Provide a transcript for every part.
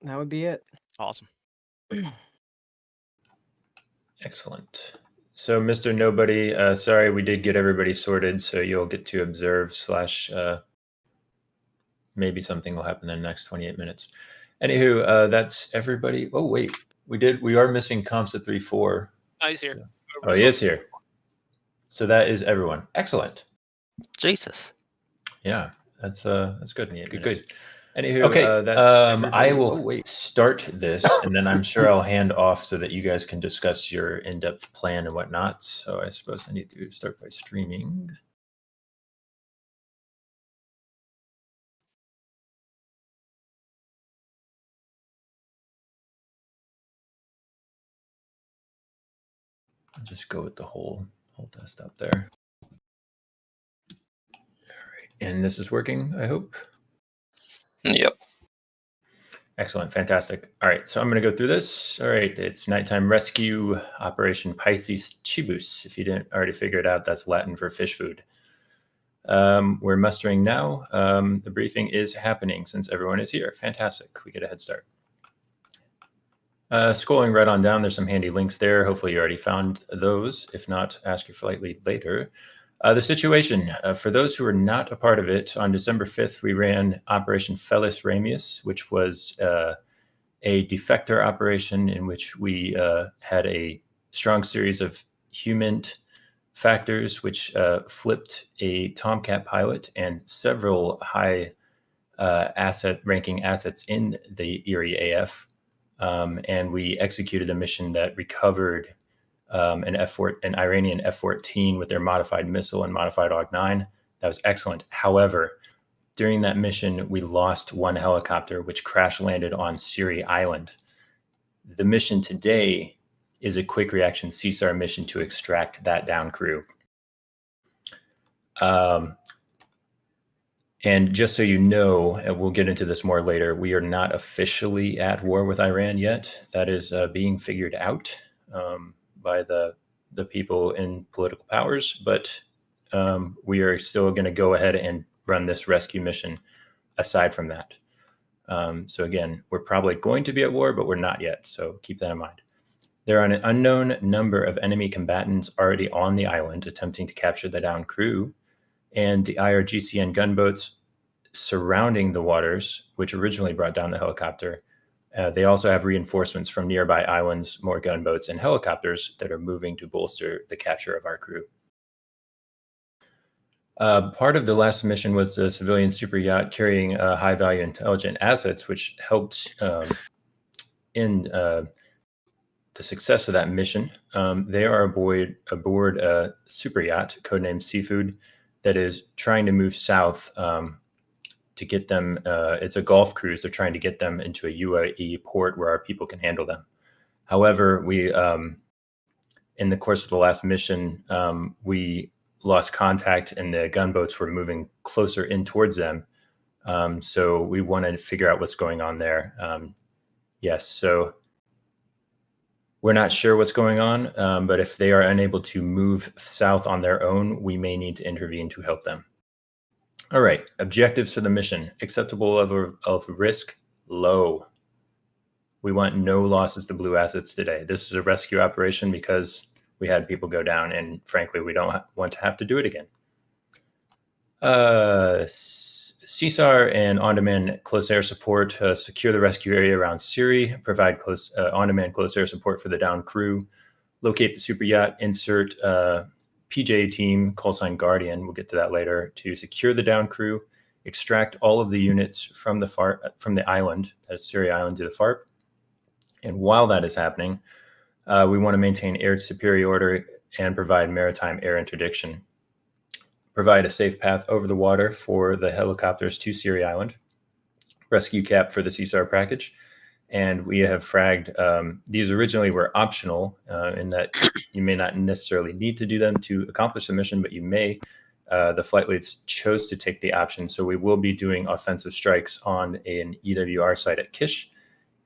that would be it. Awesome. Excellent. So, Mr. Nobody, sorry, we did get everybody sorted, so you'll get to observe / maybe something will happen in the next 28 minutes. Anywho, that's everybody. Oh, wait, we are missing comps at 3-4. Oh, he's here. Oh, he is here. So that is everyone. Excellent. Jesus. Yeah, that's good. Good. Anywho, Okay, that's I will start this, and then I'm sure I'll hand off so that you guys can discuss your in-depth plan and whatnot. So I suppose I need to start by streaming. I'll just go with the whole desktop there. All right, and this is working, I hope. Yep. Excellent. Fantastic. All right. So I'm going to go through this. All right. It's nighttime rescue operation Piscis Cibus. If you didn't already figure it out, that's Latin for fish food. We're mustering now. The briefing is happening since everyone is here. Fantastic. We get a head start. Scrolling right on down, there's some handy links there. Hopefully you already found those. If not, ask your flightly later. The situation, for those who are not a part of it, on December 5th, we ran Operation Felis Ramius, which was a defector operation in which we had a strong series of human factors, which flipped a Tomcat pilot and several high ranking assets in the Erie AF. And we executed a mission that recovered an Iranian F-14 with their modified missile and modified AUG-9. That was excellent. However, during that mission, we lost one helicopter, which crash landed on Sirri Island. The mission today is a quick reaction CSAR mission to extract that down crew. And just so you know, and we'll get into this more later, we are not officially at war with Iran yet. That is being figured out by the people in political powers, but we are still going to go ahead and run this rescue mission aside from that. So again, we're probably going to be at war, but we're not yet, so keep that in mind. There are an unknown number of enemy combatants already on the island attempting to capture the downed crew, and the IRGCN gunboats surrounding the waters, which originally brought down the helicopter. They also have reinforcements from nearby islands, more gunboats and helicopters that are moving to bolster the capture of our crew. Part of the last mission was the civilian super yacht carrying high-value intelligent assets, which helped in the success of that mission. They are aboard a super yacht, codenamed Seafood, that is trying to move south to get them. It's a Gulf cruise. They're trying to get them into a UAE port where our people can handle them. However, we, in the course of the last mission, we lost contact and the gunboats were moving closer in towards them. So we wanted to figure out what's going on there. Yes, so we're not sure what's going on, but if they are unable to move south on their own, we may need to intervene to help them. All right, objectives for the mission. Acceptable level of risk, low. We want no losses to blue assets today. This is a rescue operation because we had people go down, and frankly, we don't want to have to do it again. CSAR and on-demand close air support, secure the rescue area around Sirri, provide on-demand close air support for the downed crew, locate the super yacht, insert PJ team, call sign Guardian, we'll get to that later, to secure the downed crew, extract all of the units from the island, that's Sirri Island, to the FARP. And while that is happening, we want to maintain air superiority and provide maritime air interdiction. Provide a safe path over the water for the helicopters to Sirri Island. Rescue cap for the CSAR package. And we have fragged, these originally were optional in that you may not necessarily need to do them to accomplish the mission, but you may. The flight leads chose to take the option. So we will be doing offensive strikes on an EWR site at Kish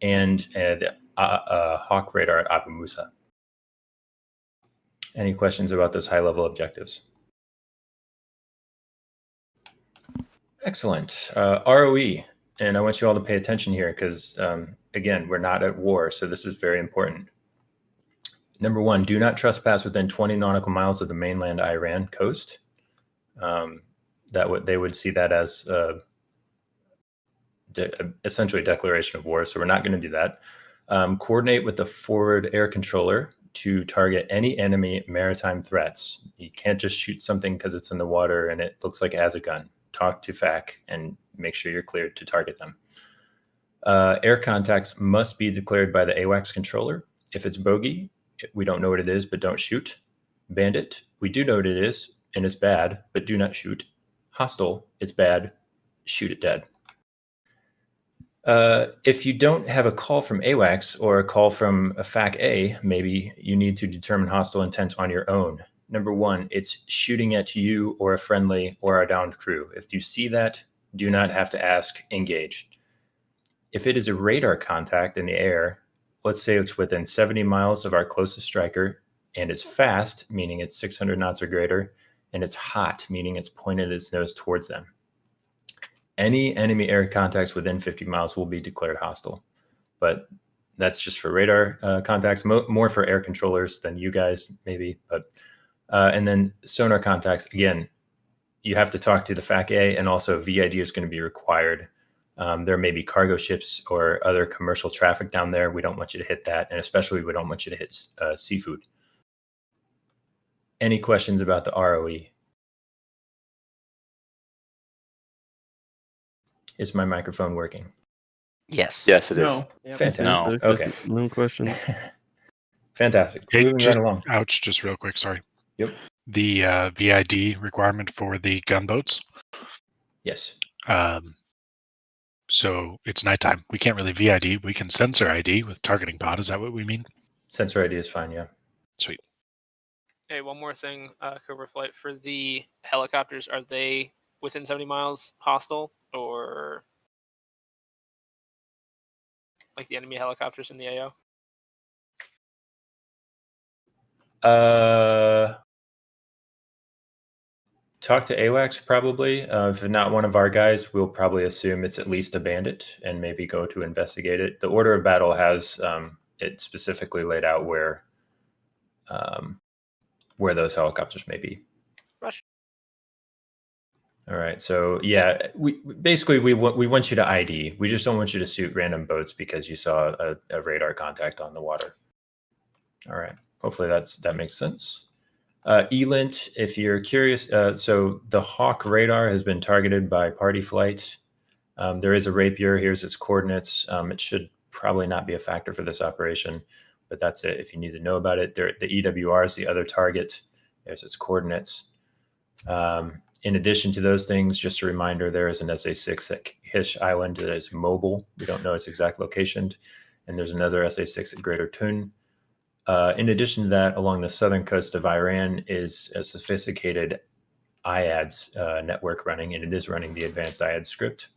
and the Hawk radar at Abu Musa. Any questions about those high-level objectives? Excellent. ROE. and I want you all to pay attention here because, again, we're not at war, so this is very important. Number one, do not trespass within 20 nautical miles of the mainland Iran coast. They would see that as essentially a declaration of war, so we're not going to do that. Coordinate with the forward air controller to target any enemy maritime threats. You can't just shoot something because it's in the water and it looks like it has a gun. Talk to FAC and make sure you're cleared to target them. Air contacts must be declared by the AWACS controller. If it's bogey, we don't know what it is, but don't shoot. Bandit, we do know what it is, and it's bad, but do not shoot. Hostile, it's bad, shoot it dead. If you don't have a call from AWACS or a call from a FAC A, maybe you need to determine hostile intent on your own. Number one, it's shooting at you or a friendly or a downed crew. If you see that, do not have to ask, engage. If it is a radar contact in the air, let's say it's within 70 miles of our closest striker, and it's fast, meaning it's 600 knots or greater, and it's hot, meaning it's pointed its nose towards them. Any enemy air contacts within 50 miles will be declared hostile. But that's just for radar contacts, more for air controllers than you guys, maybe. But and then sonar contacts, again, you have to talk to the FAC A, and also VID is going to be required. There may be cargo ships or other commercial traffic down there. We don't want you to hit that, and especially we don't want you to hit seafood. Any questions about the ROE? Is my microphone working? Yes. Yes, it is. No. Fantastic. No. Okay. No questions. Fantastic. Hey, Moving right along. Ouch, just real quick, sorry. Yep. The VID requirement for the gunboats. Yes. So it's nighttime. We can't really VID. We can sensor ID with targeting pod. Is that what we mean? Sensor ID is fine, yeah. Sweet. Hey, one more thing, Cobra Flight. For the helicopters, are they within 70 miles hostile, or like the enemy helicopters in the AO? Talk to AWACS probably. If not one of our guys, we'll probably assume it's at least a bandit and maybe go to investigate it. The order of battle has it specifically laid out where those helicopters may be. Rush. All right. So yeah, we want you to ID. We just don't want you to shoot random boats because you saw a radar contact on the water. All right. Hopefully that makes sense. ELINT, if you're curious, so the Hawk radar has been targeted by party flight. There is a Rapier. Here's its coordinates. It should probably not be a factor for this operation, but that's it if you need to know about it. The EWR is the other target. There's its coordinates. In addition to those things, just a reminder, there is an SA-6 at Hish Island that is mobile. We don't know its exact location. And there's another SA-6 at Greater Tun. In addition to that, along the southern coast of Iran is a sophisticated IADS network running, and it is running the advanced IADS script.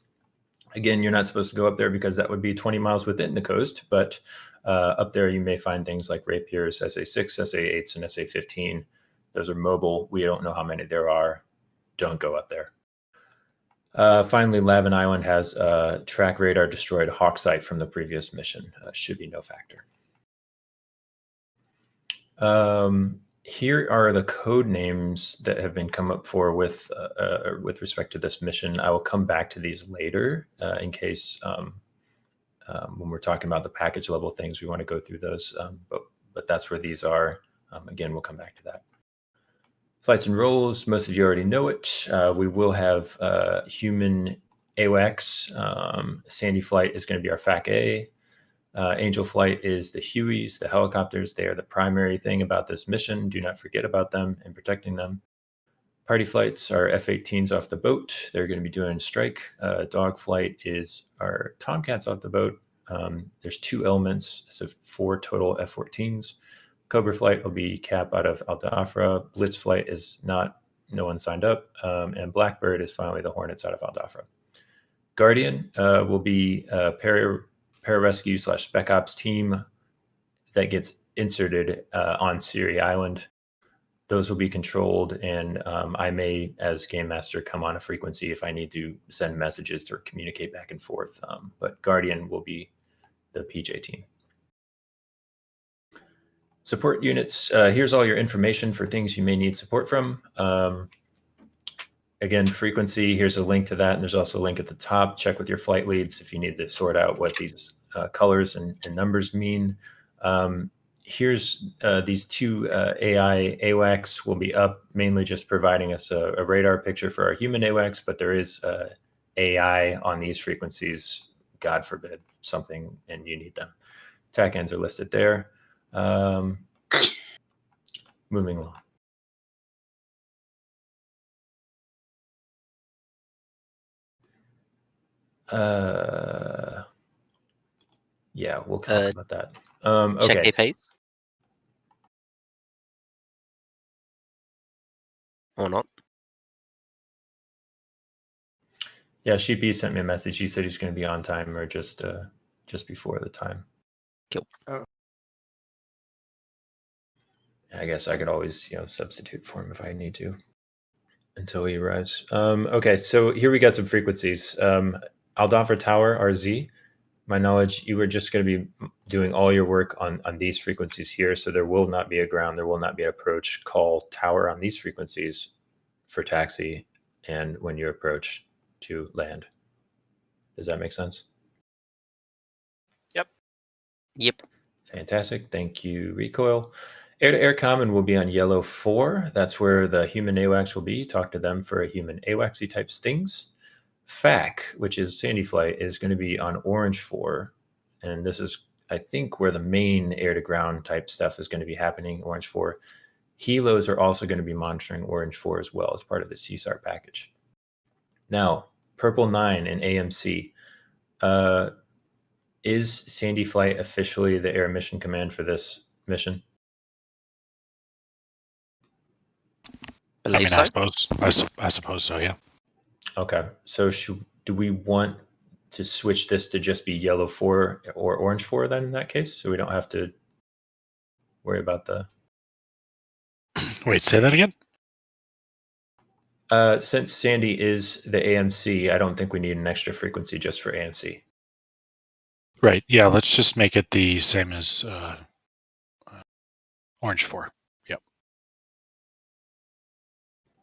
Again, you're not supposed to go up there because that would be 20 miles within the coast, but up there you may find things like Rapiers, SA-6, SA-8s, and SA-15. Those are mobile. We don't know how many there are. Don't go up there. Finally, Lavin Island has a track radar destroyed Hawk site from the previous mission. Should be no factor. Here are the code names that have been come up for with respect to this mission. I will come back to these later in case when we're talking about the package level things, we want to go through those. But that's where these are. Again, we'll come back to that. Flights and roles, most of you already know it. We will have human AWACS. Sandy Flight is going to be our FAC A. Angel Flight is the hueys, the helicopters. They are the primary thing about this mission. Do not forget about them and protecting them. Party flights are F-18s off the boat. They're going to be doing strike. Dog flight is our Tomcats off the boat. There's 2 elements, so 4 total F-14s. Cobra flight will be Cap out of Al Dhafra. Blitz flight is not, no one signed up. And Blackbird is finally the Hornets out of Al Dhafra. Guardian will be pararescue / spec ops team that gets inserted on Sirri Island. those will be controlled, and I may, as game master, come on a frequency if I need to send messages to communicate back and forth. But Guardian will be the PJ team. Support units. Here's all your information for things you may need support from. Again, frequency, here's a link to that, and there's also a link at the top. Check with your flight leads if you need to sort out what these colors and numbers mean. Here's these two AI AWACS will be up, mainly just providing us a radar picture for our human AWACS, but there is AI on these frequencies, God forbid, something, and you need them. TAC ends are listed there. Moving along. Yeah, we'll talk about that. Check Okay. APs. Or not. Yeah, Sheepy sent me a message. He said he's going to be on time or just before the time. Cool. I guess I could always, substitute for him if I need to until he arrives. Okay, so here we got some frequencies. Aldonfer Tower, RZ. My knowledge, you were just going to be doing all your work on these frequencies here, so there will not be a ground, there will not be an approach. Call tower on these frequencies for taxi and when you approach to land. Does that make sense? Yep. Fantastic. Thank you, Recoil. Air-to-air common will be on yellow 4. That's where the human AWACS will be. Talk to them for a human AWACS type stings. FAC, which is Sandy Flight, is going to be on orange 4. And this is, I think, where the main air-to-ground type stuff is going to be happening, orange 4. Helos are also going to be monitoring orange 4 as well as part of the CSAR package. Now, purple 9 and AMC. Is Sandy Flight officially the air mission command for this mission? Believe I so. I suppose so. Yeah. Okay. So do we want to switch this to just be yellow 4 or orange 4 then in that case? So we don't have to worry about the... Wait, say that again? Since Sandy is the AMC, I don't think we need an extra frequency just for AMC. Right. Yeah. Let's just make it the same as orange 4. Yep.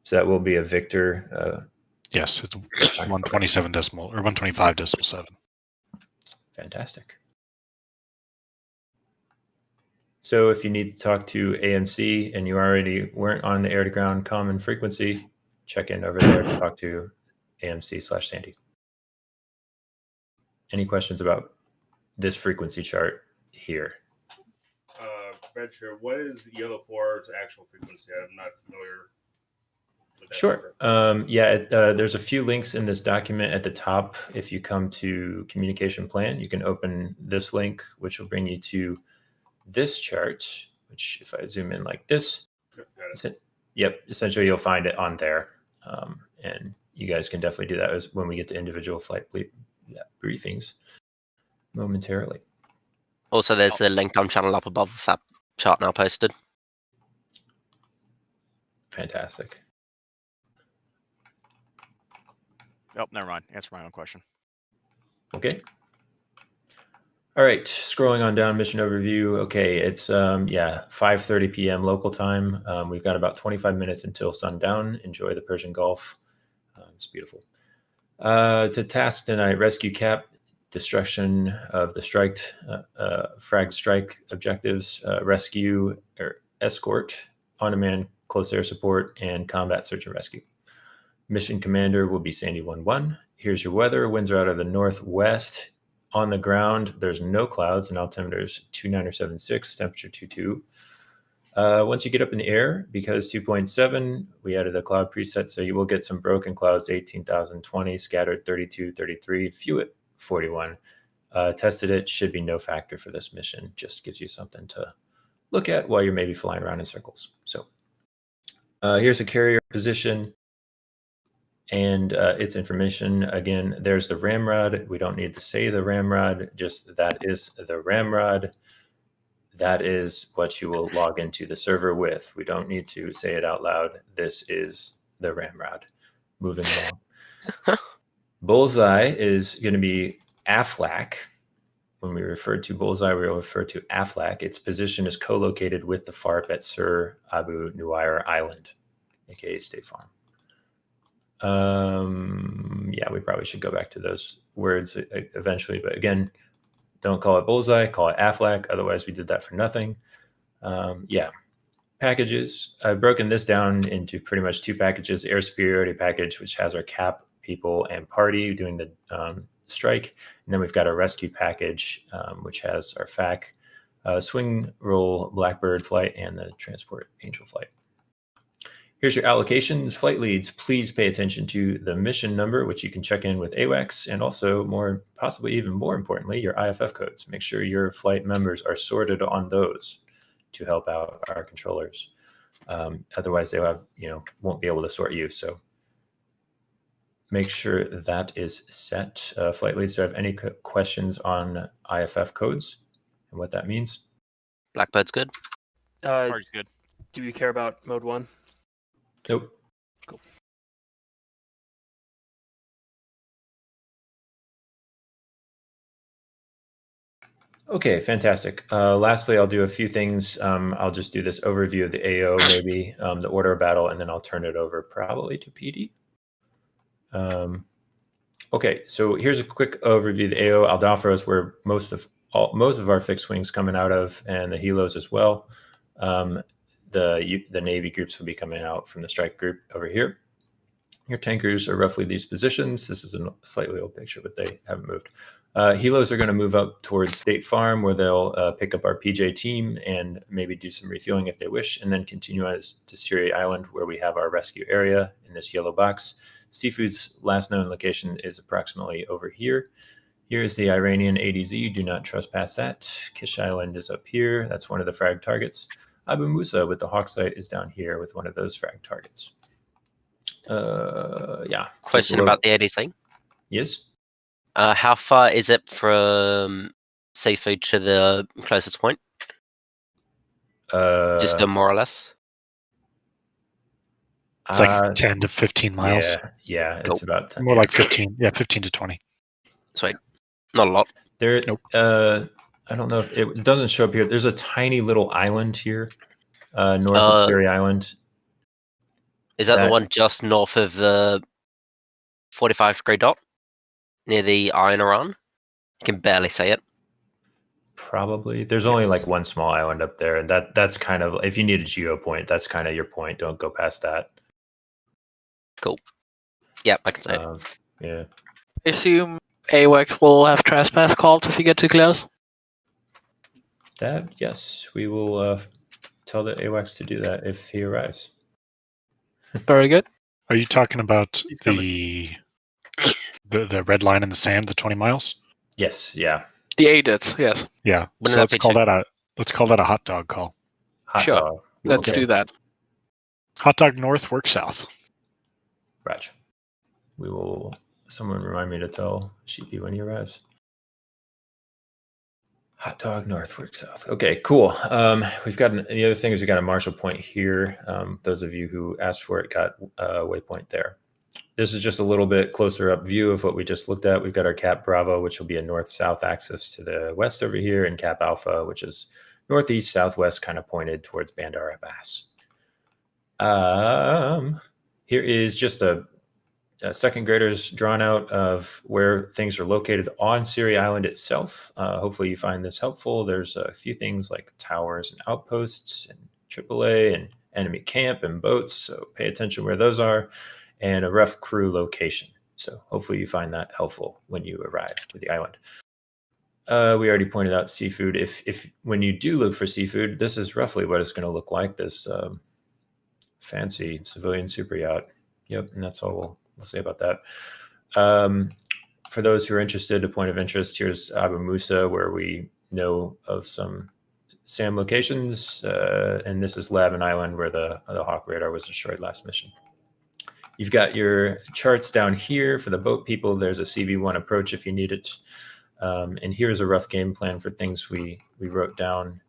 So that will be a Victor. Yes. It's 127 decimal or 125 decimal 7. Fantastic. So if you need to talk to AMC and you already weren't on the air-to-ground common frequency, check in over there to talk to AMC/Sandy. Any questions about this frequency chart here? Venture, what is the yellow 4's actual frequency? I'm not familiar with that. Sure. There's a few links in this document at the top. If you come to communication plan, you can open this link, which will bring you to this chart, which if I zoom in like this, yep, essentially you'll find it on there. And you guys can definitely do that as when we get to individual flight briefings momentarily. Also, there's a link on channel up above with that chart now posted. Fantastic. Oh, never mind. Answer my own question. Okay. All right, scrolling on down, mission overview. Okay, it's 5:30 p.m. local time. We've got about 25 minutes until sundown. Enjoy the Persian Gulf. It's beautiful. To task tonight, rescue cap, destruction of the frag strike objectives, rescue or escort, on-demand close air support, and combat search and rescue. Mission commander will be Sandy 1-1. Here's your weather. Winds are out of the northwest. On the ground, there's no clouds, and altimeter is 29.76, temperature 22. Once you get up in the air, because 2.7, we added a cloud preset, so you will get some broken clouds, 18,020, scattered 32, 33, few at 41. Tested it, should be no factor for this mission. Just gives you something to look at while you're maybe flying around in circles. So here's a carrier position and its information. Again, there's the ramrod. We don't need to say the ramrod, just that is the ramrod. that is what you will log into the server with. We don't need to say it out loud. This is the ramrod. Moving along. Bullseye is going to be Aflac. When we refer to Bullseye, we will refer to Aflac. Its position is co-located with the FARP at Sir Abu Nuair Island, aka State Farm. Yeah, we probably should go back to those words eventually, but again, don't call it Bullseye, call it Aflac. Otherwise, we did that for nothing. Yeah, packages. I've broken this down into pretty much 2 packages: air superiority package, which has our cap, people, and party doing the strike, and then we've got our rescue package, which has our FAC, swing roll Blackbird flight, and the transport Angel flight. Here's your allocations. Flight leads, please pay attention to the mission number, which you can check in with AWACS, and also possibly even more importantly, your IFF codes. Make sure your flight members are sorted on those to help out our controllers. Otherwise, they won't be able to sort you. So make sure that is set. Flight leads, do you have any questions on IFF codes and what that means? Blackbird's good. Party's good. Do you care about mode 1? Nope. Cool. Okay, fantastic. Lastly, I'll do a few things. I'll just do this overview of the AO, maybe the order of battle, and then I'll turn it over probably to PD. Okay, so here's a quick overview of the AO. Aldalfo is where most of our fixed wings coming out of, and the helos as well. The Navy groups will be coming out from the strike group over here. Your tankers are roughly these positions. This is a slightly old picture, but they haven't moved. Helos are going to move up towards State Farm, where they'll pick up our PJ team and maybe do some refueling if they wish, and then continue on to Sirri Island, where we have our rescue area in this yellow box. Seafood's last known location is approximately over here. Here is the Iranian ADZ. Do not trespass that. Kish Island is up here. That's one of the frag targets. Abu Musa with the Hawk site is down here with one of those frag targets. Yeah. Question about the ADC. Yes. How far is it from Seafood to the closest point? Just more or less. It's like 10 to 15 miles. Yeah, Cool. it's about 10. More like 15. Yeah, 15 to 20. Sweet. Not a lot. There. Nope. I don't know if it doesn't show up here. There's a tiny little island here, north of Sirri Island. Is that the one just north of the 45-degree dot near the eye in Iran? You can barely see it. Probably. There's only like one small island up there, and that's kind of, if you need a geo point, that's kind of your point. Don't go past that. Cool. Yeah, I can see it. Yeah. I assume AWACS will have trespass calls if you get too close. That, yes, we will tell the AWACS to do that if he arrives. Very good. Are you talking about the red line in the sand, the 20 miles? Yes, yeah. The ADITs, yes. Yeah. Wouldn't So that let's be call that a hot dog call. Hot Sure. dog. Let's Okay. do that. Hot dog north, work south. Roger. We will. Someone remind me to tell Sheepy when he arrives. Hot dog north, work south. Okay, cool. We've got the other thing is we got a Marshall point here. Those of you who asked for it got a waypoint there. This is just a little bit closer up view of what we just looked at. We've got our Cap Bravo, which will be a north-south axis to the west over here, and Cap Alpha, which is northeast, southwest, kind of pointed towards Bandar Abbas. Here is just a second graders drawn out of where things are located on Sirri Island itself. Hopefully you find this helpful. There's a few things like towers and outposts and AAA and enemy camp and boats. So pay attention where those are, and a rough crew location. So hopefully you find that helpful when you arrive to the island. We already pointed out seafood. If when you do look for seafood, this is roughly what it's going to look like. This fancy civilian super yacht. Yep, and that's all we'll say about that. For those who are interested, a point of interest, here's Abu Musa, where we know of some SAM locations, and this is Lavin Island, where the Hawk radar was destroyed last mission. You've got your charts down here for the boat people. There's a CV1 approach if you need it. And here's a rough game plan for things we wrote down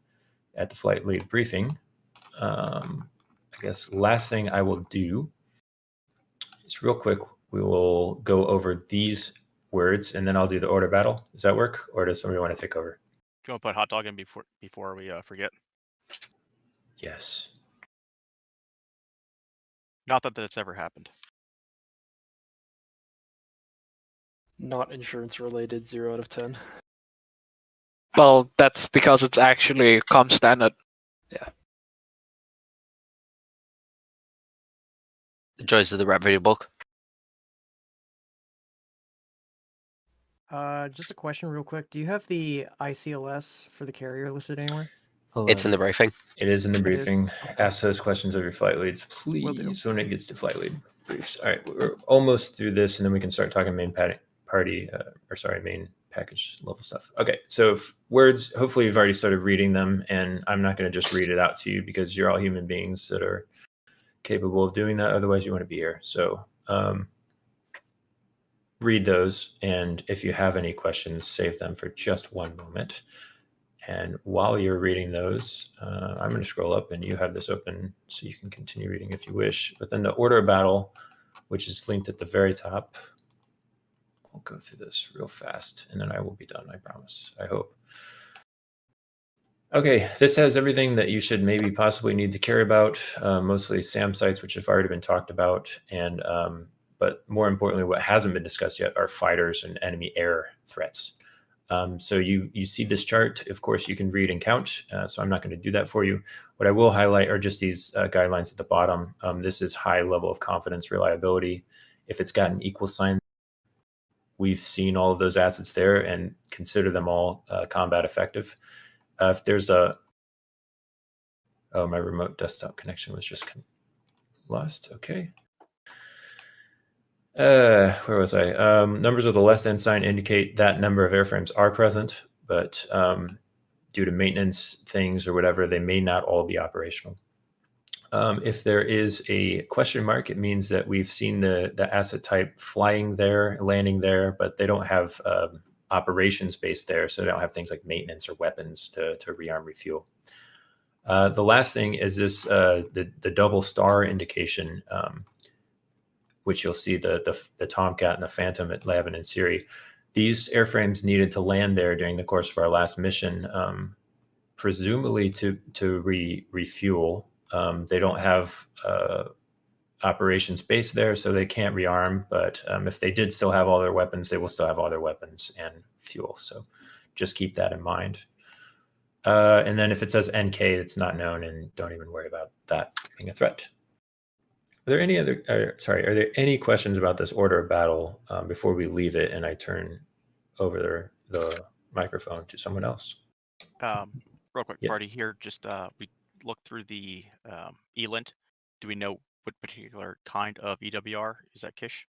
at the flight lead briefing. I guess last thing I will do is real quick, we will go over these words and then I'll do the order battle. Does that work? Or does somebody want to take over? Do you want to put hot dog in before we forget? Yes. Not that that's ever happened. Not insurance related, 0 out of 10. Well, that's because it's actually com standard. Yeah. The joys of the rap video book. Just a question real quick. Do you have the ICLS for the carrier listed anywhere? It's in the briefing. It is in the It is? briefing. Okay. Ask those questions of your flight leads, Will do. please, when it gets to flight lead briefs. All right, we're almost through this, and then we can start talking main main package level stuff. Okay, so words, hopefully you've already started reading them, and I'm not going to just read it out to you because you're all human beings that are capable of doing that. Otherwise, you wouldn't be here. So read those, and if you have any questions, save them for just one moment. And while you're reading those, I'm going to scroll up and you have this open so you can continue reading if you wish. But then the order of battle, which is linked at the very top. I'll go through this real fast and then I will be done, I promise, I hope. Okay, this has everything that you should maybe possibly need to care about, mostly SAM sites, which have already been talked about. And but more importantly, what hasn't been discussed yet are fighters and enemy air threats. So you see this chart. Of course, you can read and count, so I'm not going to do that for you. What I will highlight are just these guidelines at the bottom. This is high level of confidence, reliability. If it's got an equal sign, we've seen all of those assets there and consider them all combat effective. If there's oh, my remote desktop connection was just lost. Okay. Where was I? Numbers with a less than sign indicate that number of airframes are present, but due to maintenance things or whatever, they may not all be operational. If there is a question mark, it means that we've seen the asset type flying there, landing there, but they don't have operations based there, so they don't have things like maintenance or weapons to rearm, refuel. The last thing is this the double star indication, which you'll see the Tomcat and the Phantom at Lavin and Sirri. These airframes needed to land there during the course of our last mission, presumably to refuel. They don't have operations base there, so they can't rearm. But if they did still have all their weapons, they will still have all their weapons and fuel. So just keep that in mind. And then if it says NK, it's not known, and don't even worry about that being a threat. Are there any other? Are there any questions about this order of battle before we leave it and I turn over the microphone to someone else? Real quick, Yeah. party here. Just we looked through the ELINT. Do we know what particular kind of EWR is that, Kish?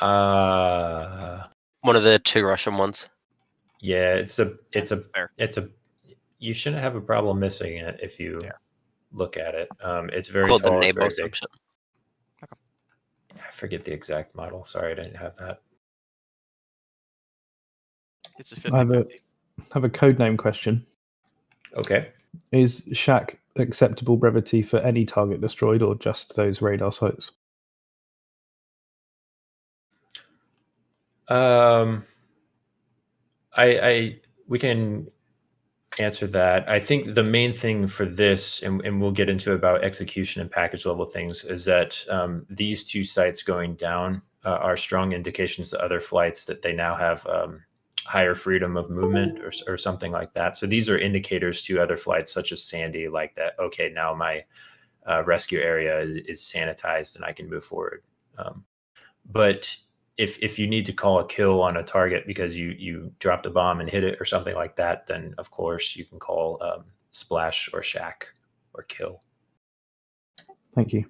One of the 2 Russian ones. Yeah, it's a Fair. you shouldn't have a problem missing it if you look at it. It's very Called the tall. It's neighbor very big. assumption. I forget the exact model. Sorry, I didn't have that. It's a I 50-50. have a codename question. Okay. Is Shack acceptable brevity for any target destroyed or just those radar sites? We can answer that. I think the main thing for this, and we'll get into about execution and package level things, is that these 2 sites going down are strong indications to other flights that they now have higher freedom of movement or something like that. So these are indicators to other flights such as Sandy, like that, okay, now my rescue area is sanitized and I can move forward. But if you need to call a kill on a target because you dropped a bomb and hit it or something like that, then of course you can call splash or shack or kill. Thank you.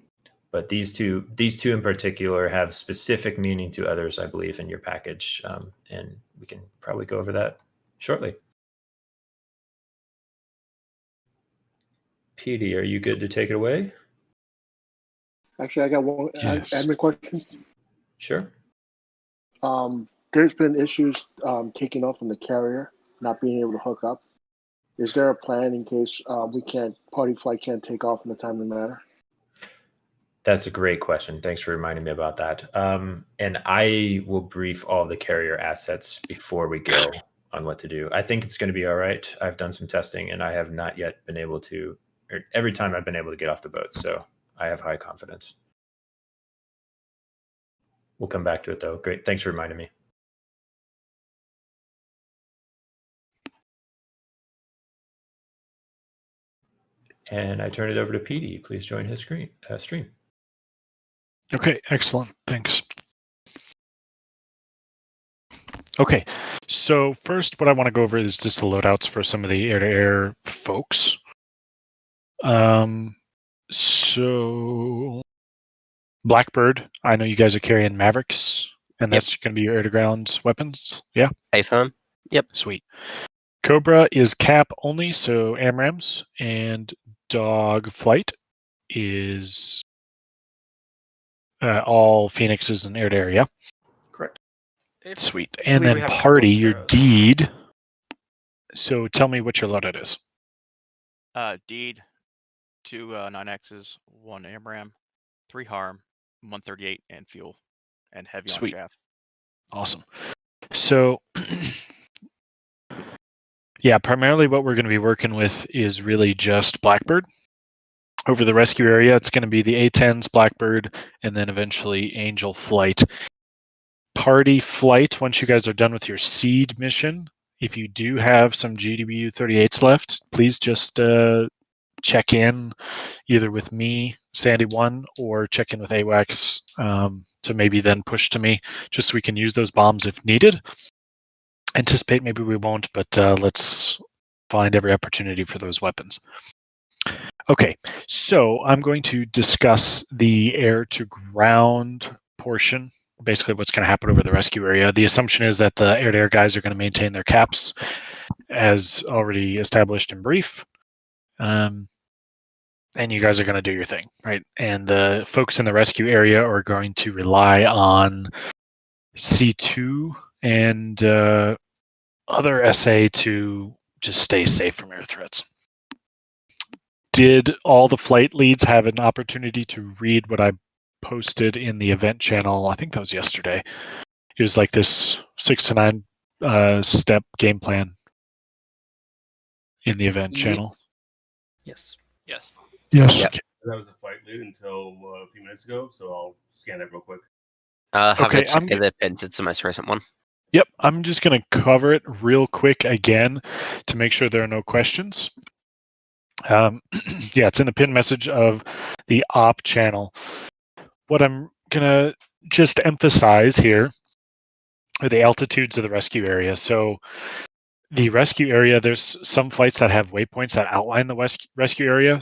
But these two in particular have specific meaning to others, I believe, in your package, and we can probably go over that shortly. Petey, are you good to take it away? Actually, I got one admin question. Sure. There's been issues taking off from the carrier, not being able to hook up. Is there a plan in case party flight can't take off in a timely manner? That's a great question. Thanks for reminding me about that. And I will brief all the carrier assets before we go on what to do. I think it's going to be all right. I've done some testing and I have not yet been able to, or every time I've been able to get off the boat. So I have high confidence. We'll come back to it though. Great. Thanks for reminding me. And I turn it over to PD. Please join his stream. Okay, excellent. Thanks. Okay, so first what I want to go over is just the loadouts for some of the air-to-air folks. So Blackbird, I know you guys are carrying Mavericks, and that's going to be your air-to-ground weapons, yeah? AFM? Yep. Sweet. Cobra is cap only, so AMRAAMs, and Dog Flight is all Phoenixes and air-to-air, yeah? Correct. Sweet. And then Party, your deed. So tell me what your loadout is. Deed, 2 9Xs, 1 AMRAAM, 3 harm, 138, and fuel, and heavy Sweet. on shaft. Awesome. So, yeah, primarily what we're going to be working with is really just Blackbird. Over the rescue area, it's going to be the A-10s, Blackbird, and then eventually Angel Flight. Party Flight, once you guys are done with your seed mission, if you do have some GWU 38s left, please just check in either with me, Sandy1, or check in with AWACS to maybe then push to me, just so we can use those bombs if needed. Anticipate maybe we won't, but let's find every opportunity for those weapons. Okay, so I'm going to discuss the air-to-ground portion, basically what's going to happen over the rescue area. The assumption is that the air-to-air guys are going to maintain their caps as already established in brief. And you guys are going to do your thing, right? And the folks in the rescue area are going to rely on C2 and other SA to just stay safe from air threats. Did all the flight leads have an opportunity to read what I posted in the event channel? I think that was yesterday. It was like this 6 to 9 step game plan in the event channel. Yes. Yes. Yes. Yep. Okay. That was the flight lead until a few minutes ago, so I'll scan that real quick. Have Okay, a check of the pins. It's the most recent one. Yep, I'm just going to cover it real quick again to make sure there are no questions. Yeah, it's in the pin message of the op channel. What I'm going to just emphasize here are the altitudes of the rescue area. So the rescue area, there's some flights that have waypoints that outline the rescue area.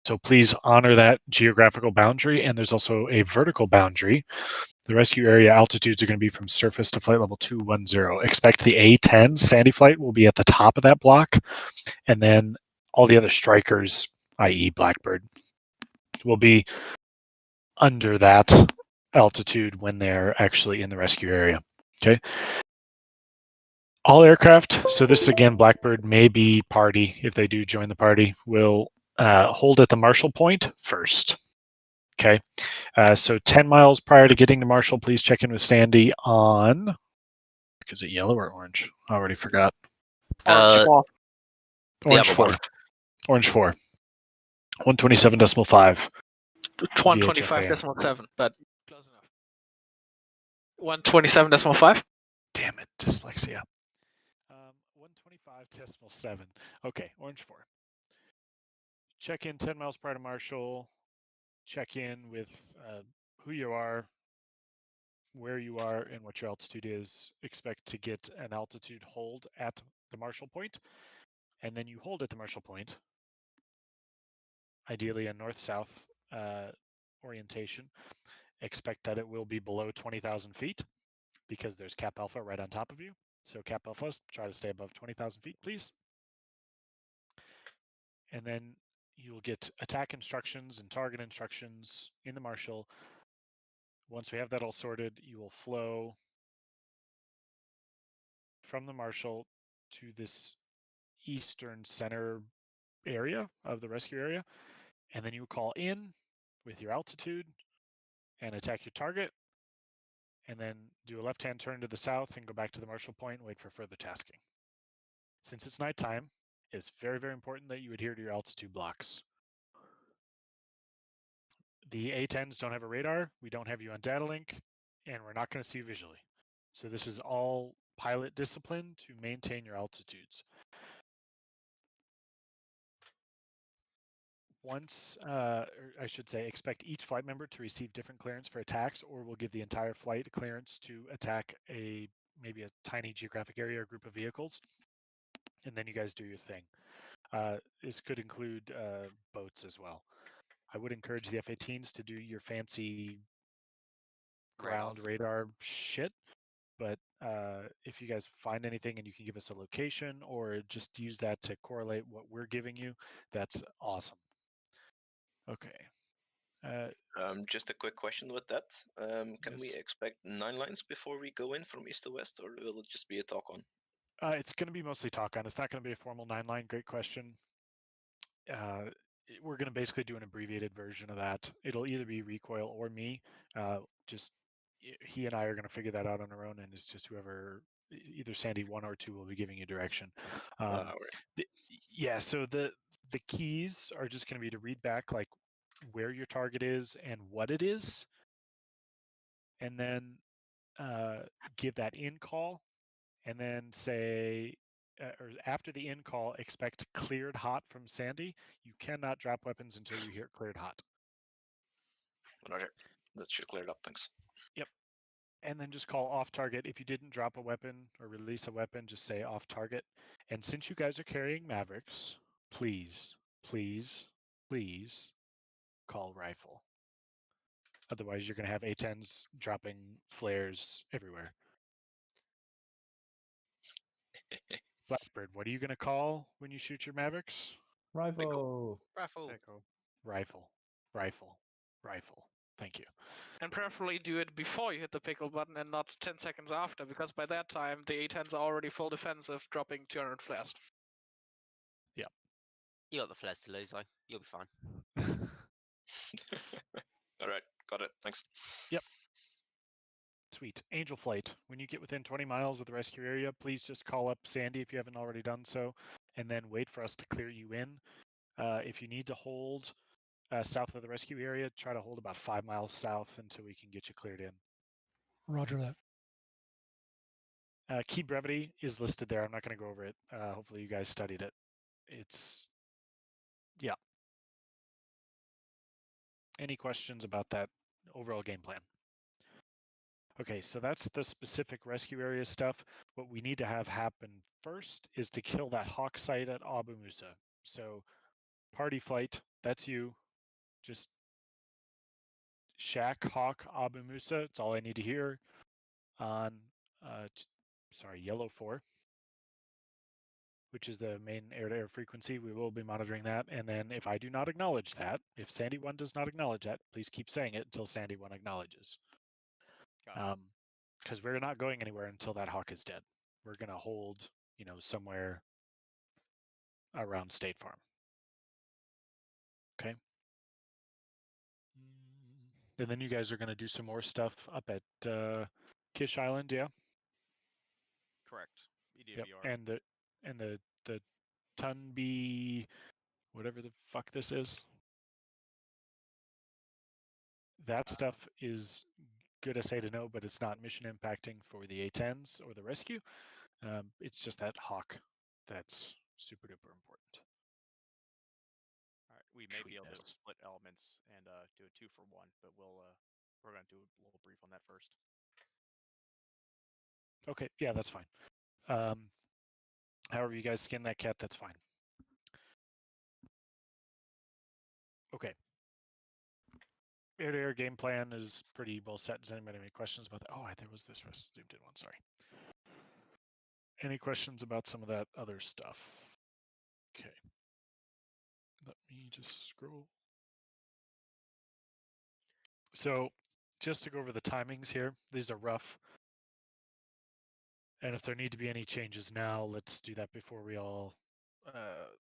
So please honor that geographical boundary. And there's also a vertical boundary. The rescue area altitudes are going to be from surface to flight level 210. Expect the A-10 Sandy Flight will be at the top of that block. And then all the other strikers, i.e. Blackbird, will be under that altitude when they're actually in the rescue area. Okay. All aircraft, so this again, Blackbird may be party, if they do join the party, will hold at the Marshall Point first. Okay, so 10 miles prior to getting to Marshall, please check in with Sandy on, is it yellow or orange? I already forgot. Orange 4. Orange 4. Orange 4. 127.5. 125.7, but close enough. 127.5? Damn it, dyslexia. 125.7. Okay, orange 4. Check in 10 miles prior to Marshall. Check in with who you are, where you are, and what your altitude is. Expect to get an altitude hold at the Marshall Point. And then you hold at the Marshall Point, ideally a north-south orientation. Expect that it will be below 20,000 feet because there's Cap Alpha right on top of you. So Cap Alpha, try to stay above 20,000 feet, please. And then you'll get attack instructions and target instructions in the Marshall. Once we have that all sorted, you will flow from the Marshall to this eastern center area of the rescue area, and then you call in with your altitude and attack your target, and then do a left-hand turn to the south and go back to the Marshall Point and wait for further tasking. Since it's nighttime, it's very, very important that you adhere to your altitude blocks. The A-10s don't have a radar, we don't have you on data link, and we're not going to see you visually. So this is all pilot discipline to maintain your altitudes. Once, or I should say, expect each flight member to receive different clearance for attacks, or we'll give the entire flight a clearance to attack maybe a tiny geographic area or group of vehicles, and then you guys do your thing. This could include boats as well. I would encourage the F-18s to do your fancy ground radar shit, but if you guys find anything and you can give us a location or just use that to correlate what we're giving you, that's awesome. Okay. Just a quick question with that. Can we Yes. expect 9 lines before we go in from east to west, or will it just be a talk on? It's going to be mostly talk on. It's not going to be a formal 9-line. Great question. We're going to basically do an abbreviated version of that. It'll either be Recoil or me. Just he and I are going to figure that out on our own, and it's just whoever, either Sandy 1 or 2 will be giving you direction. Right. So the keys are just going to be to read back like where your target is and what it is, and then give that in call, and then say, or after the in call, expect cleared hot from Sandy. You cannot drop weapons until you hear cleared hot. Roger. That should clear it up. Thanks. Yep. And then just call off target. If you didn't drop a weapon or release a weapon, just say off target. And since you guys are carrying Mavericks, please, please, please call rifle. Otherwise, you're going to have A-10s dropping flares everywhere. Blackbird, what are you going to call when you shoot your Mavericks? Rifle. Rifle. Echo. Rifle. Rifle. Rifle. Thank you. And preferably do it before you hit the pickle button and not 10 seconds after, because by that time the A-10s are already full defensive, dropping 200 flares. Yeah. You got the flares to lose, though. You'll be fine. All right. Got it. Thanks. Yep. Sweet. Angel Flight. When you get within 20 miles of the rescue area, please just call up Sandy if you haven't already done so, and then wait for us to clear you in. If you need to hold south of the rescue area, try to hold about 5 miles south until we can get you cleared in. Roger that. Key brevity is listed there. I'm not going to go over it. Hopefully you guys studied it. Yeah. Any questions about that overall game plan? Okay, so that's the specific rescue area stuff. What we need to have happen first is to kill that hawk site at Abu Musa. So party flight, that's you. Just Shack, Hawk, Abu Musa. It's all I need to hear on, Yellow 4, which is the main air-to-air frequency. We will be monitoring that. And then if I do not acknowledge that, if Sandy 1 does not acknowledge that, please keep saying it until Sandy 1 acknowledges. Because we're not going anywhere until that hawk is dead. We're going to hold, somewhere around State Farm. Okay. And then you guys are going to do some more stuff up at Kish Island, yeah? Correct. EDVR. Yep. And the Tunby, whatever the fuck this is. That stuff is good SA to know, but it's not mission impacting for the A-10s or the rescue. It's just that hawk that's super duper important. All right, we may be able to split elements and do a 2-for-1, but we're going to do a little brief on that first. Okay, yeah, that's fine. However you guys skin that cat, that's fine. Okay. Air-to-air game plan is pretty well set. Does anybody have any questions about that? Oh, there was this zoomed in one, sorry. Any questions about some of that other stuff? Okay. Let me just scroll. So just to go over the timings here, these are rough. And if there need to be any changes now, let's do that before we all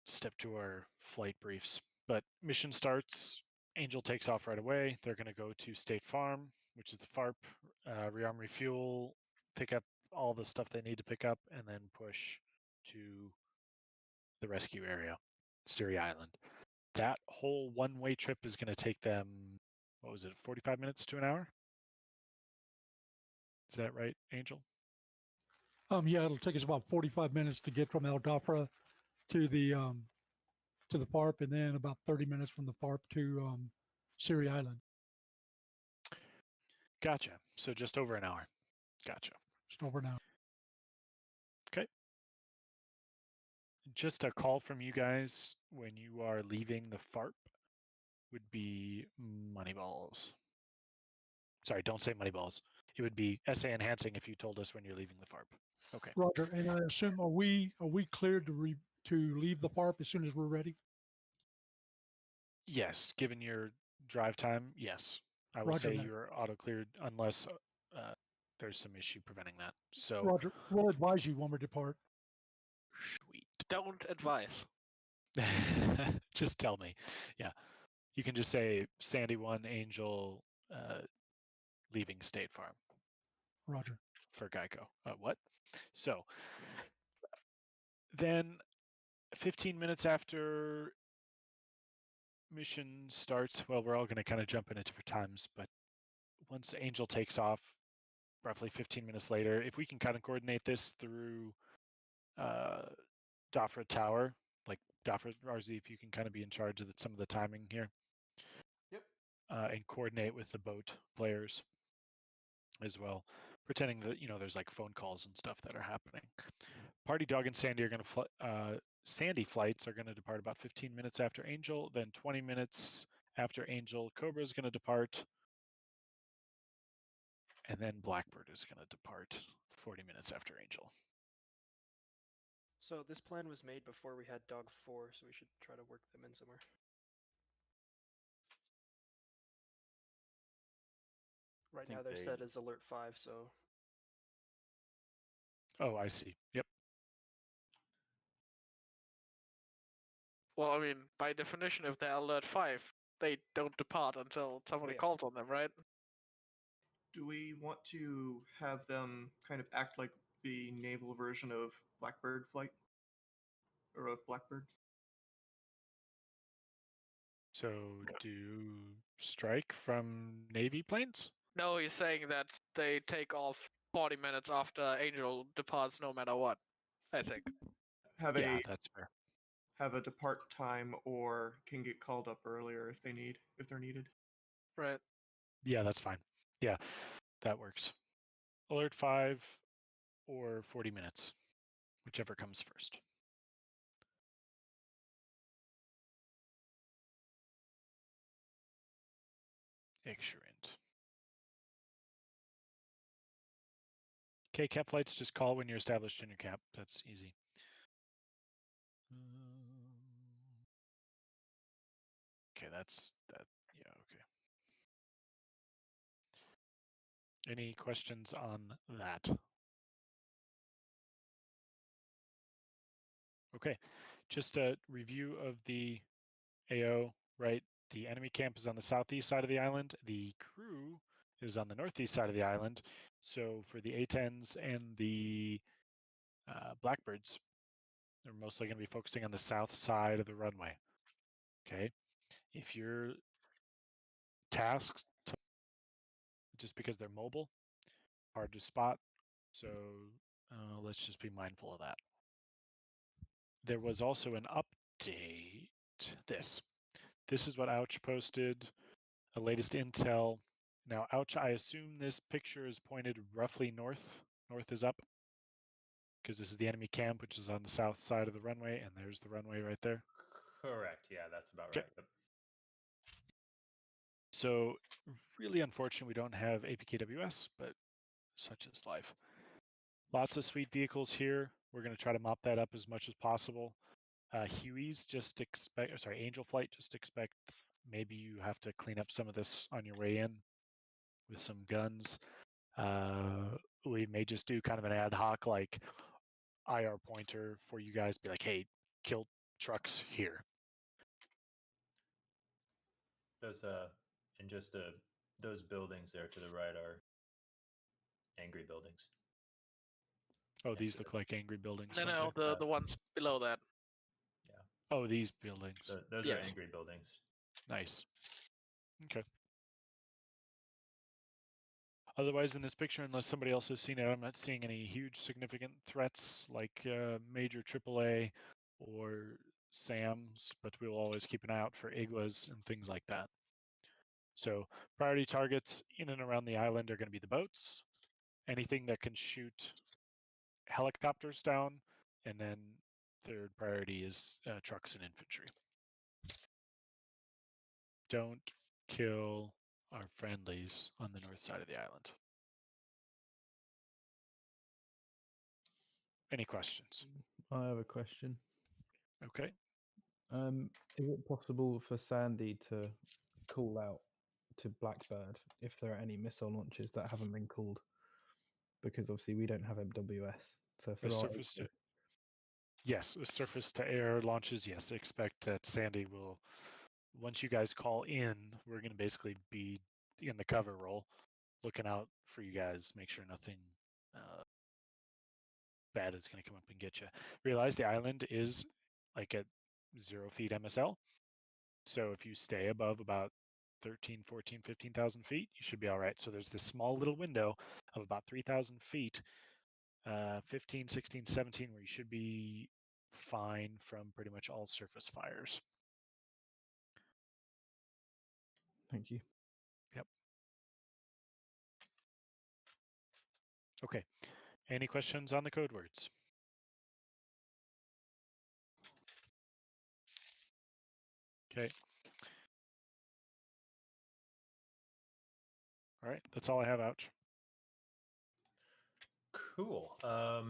step to our flight briefs. But mission starts. Angel takes off right away. They're going to go to State Farm, which is the FARP, rearm, refuel, pick up all the stuff they need to pick up, and then push to the rescue area, Sirri Island. That whole one-way trip is going to take them, 45 minutes to an hour? Is that right, Angel? Yeah, it'll take us about 45 minutes to get from El Dafra to the FARP, and then about 30 minutes from the FARP to Sirri Island. Gotcha. So just over an hour. Gotcha. Just over an hour. Okay. Just a call from you guys when you are leaving the FARP would be Moneyballs. Sorry, don't say Moneyballs. It would be SA enhancing if you told us when you're leaving the FARP. Okay. Roger. And I assume are we cleared to leave the FARP as soon as we're ready? Yes, given your drive time, yes. I will say you're auto cleared unless there's some issue preventing that. So Roger, we'll advise you when we depart. Sweet. Don't advise. Just tell me. Yeah. You can just say Sandy 1 Angel leaving State Farm. Roger. For Geico. What? So then 15 minutes after mission starts, well, we're all going to kind of jump in at different times, but once Angel takes off, roughly 15 minutes later, if we can kind of coordinate this through Dafra Tower, like Dafra RZ, if you can kind of be in charge of some of the timing here. Yep. And coordinate with the boat players as well, pretending that there's like phone calls and stuff that are happening. Party Dog and Sandy are going to Sandy flights are going to depart about 15 minutes after Angel. Then 20 minutes after Angel, Cobra is going to depart, and then Blackbird is going to depart 40 minutes after Angel. So this plan was made before we had Dog 4, so we should try to work them in somewhere. Right now they're set as Alert 5, so... Oh, I see. Yep. Well, I mean, by definition, if they're Alert 5, they don't depart until somebody calls on them, right? Do we want to have them kind of act like the naval version of Blackbird flight? Or of Blackbird? So do strike from Navy planes? No, he's saying that they take off 40 minutes after Angel departs no matter what, I think. That's fair. Have a depart time or can get called up earlier if they're needed. Right. Yeah, that's fine. Yeah, that works. Alert 5 or 40 minutes, whichever comes first. Excellent. Okay, cap flights, just call when you're established in your cap. That's easy. Okay, that's that. Yeah, okay. Any questions on that? Okay, just a review of the AO, right? The enemy camp is on the southeast side of the island. The crew is on the northeast side of the island. So for the A-10s and the Blackbirds, they're mostly going to be focusing on the south side of the runway. Okay, if you're tasked, just because they're mobile, hard to spot. So let's just be mindful of that. There was also an update. This is what Ouch posted, the latest intel. Now, Ouch, I assume this picture is pointed roughly north. North is up, because this is the enemy camp, which is on the south side of the runway, and there's the runway right there. Correct. Yeah, that's about right. Yep. So, really unfortunate we don't have APKWS, but such is life. Lots of sweet vehicles here. We're going to try to mop that up as much as possible. Hueys, just expect, Angel Flight, just expect maybe you have to clean up some of this on your way in with some guns. We may just do kind of an ad hoc like IR pointer for you guys, be like, hey, kill trucks here. Those and just those buildings there to the right are angry buildings. Oh, these look like angry buildings. No, the ones below that. Yeah. Oh, these buildings. Those are angry buildings. Nice. Okay. Otherwise, in this picture, unless somebody else has seen it, I'm not seeing any huge significant threats like major AAA or SAMs, but we will always keep an eye out for IGLAs and things like that. So priority targets in and around the island are going to be the boats, anything that can shoot helicopters down, and then third priority is trucks and infantry. Don't kill our friendlies on the north side of the island. Any questions? I have a question. Okay. Is it possible for Sandy to call out to Blackbird if there are any missile launches that haven't been called? Because obviously we don't have MWS. So if there are, yes, surface to air launches. Yes, expect that Sandy will. Once you guys call in, we're going to basically be in the cover role, looking out for you guys, make sure nothing bad is going to come up and get you. Realize the island is like at 0 feet MSL. So if you stay above about 13, 14, 15,000 feet, you should be all right. So there's this small little window of about 3,000 feet, 15, 16, 17, where you should be fine from pretty much all surface fires. Thank you. Yep. Okay. Any questions on the code words? Okay. All right. That's all I have, Ouch. Cool. All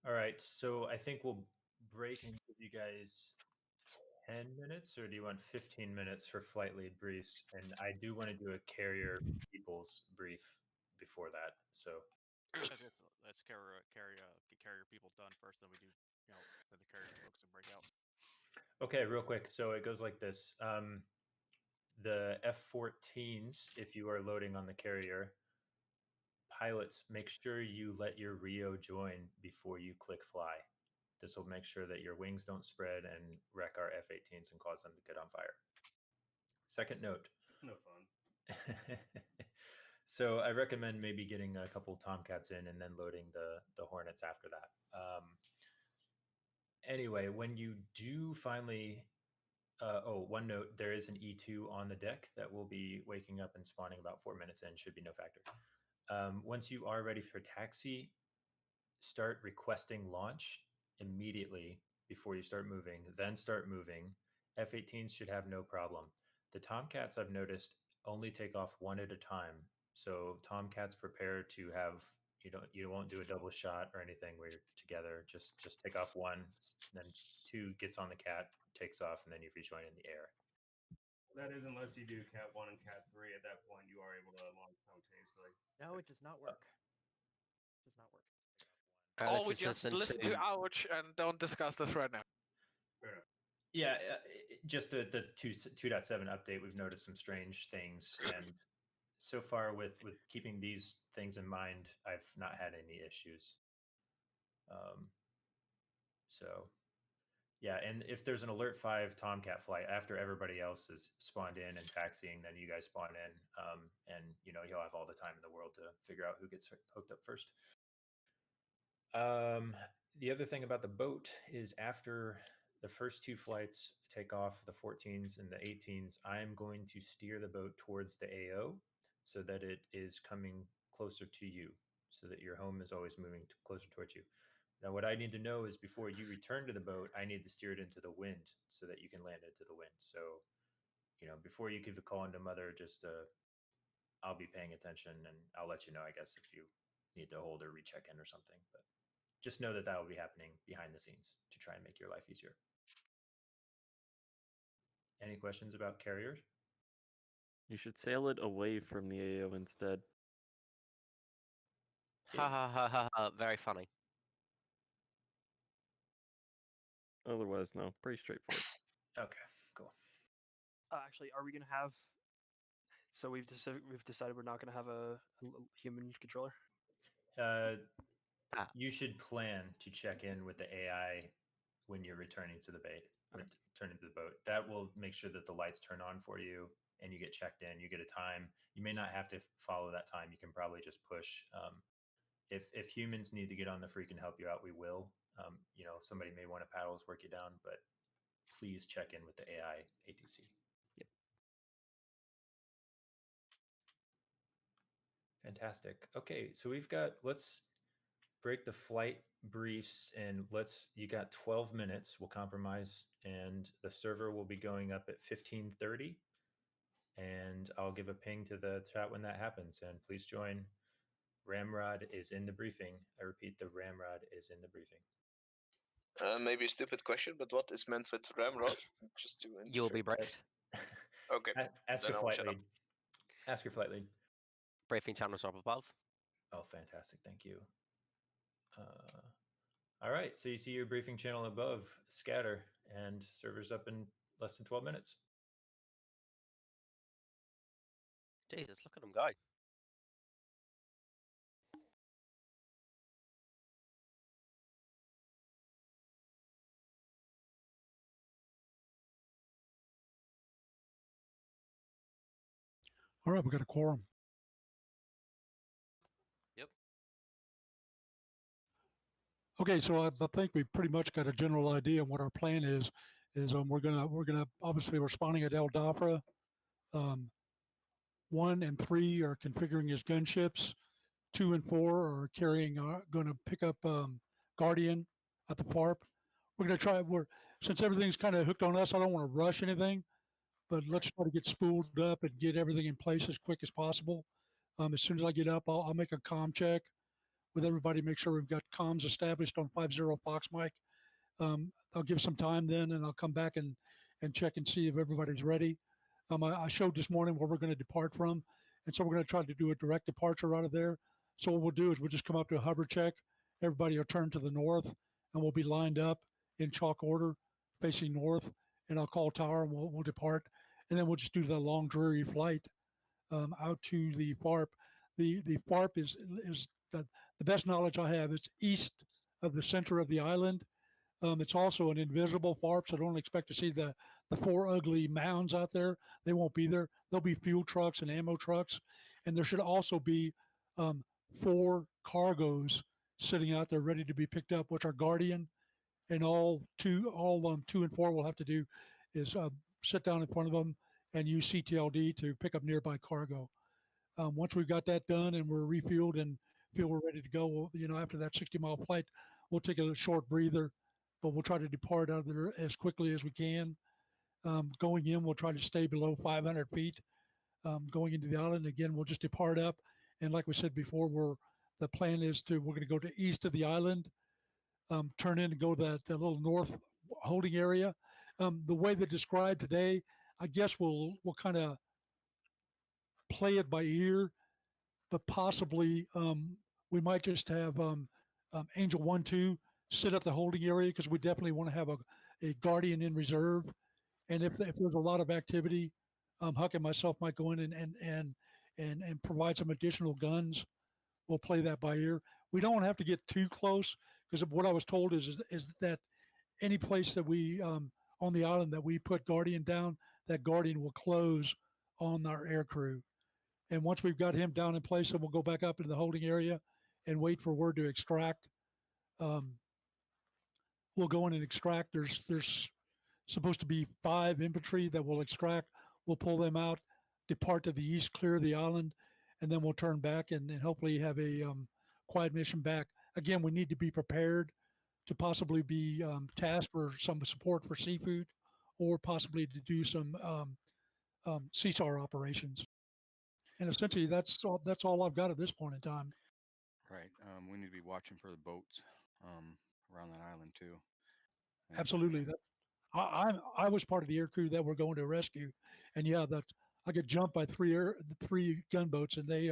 right. So I think we'll break and give you guys 10 minutes, or do you want 15 minutes for flight lead briefs? And I do want to do a carrier people's brief before that. So let's get carrier people done first, then we do, then the carrier folks will break out. Okay, real quick. So it goes like this. The F-14s, if you are loading on the carrier, pilots, make sure you let your Rio join before you click fly. This will make sure that your wings don't spread and wreck our F-18s and cause them to get on fire. Second note. It's no fun. So I recommend maybe getting a couple Tomcats in and then loading the Hornets after that. Anyway, when you do finally... one note, there is an E2 on the deck that will be waking up and spawning about 4 minutes in, should be no factor. Once you are ready for taxi, start requesting launch immediately before you start moving, then start moving. F-18s should have no problem. The Tomcats, I've noticed, only take off one at a time. So Tomcats, prepare to have, you won't do a double shot or anything where you're together. Just take off one, then two gets on the cat, takes off, and then you rejoin in the air. That is, unless you do Cat 1 and Cat 3. At that point, you are able to launch simultaneously. No, it does not work. It does not work. We just listen to Ouch and don't discuss this right now. Fair enough. Yeah, just the 2.7 update, we've noticed some strange things, and so far with keeping these things in mind, I've not had any issues. So yeah, and if there's an Alert 5 Tomcat flight after everybody else is spawned in and taxiing, then you guys spawn in, and you'll have all the time in the world to figure out who gets hooked up first. The other thing about the boat is after the first two flights take off, the 14s and the 18s, I'm going to steer the boat towards the AO so that it is coming closer to you, so that your home is always moving closer towards you. Now, what I need to know is before you return to the boat, I need to steer it into the wind so that you can land into the wind. So, before you give a call into Mother, just I'll be paying attention, and I'll let you know, I guess, if you need to hold or recheck in or something. But just know that will be happening behind the scenes to try and make your life easier. Any questions about carriers? You should sail it away from the AO instead. Ha ha ha ha ha! Very funny. Otherwise, no. Pretty straightforward. Okay, cool. Actually, are we gonna have? So we've decided we're not gonna have a human controller. You should plan to check in with the AI when you're returning to the returning to the boat. That will make sure that the lights turn on for you and you get checked in. You get a time. You may not have to follow that time. You can probably just push. If humans need to get on the freak and help you out, we will. Somebody may want to paddles work you down, but please check in with the AI ATC. Yep. Fantastic. Okay, so let's break the flight briefs and you got 12 minutes. We'll compromise, and the server will be going up at 15:30, and I'll give a ping to the chat when that happens, and please join. Ramrod is in the briefing. I repeat, the Ramrod is in the briefing. Maybe a stupid question, but what is meant with ramrod? Just to You'll be briefed. Okay. Ask your flight lead. Ask your flight lead. Briefing channels up above. Oh, fantastic. Thank you. All right. So you see your briefing channel above, scatter, and server's up in less than 12 minutes. Jesus, look at him go. All right, we got a quorum. Yep. Okay, so I think we pretty much got a general idea of what our plan is. We're gonna obviously we're spawning at El Dafra. 1 and 3 are configuring as gunships. 2 and 4 are going to pick up Guardian at the FARP. We're going to try. Since everything's kind of hooked on us, I don't want to rush anything, but let's try to get spooled up and get everything in place as quick as possible. As soon as I get up, I'll make a comm check with everybody, make sure we've got comms established on 50 Fox Mike. I'll give some time then, and I'll come back and check and see if everybody's ready. I showed this morning where we're going to depart from, and so we're going to try to do a direct departure out of there. So what we'll do is we'll just come up to a hover check. Everybody will turn to the north, and we'll be lined up in chalk order, facing north. And I'll call tower, and we'll depart, and then we'll just do the long dreary flight out to the FARP. The FARP is the best knowledge I have. It's east of the center of the island. It's also an invisible FARP, so don't expect to see the 4 ugly mounds out there. They won't be there. There'll be fuel trucks and ammo trucks, and there should also be 4 cargoes sitting out there ready to be picked up, which are Guardian, and all 2 and 4 will have to do is sit down in front of them and use CTLD to pick up nearby cargo. Once we've got that done and we're refueled and feel we're ready to go, after that 60-mile flight, we'll take a short breather, but we'll try to depart out of there as quickly as we can. Going in, we'll try to stay below 500 feet. Going into the island, again, we'll just depart up. And like we said before, the plan is we're going to go to east of the island, turn in and go to that little north holding area. The way they described today, I guess we'll kind of play it by ear, but possibly we might just have Angel 1-2 sit at the holding area, because we definitely want to have a Guardian in reserve. And if there's a lot of activity, Huck and myself might go in and provide some additional guns. We'll play that by ear. We don't have to get too close, because what I was told is that any place that we on the island that we put Guardian down, that Guardian will close on our air crew. And once we've got him down in place, then we'll go back up into the holding area and wait for word to extract. We'll go in and extract. There's supposed to be 5 infantry that will extract. We'll pull them out, depart to the east, clear the island, and then we'll turn back and hopefully have a quiet mission back. Again, we need to be prepared to possibly be tasked for some support for seafood, or possibly to do some CSAR operations. And essentially, that's all I've got at this point in time. Right. We need to be watching for the boats around that island too. And, Absolutely. I was part of the air crew that were going to rescue, and yeah, that I got jumped by 3 gunboats, and they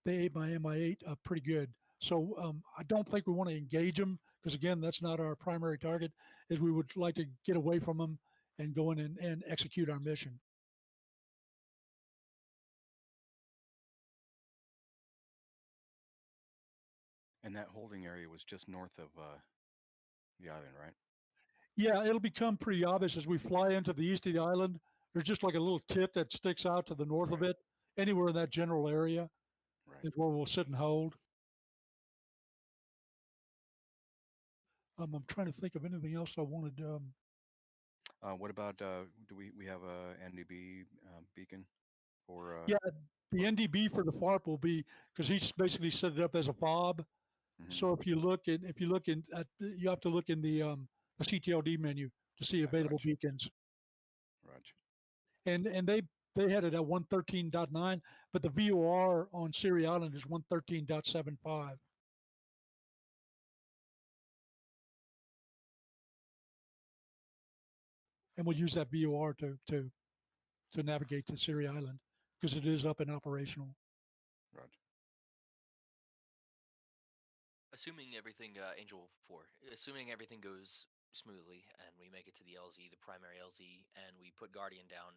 ate my Mi-8 pretty good. So I don't think we want to engage them, because again, that's not our primary target. Is we would like to get away from them and go in and execute our mission. And that holding area was just north of the island, right? Yeah, it'll become pretty obvious as we fly into the east of the island. There's just like a little tip that sticks out to the north of it. Anywhere in that general area is where we'll sit and hold. I'm trying to think of anything else I wanted. What about do we have a NDB beacon for? Yeah, the NDB for the FARP will be because he's basically set it up as a fob. So if you look at you have to look in the CTLD menu to see available beacons. Roger. And they had it at 113.9, but the VOR on Sirri Island is 113.75. And we'll use that VOR to navigate to Sirri Island because it is up and operational. Roger. Assuming everything, Angel 4, assuming everything goes smoothly and we make it to the LZ, the primary LZ, and we put Guardian down,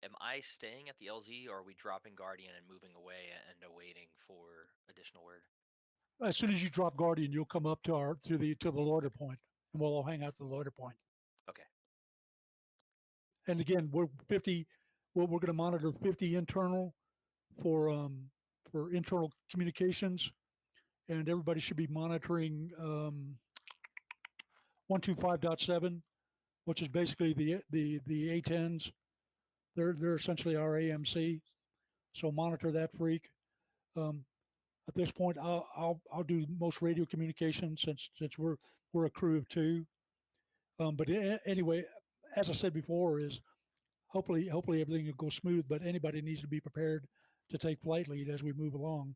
am I staying at the LZ or are we dropping Guardian and moving away and awaiting for additional word? As soon as you drop Guardian, you'll come up to the loiter point, and we'll all hang out at the loiter point. Okay. And again, we're 50. Well, we're going to monitor 50 internal for internal communications, and everybody should be monitoring 125.7, which is basically the A10s. They're essentially our AMC. So monitor that freak. At this point, I'll do most radio communications since we're a crew of 2. But anyway, as I said before, is hopefully everything will go smooth. But anybody needs to be prepared to take flight lead as we move along.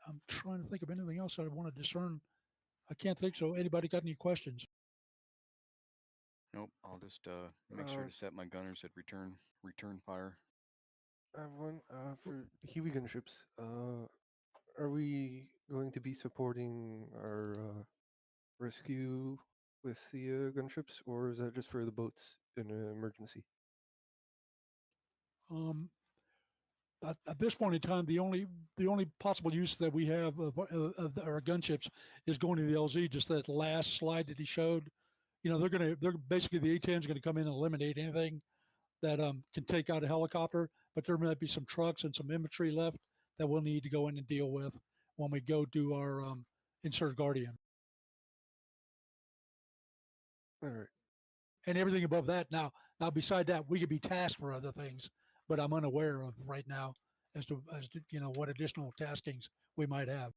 I'm trying to think of anything else I want to discern. I can't think so. Anybody got any questions? Nope. I'll just make sure to set my gunners at return fire. I have one for Huey gunships. Are we going to be supporting our rescue with the gunships, or is that just for the boats in an emergency? At this point in time, the only possible use that we have of our gunships is going to the LZ. Just that last slide that he showed. You know, they're basically the A-10 is going to come in and eliminate anything that can take out a helicopter, but there might be some trucks and some infantry left that we'll need to go in and deal with when we go do our insert Guardian. All right. And everything above that. Now beside that, we could be tasked for other things, but I'm unaware of right now as to you know what additional taskings we might have.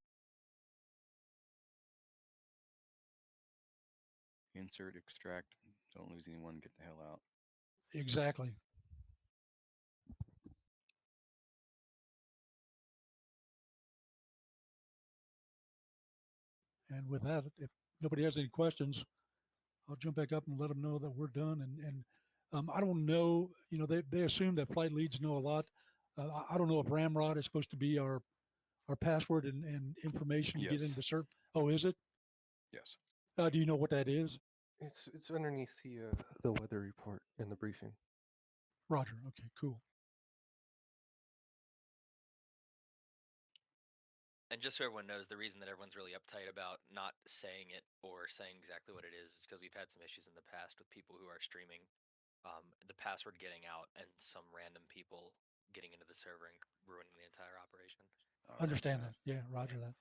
Insert, extract. Don't lose anyone. Get the hell out. Exactly. And with that, if nobody has any questions, I'll jump back up and let them know that we're done. And I don't know, you know, they assume that flight leads know a lot. I don't know if Ramrod is supposed to be our password and information to get into the cert. Oh, is it? Yes. Do you know what that is? It's underneath the weather report in the briefing. Roger. Okay, cool. And just so everyone knows, the reason that everyone's really uptight about not saying it or saying exactly what it is because we've had some issues in the past with people who are streaming the password getting out and some random people getting into the server and ruining the entire operation. Understand that. Yeah, roger that.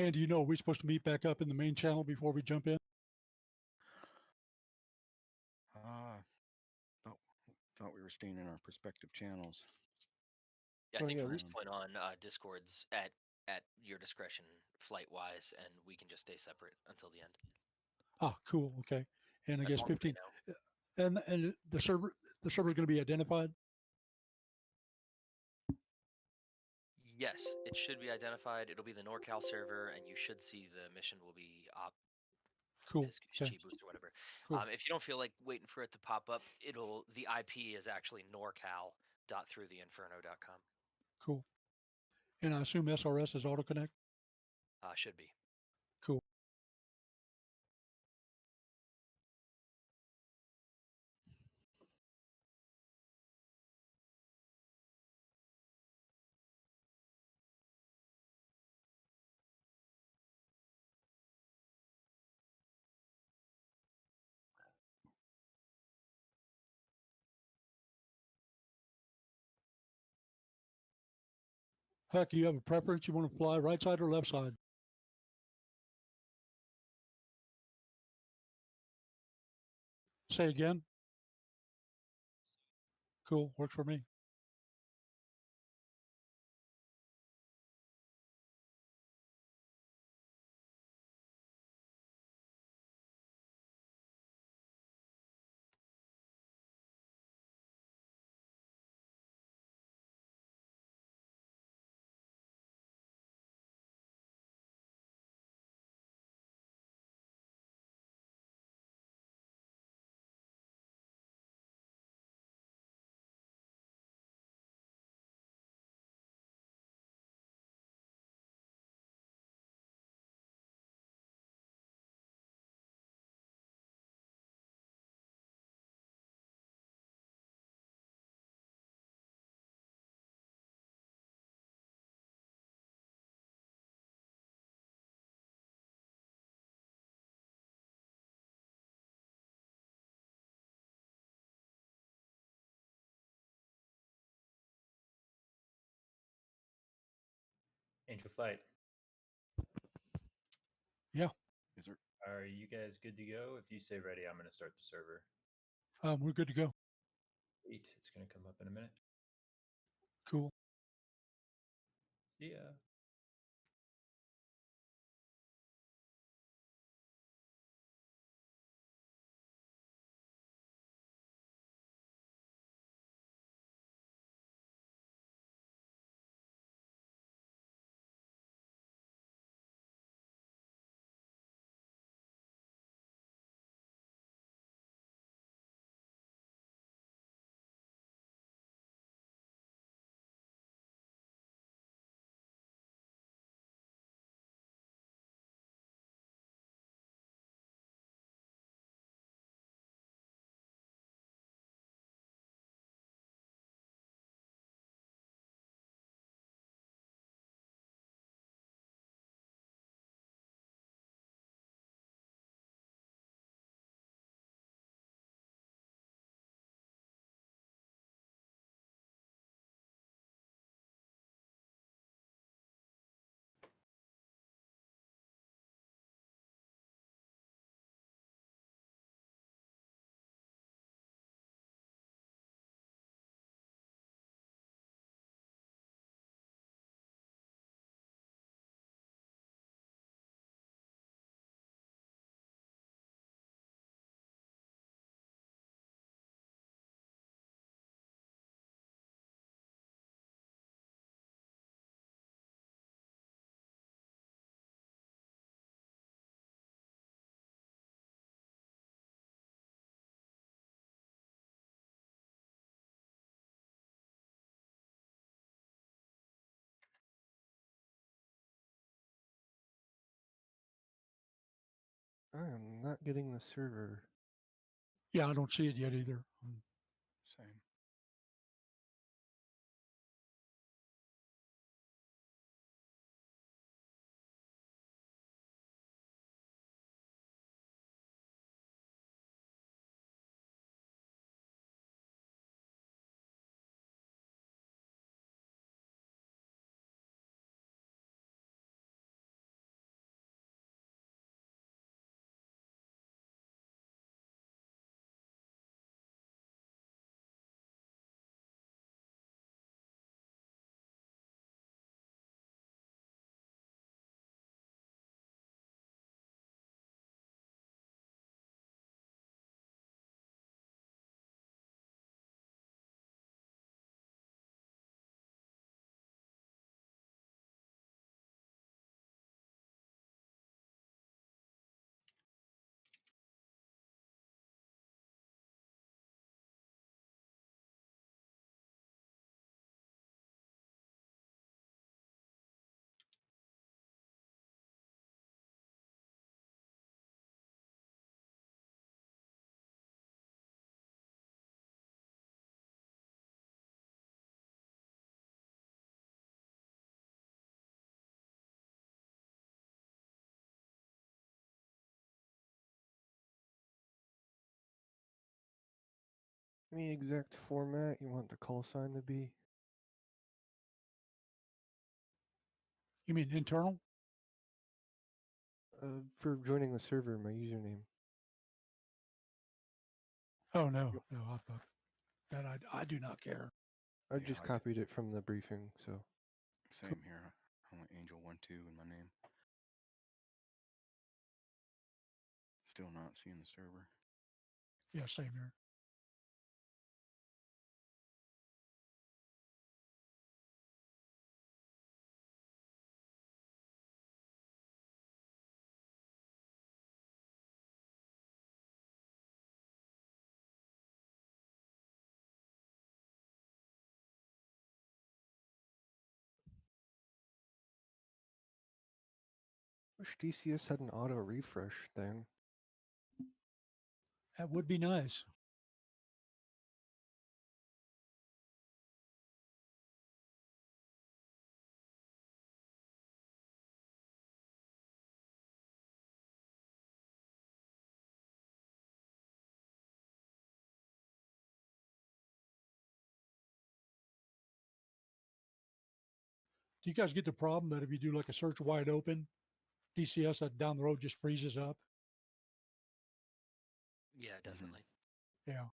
And do you know, are we supposed to meet back up in the main channel before we jump in? Thought we were staying in our respective channels. Yeah, I Oh, think yeah, from we- this point on, Discord's at your discretion, flight wise, and we can just stay separate until the end. Ah, cool. Okay. And I That's guess all I'm saying 15. And the server's going to be identified. Yes, it should be identified. It'll be the NorCal server, and you should see the mission will be Cool. Piscis, Okay. Cibus, or whatever. Cool. If you don't feel like waiting for it to pop up, the IP is actually norcal.throughtheinferno.com. Cool. And I assume SRS is autoconnect. Should be. Cool. Huck, you have a preference? You want to fly right side or left side? Say again. Cool. Works for me. Angel Flight. Yeah. Is there? Are you guys good to go? If you say ready, I'm going to start the server. We're good to go. Wait, it's going to come up in a minute. Cool. See ya. I am not getting the server. Yeah, I don't see it yet either. Same. Any exact format you want the call sign to be? You mean internal? For joining the server, my username. Oh no, no, that I do not care. I just copied it from the briefing, so. Same here. I want Angel12 in my name. Still not seeing the server. Yeah, same here. Wish DCS had an auto refresh thing. That would be nice. Do you guys get the problem that if you do like a search wide open, DCS down the road just freezes up? Yeah, definitely. Yeah.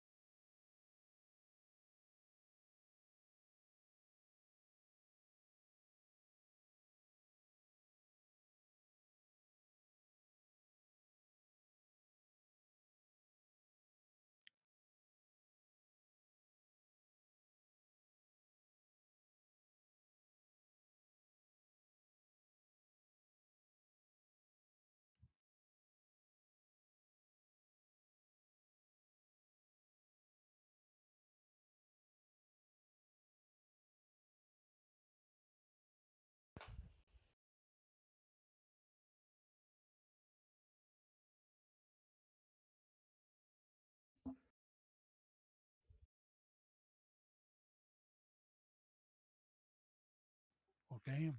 Oh, damn.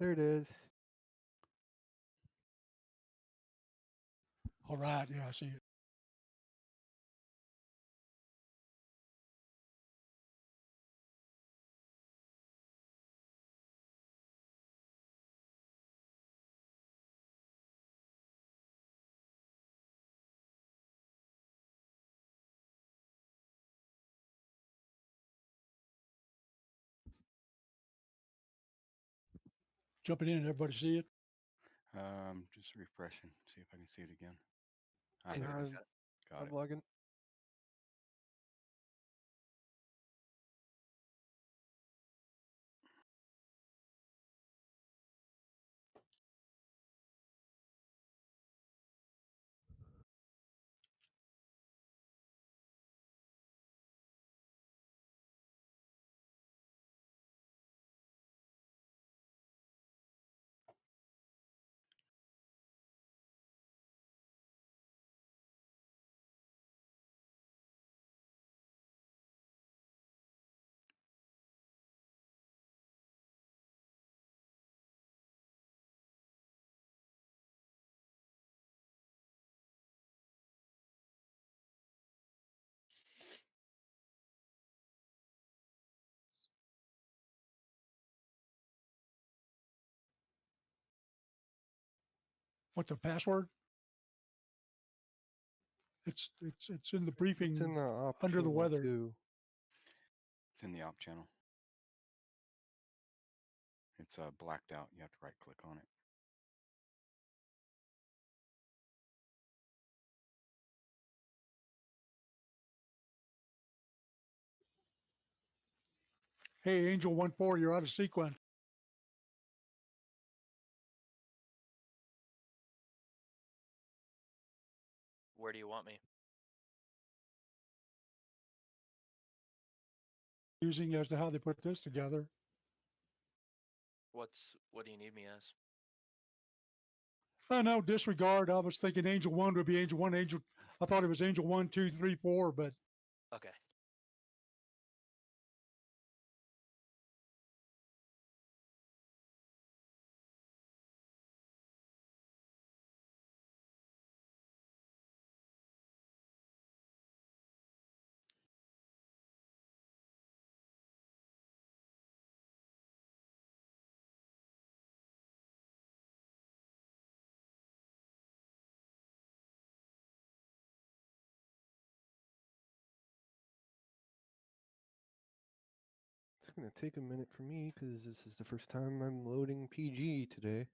There it is. All right. Yeah, I see it. Jumping in, everybody see it? Just refreshing, see if I can see it again. Yeah, There it is. Got I'm it. logging. What the password? It's in the briefing. It's in the op under the channel weather. too. It's in the op channel. It's blacked out. You have to right click on it. Hey, Angel 1-4, you're out of sequence. Where do you want me? Using as to how they put this together. What do you need me as? No, disregard. I was thinking Angel 1 would be Angel 1, Angel. I thought it was Angel 1, 2, 3, 4, but Okay. It's gonna take a minute for me because this is the first time I'm loading PG today.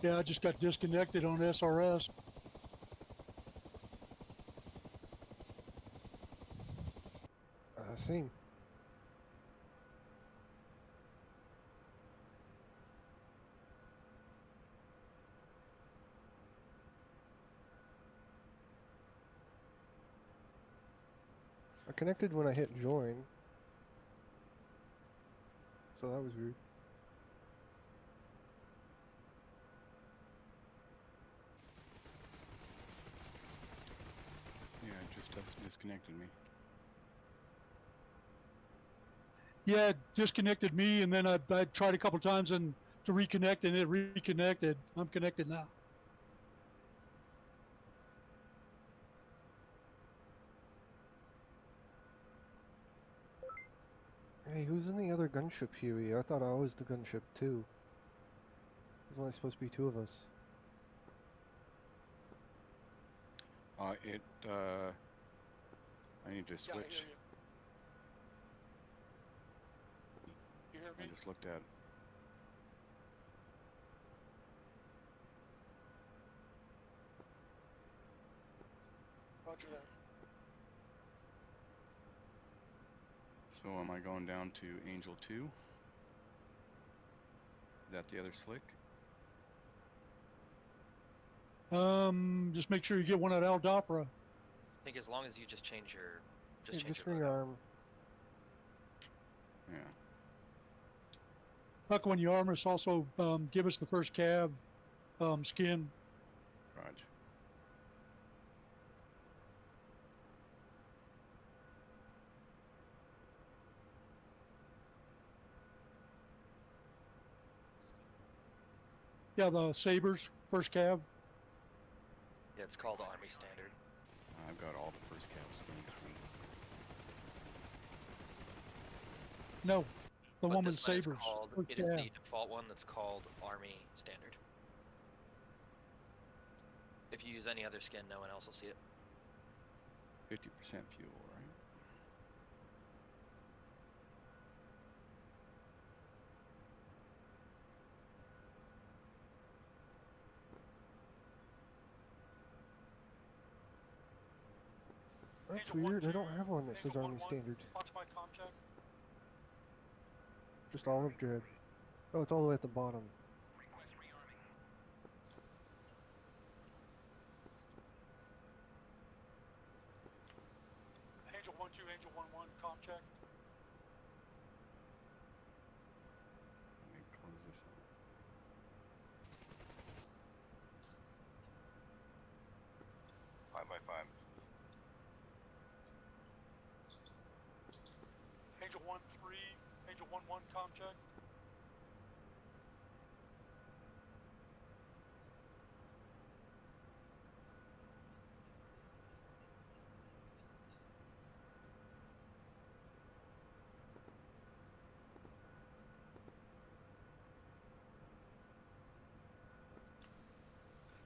yeah, I just got disconnected on SRS. Same. I connected when I hit join. So that was weird. Yeah, it just disconnected me. Yeah, it disconnected me, and then I tried a couple times and to reconnect, and it reconnected. I'm connected now. Hey, who's in the other gunship, Huey? I thought I was the gunship too. There's only supposed to be two of us. I need to switch. Yeah, I hear you. You hear me? I just looked at it. Roger that. So am I going down to Angel 2? Is that the other slick? Just make sure you get one at Aldopra. I think as long as you just change your Hey, change just your ring logo. arm. Yeah. Huck, when you arm us, also give us the first cab skin. Roger. Yeah, the Sabres, first cab. Yeah, it's called Army Standard. I've got all the first cab skins. No, the But one with this one is sabers. called. First It is tab. the default one that's called Army Standard. If you use any other skin, no one else will see it. 50% fuel, right? That's weird. I don't have one that says Army Standard. Just olive drab. Oh, it's all the way at the bottom. Angel 1-2, Angel 1-1, comm check. Let me close this out. Five by five. Angel 1-3, Angel 1-1, comm check.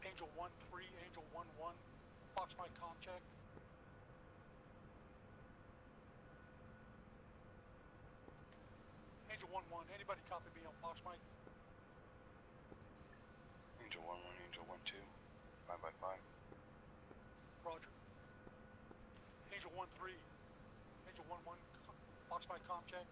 Angel 1-3, Angel 1-1, Fox Mike comm check. Angel 1-1, anybody copy me on Fox Mike? Angel 1-1, Angel 1-2. 5 by 5. Roger. Angel 1-3, Angel 1-1, Fox Mike comm check.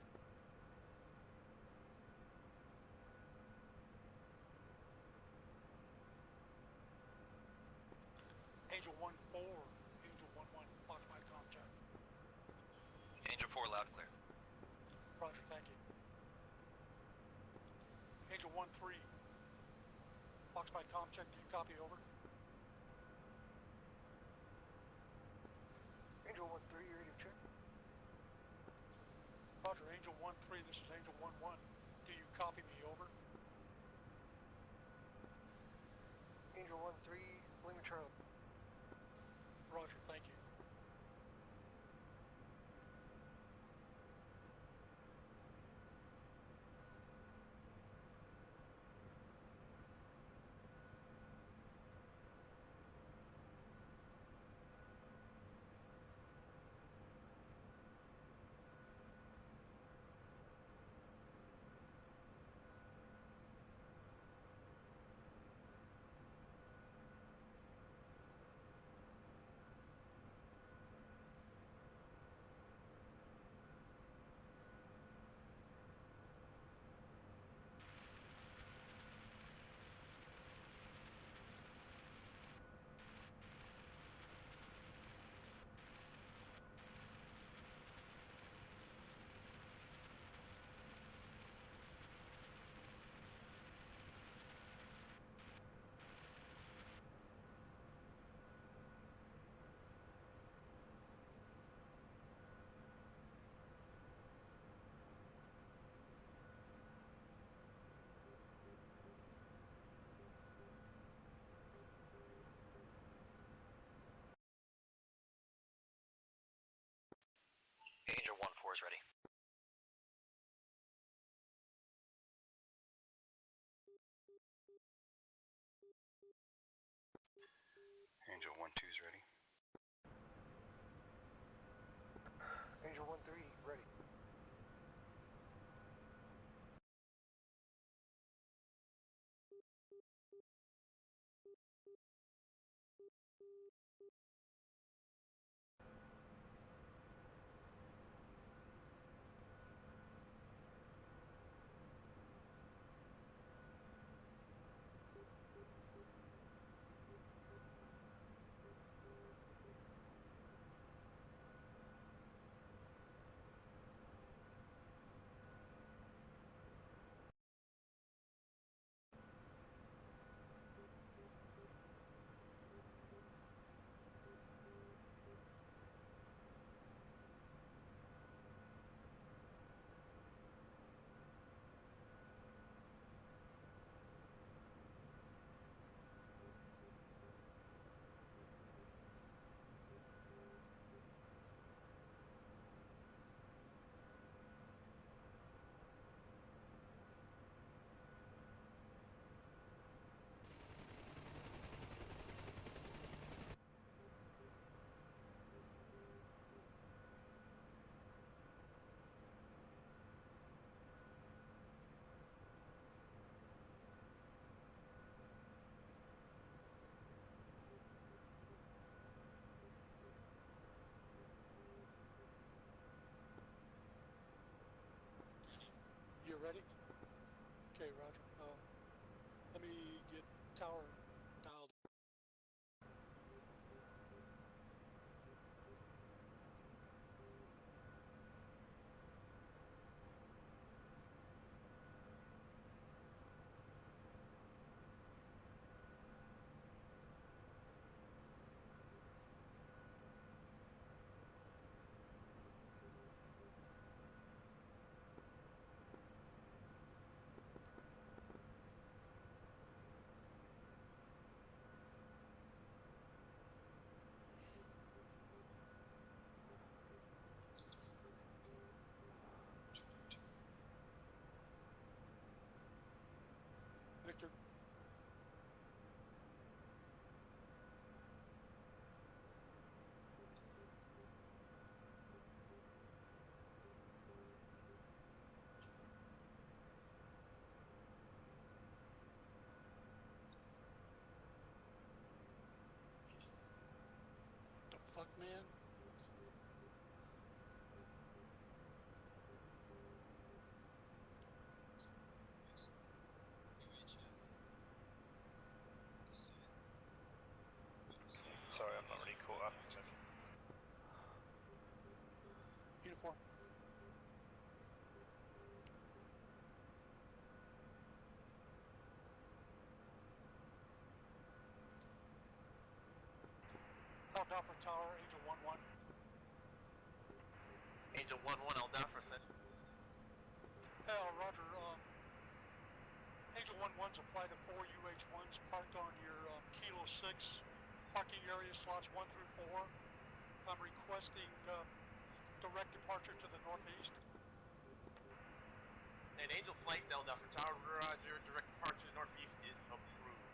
Angel 1-4, Angel 1-1, Fox Mike comm check. Angel 4 loud clear. Roger, thank you. Angel 1-3, Fox Mike comm check, do you copy, over? Angel 1-3, radio check. Roger, Angel 1-3, this is Angel 1-1, do you copy me, over? Angel 1-3, Lima Charlie. Roger, thank you. Angel 1-4 is ready. Angel 1-2 is ready. Angel 1-3, ready. ready? Okay, Roger. Let me get tower dialed. Victor. The fuck, man? Sorry, I'm not really caught up. Uniform. Alpha Tower, Angel 1-1. Angel 1-1, I'll down for a second. Roger. Angel 1-1's a flight of 4 UH-1s parked on your Kilo 6 parking area slots 1 through 4. I'm requesting direct departure to the northeast. And Angel Flight Delta for Tower Roger, direct departure northeast is approved.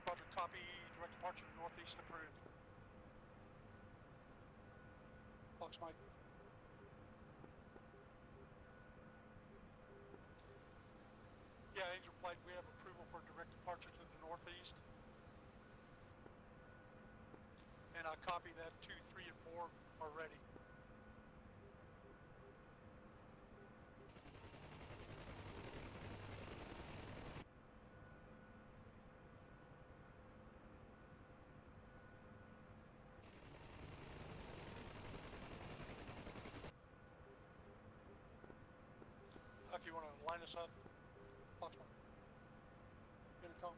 Roger, copy, direct departure to northeast approved. Fox Mike. Yeah, Angel Flight, we have approval for direct departure to the northeast. And I copy that 2, 3, and 4 are ready. If you want to line us up, Foxtrot. Intercom.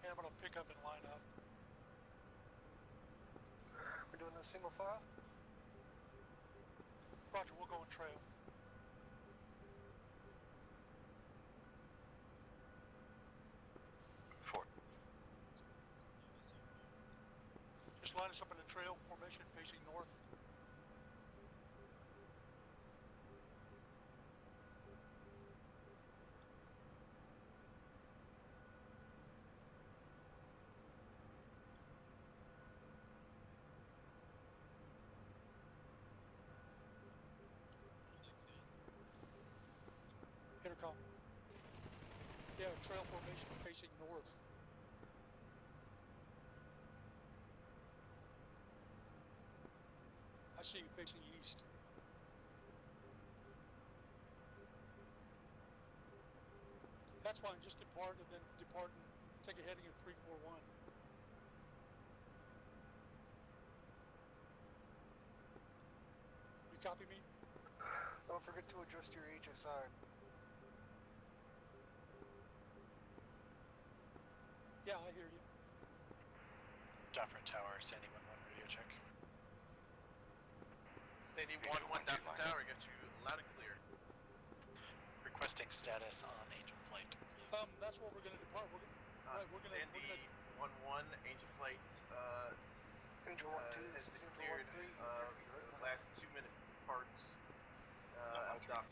And I'm going to pick up and line up. We're doing a single file? Roger, we'll go on trail. Just line us up in the trail formation facing north. Intercom. Yeah, trail formation facing north. I see you facing east. That's fine, just depart and then depart and take a heading in 341. You copy me? Don't forget to adjust your HSI. Yeah, I hear you. Different tower, Sandy 1-1 radio check. Sandy 1-1 Dapper Tower, got you loud and clear. Requesting status on Angel Flight. That's where we're going to depart. We're gonna Sandy 1-1, Angel Flight Angel 1-2 has been cleared the last 2-minute parts of dock.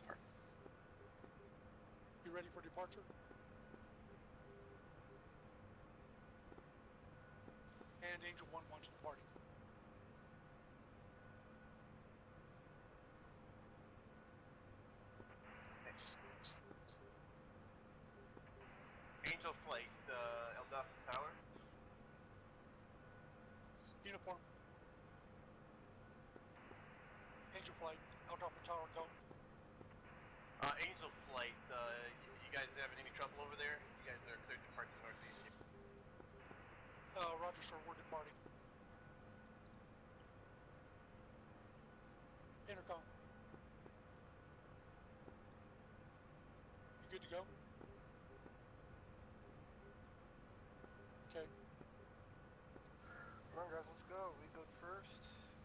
You ready for departure? And Angel 1-1's departing. Angel Flight, El Dawson Tower. Uniform. Angel Flight, Alpha Tower, go. Angel Flight, you guys having any trouble over there? You guys are cleared to depart to the northeast. Roger, sir, we're departing. Intercom. You good to go? Okay. Come on, guys, let's go. We go first,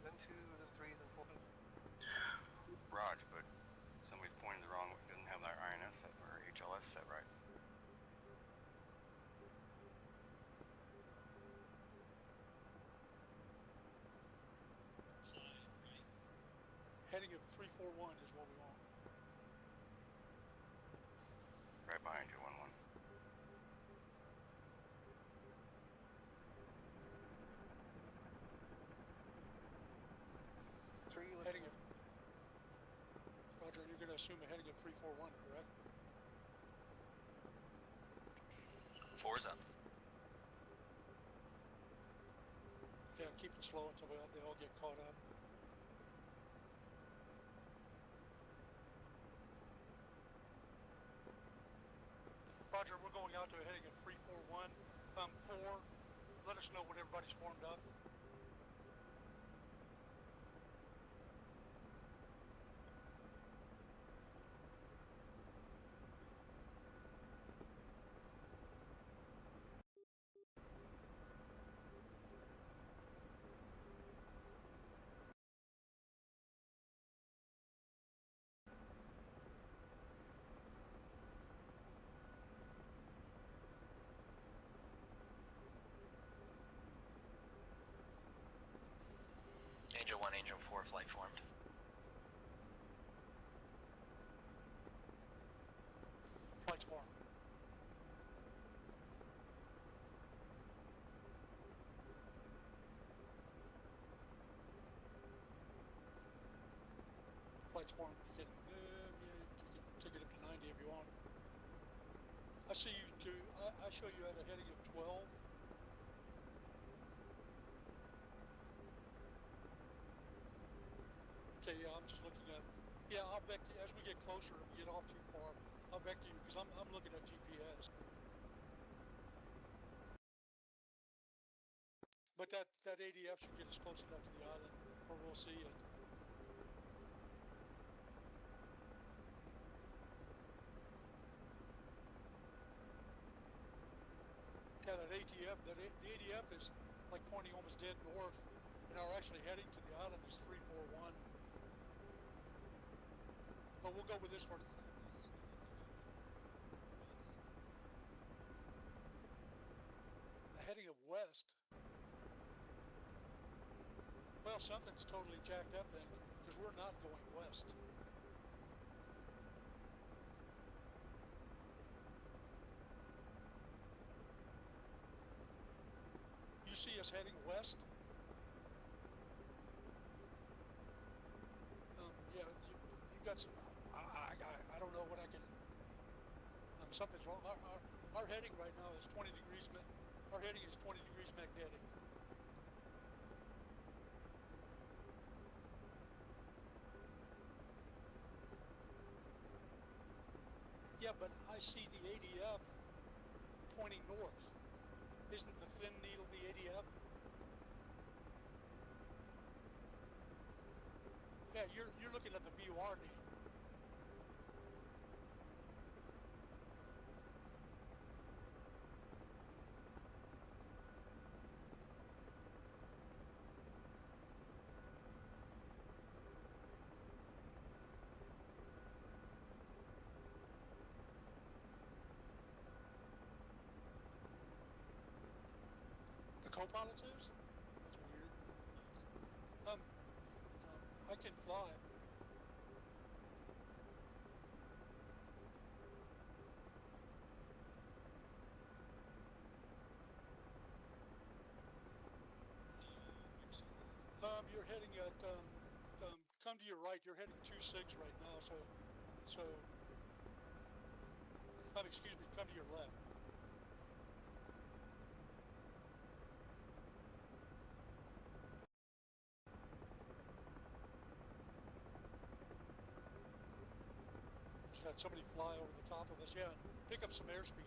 then 2, then 3, then 4. Raj, but somebody's pointing the wrong way. Doesn't have their INS set or HLS set right. Heading of 341 is what we want. Right behind you, 1-1. Heading of. Roger, you're going to assume a heading of 341, correct? 4's up. Yeah, keep it slow until they all get caught up. Roger, we're going out to a heading of 341. 4, let us know when everybody's formed up. Angel 1, Angel 4, flight formed. Flight's formed. Flight's formed. You can take it up to 90 if you want. I see you do. I show you at a heading of 12. Okay, yeah, I'm just looking at. Yeah, I'll vector as we get closer and we get off too far. I'll vector you because I'm looking at GPS. But that ADF should get us close enough to the island where we'll see it. Yeah, the ADF is like pointing almost dead north, and our actually heading to the island is 341. But we'll go with this one. The heading of west. Well, something's totally jacked up then, because we're not going west. You see us heading west? Yeah, you got some. I don't know what I can. Something's wrong. Our heading right now is 20 degrees. Our heading is 20 degrees magnetic. Yeah, but I see the ADF pointing north. Isn't the thin needle the ADF? Yeah, you're looking at the VOR needle. The co-pilot says? That's weird. I can fly. You're heading at come to your right. You're heading 26 right now. So excuse me. Come to your left. had somebody fly over the top of us. Yeah, pick up some airspeed.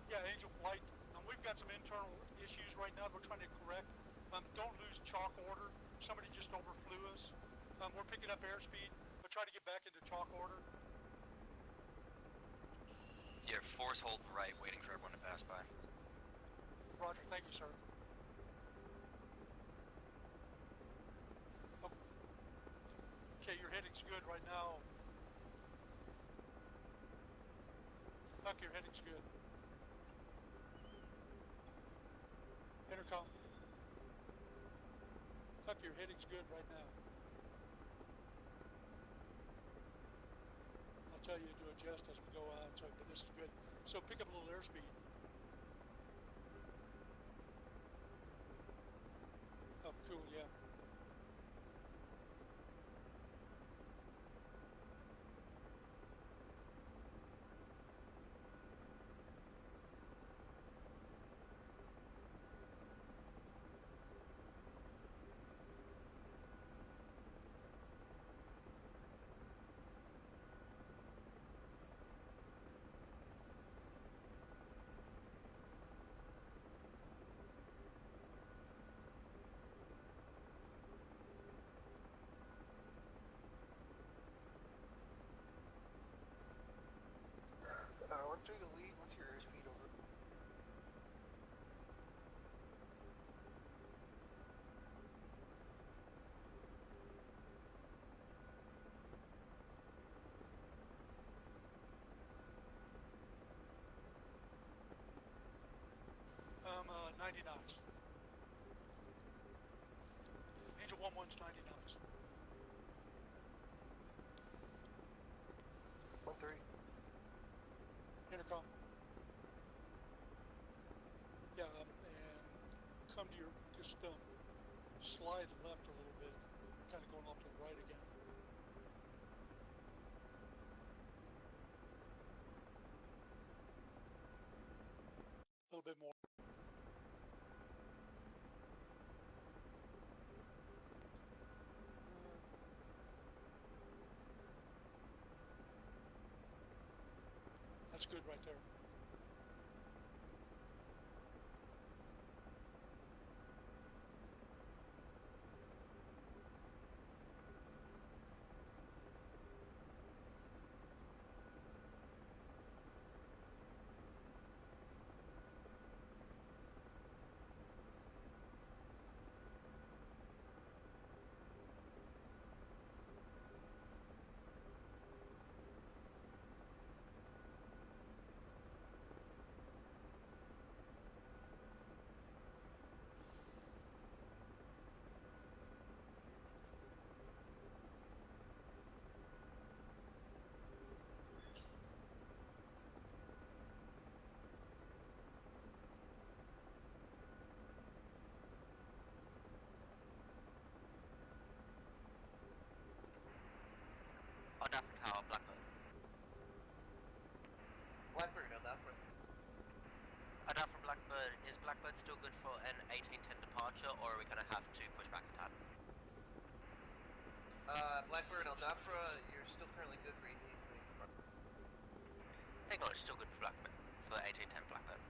Yeah, Angel Flight. We've got some internal issues right now we're trying to correct. Don't lose chalk order. Somebody just overflew us. We're picking up airspeed, but try to get back into chalk order. Yeah, force hold right, waiting for everyone to pass by. Roger, thank you, sir. Okay, your heading's good right now. Huck, your heading's good. Intercom. Huck, your heading's good right now. I'll tell you to adjust as we go on, so, but this is good. So pick up a little airspeed. Oh, cool, yeah. We're through the lead. What's your airspeed over? I'm 90 knots. Angel 1-1's 90 knots. 1-3. Intercom. Yeah, and come to your, just slide left a little bit, kind of going off to the right again. A little bit more. That's good right there. Adapter Tower, Blackbird. Blackbird, Adapter. Adapter Blackbird, is Blackbird still good for an 1810 departure, or are we going to have to push back a tad? Blackbird, Aldafra, you're still currently good for 1820. Hang on, it's still good for Blackbird, for 1810 Blackbird.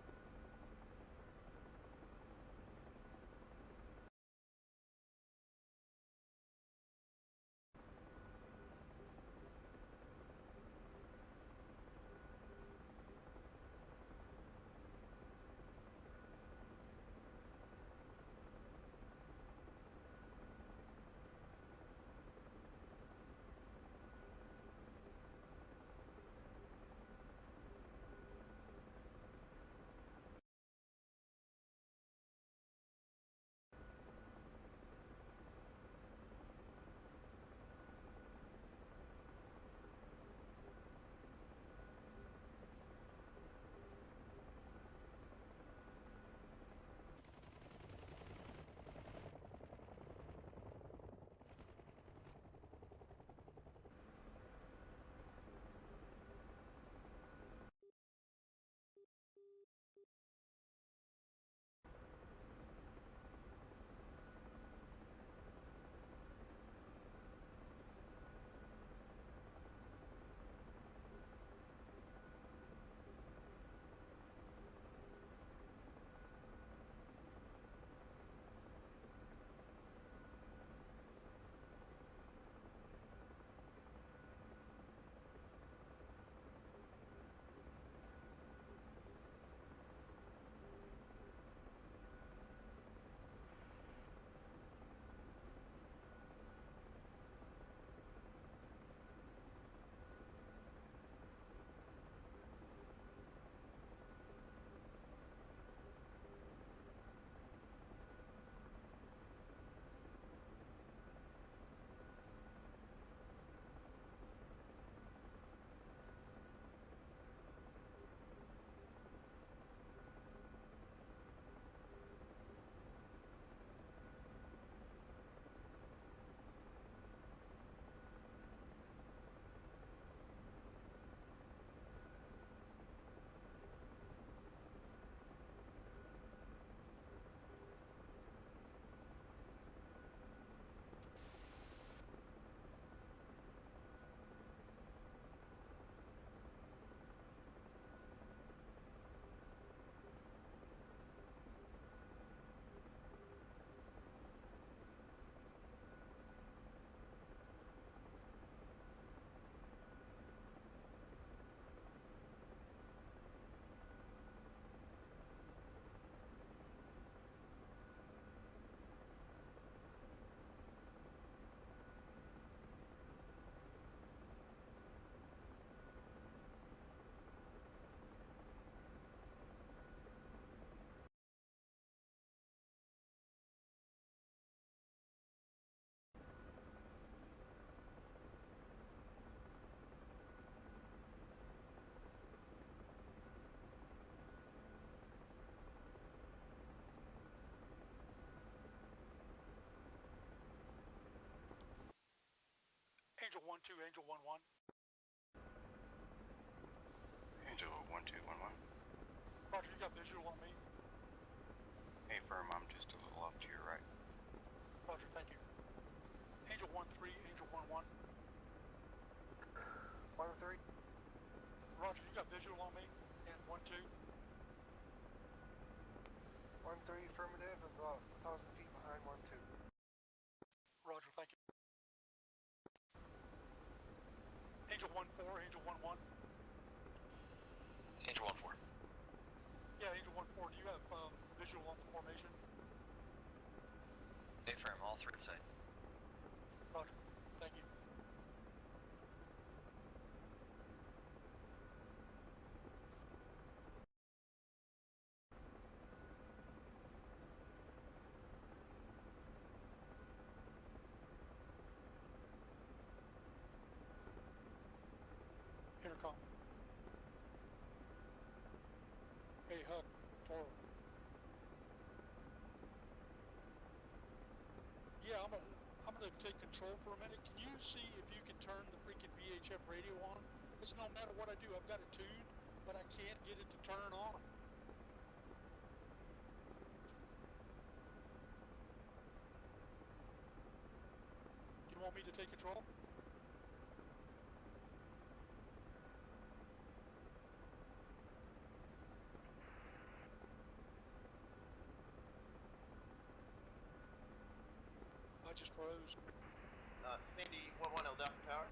1-2, Angel 1-1. Angel 1-2-1-1. Roger, you got visual on me. Hey, firm, I'm just a little off to your right. Roger, thank you. Angel 1-3, Angel 1-1. 1-3. Roger, you got visual on me. And 1-2. 1-3, affirmative, about 1,000 feet behind 1-2. Roger, thank you. Angel 1-4, Angel 1-1. Angel 1-4. Yeah, Angel 1-4, do you have visual on the formation? Affirm, all three inside. Roger, thank you. Intercom. Hey, Huck, Toro. Yeah, I'm gonna take control for a minute. Can you see if you can turn the freaking VHF radio on? It's no matter what I do, I've got it tuned, but I can't get it to turn on. You want me to take control? I just froze. Sandy 1-1, El Delta Tower.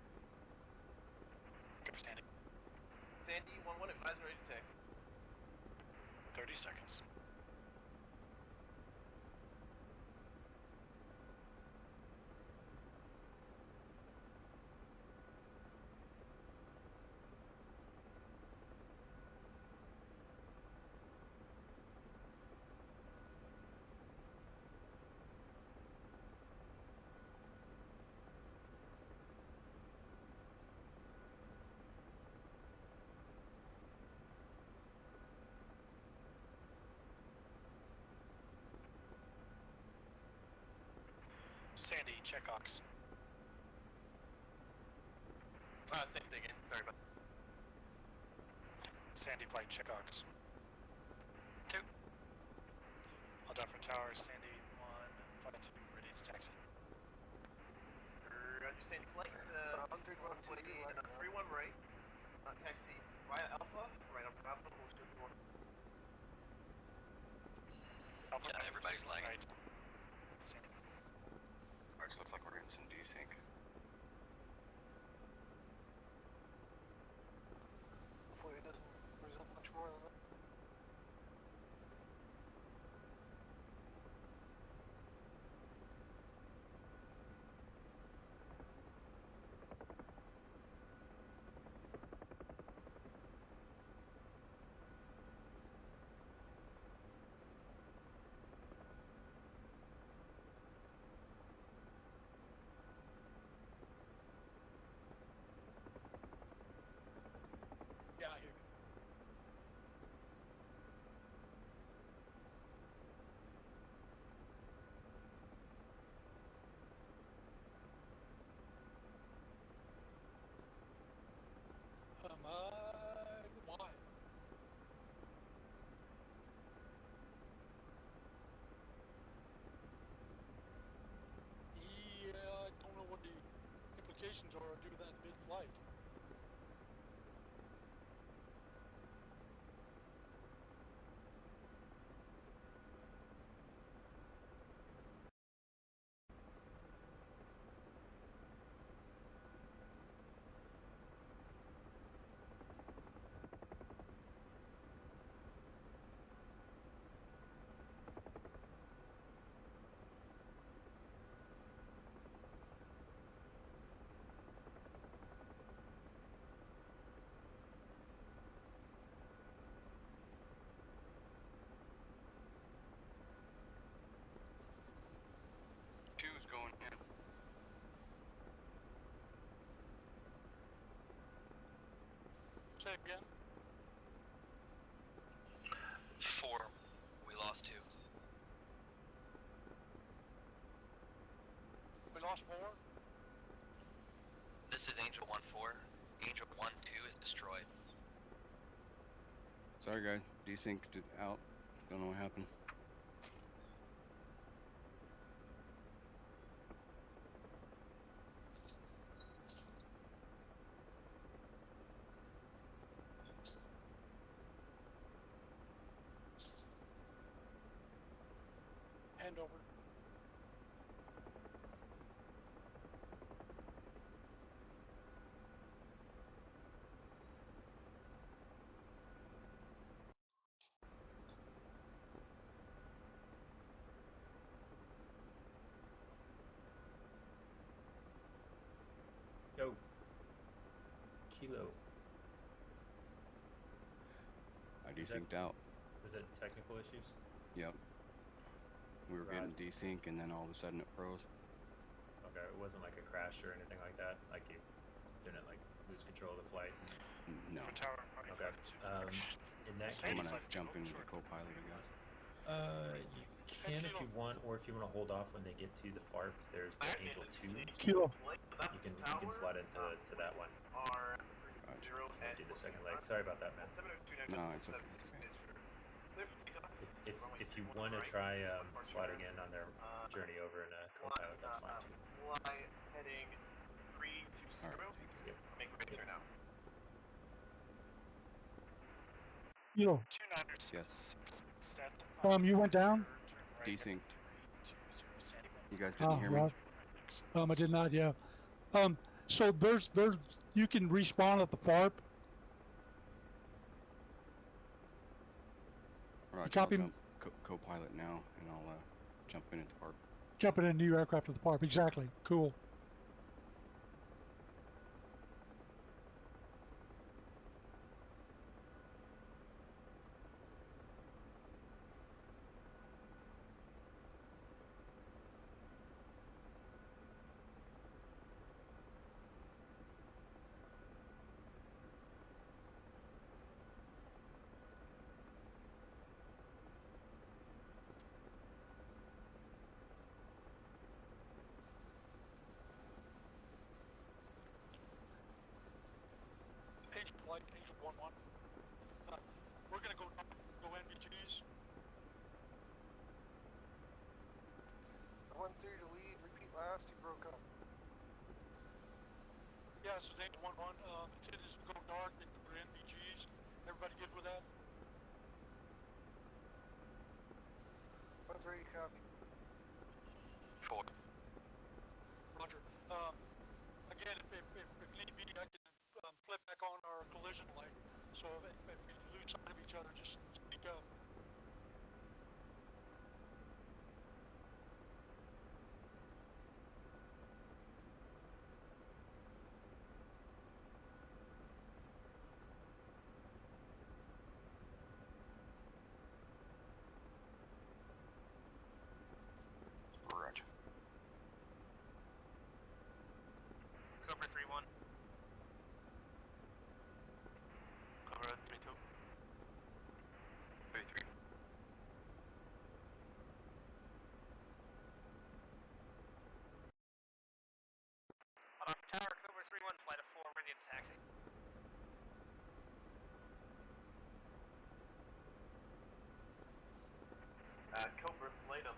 Good for Sandy. Sandy 1-1, advisory to take. 30 seconds. Sandy, check Ox. Same thing again, sorry about Sandy flight, check Ox. 2. All done for tower, Sandy 1, flight 2, ready to taxi. Roger, Sandy flight, 3-1 right. Taxi via Alpha, right up Alpha, we'll shoot the one. Alpha, everybody's lagging. Right. Alright, so looks like we're getting some desync. Hopefully it doesn't result much more than that. Yeah, I hear you. Why? Yeah, I don't know what the implications are due to that mid-flight. Two's going in. Say again. 4. We lost 2. We lost 4? This Sorry, guys. Desynced it out. Don't know what happened. Hand over. Yo. Kilo. I Is that- desynced out. Was that technical issues? Yep. We were getting desync, and then all of a sudden it froze. Okay, it wasn't like a crash or anything like that. Like you didn't like lose control of the flight. No. Okay. In that I'm case, gonna jump in as a co-pilot, I guess. You can if you want, or if you want to hold off when they get to the FARP. There's the Angel 2. Kilo. You can slide into to that one. Do the second leg. Sorry about that, man. No, it's okay. It's okay. If you want to try sliding in on their journey over in a co-pilot, that's fine too. Fly heading 320. Yep. Make base right now. Kilo. Yes. You went down? Desynced. You guys didn't hear me? Right. I did not. Yeah. So there's you can respawn at the FARP. Roger, copy? I'll jump co-pilot now, and I'll jump in at the park. Jumping in a new aircraft at the FARP. Exactly. Cool. Angel Flight, Angel 1-1. We're gonna go NVGs. I went through to lead, repeat last, you broke up. Yeah, this is Angel 1-1. Intent is to go dark, then go to NVGs. Everybody good with that? 1-3, copy. 4. Roger. Again, if need be, I can flip back on our collision light. So if we lose sight of each other, just speak up. Roger. Cobra 3-1. Cobra 3-2. 3-3. Tower, Cobra 3-1, flight of 4, ready to taxi. Cobra, light up.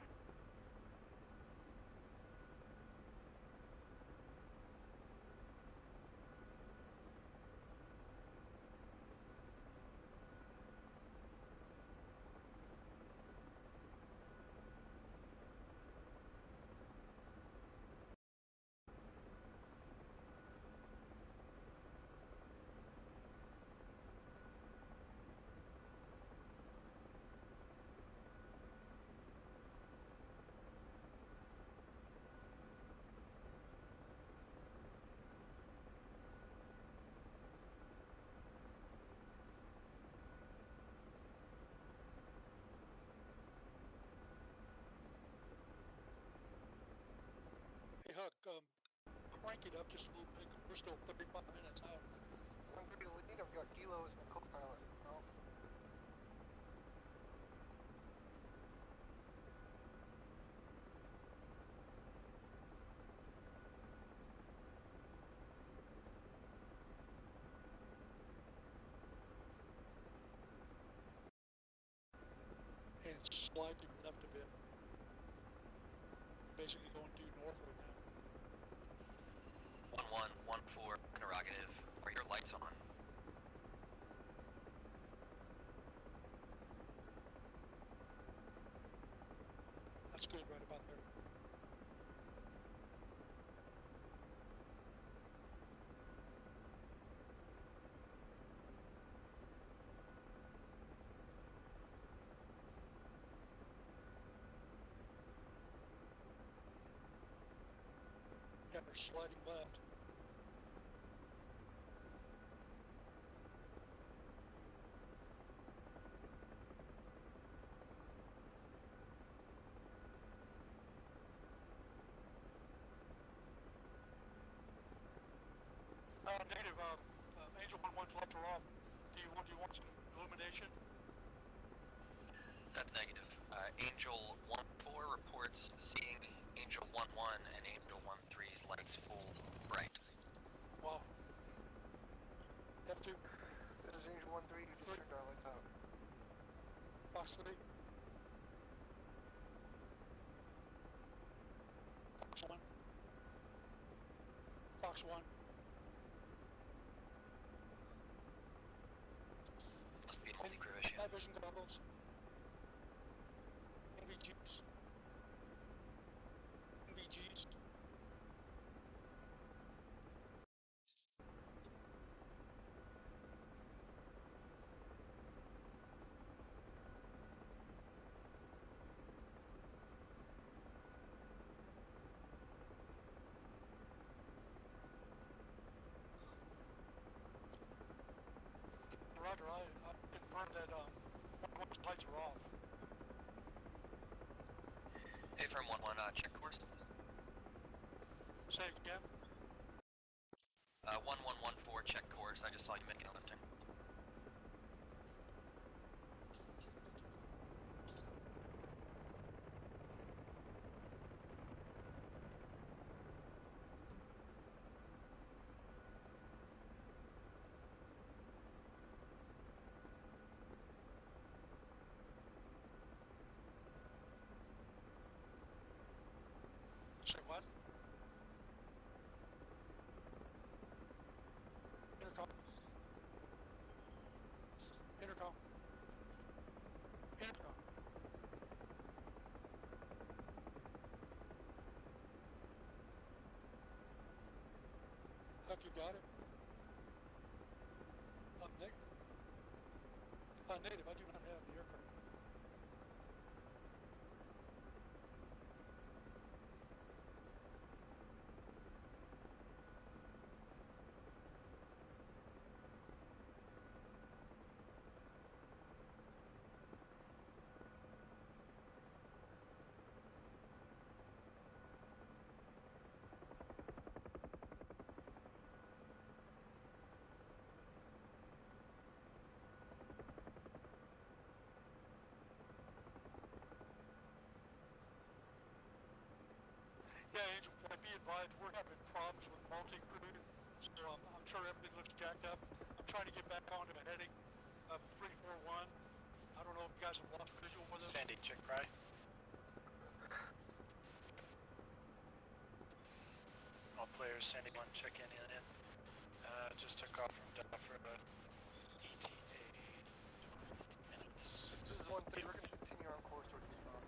Hey Huck, crank it up just a little bit. We're still 35 minutes out. I'm through to lead, I've got Kilo as my co-pilot. Oh. slightly left of it. Basically going due north right now. 1114 interrogative. Are your lights on? That's good, right about there. Yeah, they're sliding left. Native, Angel 1-1's left or off. Do you want some illumination? That's negative. Angel 14 reports seeing Angel 11 and Angel 13's lights full bright. Wow. F2. This is Angel 13, you just turned our lights out. Fox 3. Fox 1. Fox 1. Must be a multi-crew issue. Night vision goggles. NVGs. NVGs. Roger, I confirmed that lights are off. Hey, from 11, check course. Say it again. 1114, check course. I just saw you making a left turn. Say what? Intercom. Intercom. Intercom. Huck, you got it? Native, I do not have the aircraft. Yeah, Angel, be advised, we're having problems with multi-crew, so I'm sure everything looks jacked up. I'm trying to get back onto a heading of 341. I don't know if you guys have lost visual with us. Sandy, check right. All players, Sandy 1, check in. Just took off from Duffer, ETA, 20 minutes. This is 1-3, we're going to continue on course towards the spawn.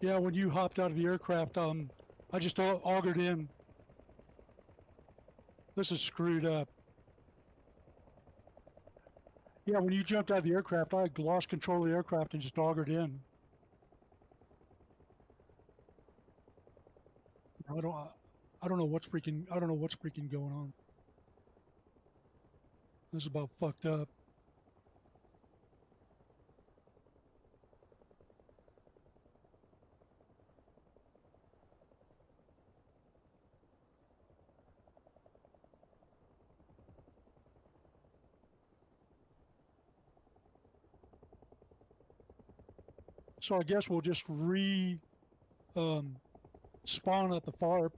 Yeah, when you hopped out of the aircraft, I just augured in. This is screwed up. Yeah, when you jumped out of the aircraft, I lost control of the aircraft and just augured in. I don't know what's freaking going on. This is about fucked up. So I guess we'll just spawn at the FARP.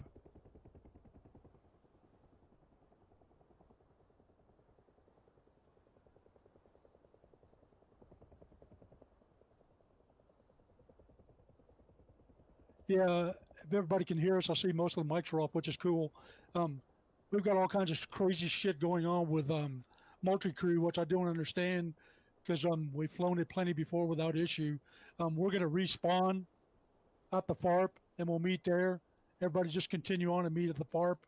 Yeah, if everybody can hear us, I see most of the mics are off, which is cool. We've got all kinds of crazy shit going on with multi-crew, which I don't understand because we've flown it plenty before without issue. We're going to respawn at the FARP and we'll meet there. Everybody just continue on and meet at the FARP.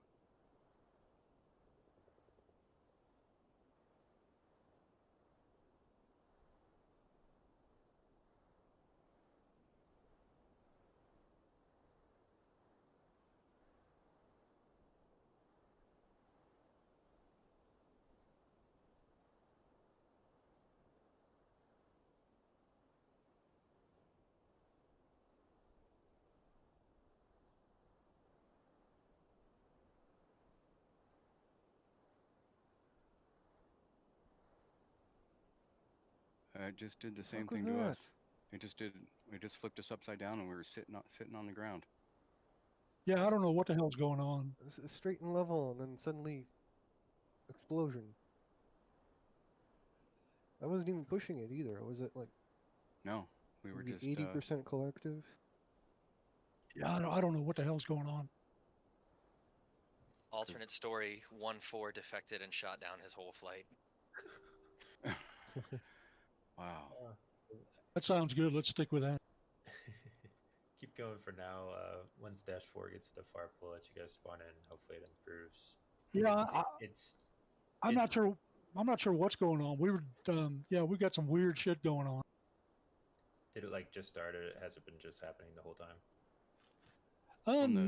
It just did the same Fuck was thing to that? us. It just flipped us upside down and we were sitting on the ground. Yeah, I don't know what the hell's going on. It's straight and level, and then suddenly explosion. I wasn't even pushing it either. Was it like No, we were maybe just 80% collective? Yeah, I don't know what the hell's going on. Alternate story: 1-4 defected and shot down his whole flight. Wow. That sounds good. Let's stick with that. Keep going for now. Once Dash 4 gets to the FARP, we'll let you guys spawn in. Hopefully it improves. Yeah, I'm it's not sure. I'm not sure what's going on. We got some weird shit going on. Did it like just start, or has it been just happening the whole time?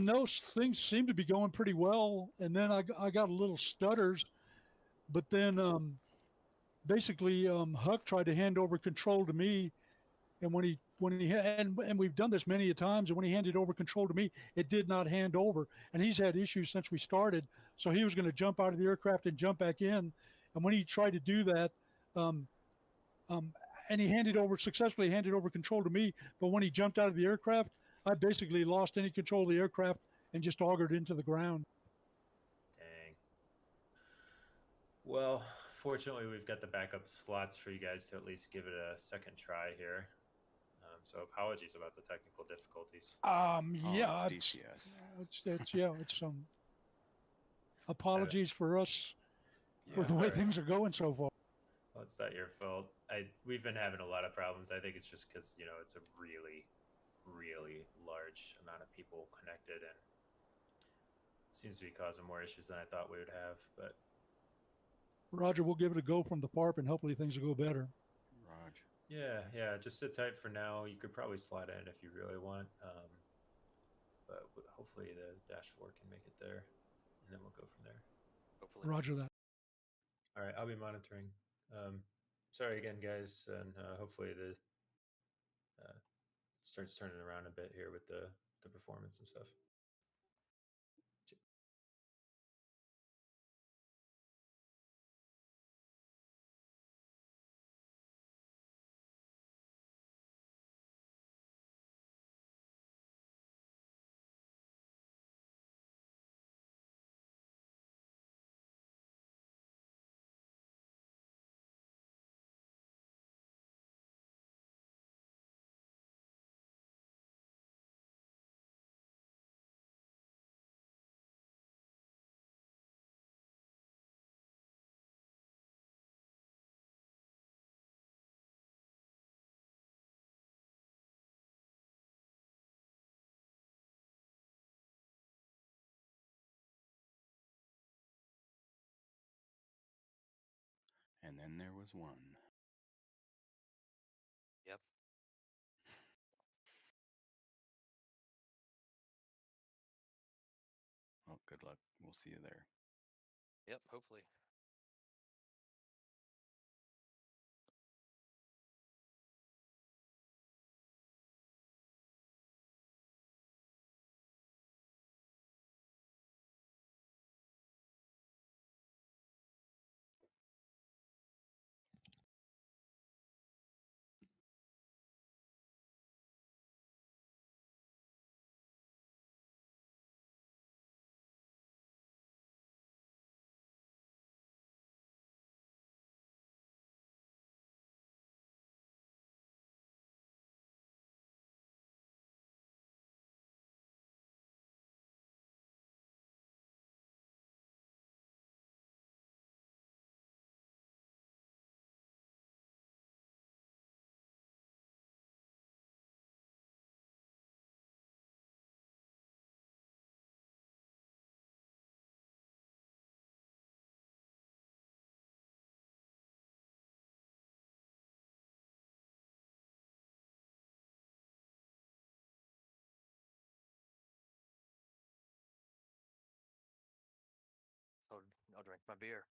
No, things seem to be going pretty well, and then I got a little stutters, but then basically Huck tried to hand over control to me, and when he and we've done this many a times, and when he handed over control to me, it did not hand over, and he's had issues since we started. So he was going to jump out of the aircraft and jump back in, and when he tried to do that, and he successfully handed over control to me, but when he jumped out of the aircraft, I basically lost any control of the aircraft and just augured into the ground. Dang. Well, fortunately, we've got the backup slots for you guys to at least give it a second try here. So apologies about the technical difficulties. Yeah, it's apologies for us for the way things are going so far. Well, it's not your fault. We've been having a lot of problems. I think it's just because it's a really, really large amount of people connected, and it seems to be causing more issues than I thought we would have. But Roger, we'll give it a go from the FARP, and hopefully things will go better. Roger. Yeah. Just sit tight for now. You could probably slide in if you really want, but hopefully the Dash 4 can make it there, and then we'll go from there. Hopefully. Roger that. All right, I'll be monitoring. Sorry again, guys, and hopefully the starts turning around a bit here with the performance and stuff. And then there was one. Yep. Well, good luck. We'll see you there. Yep, hopefully. I'll drink my beer.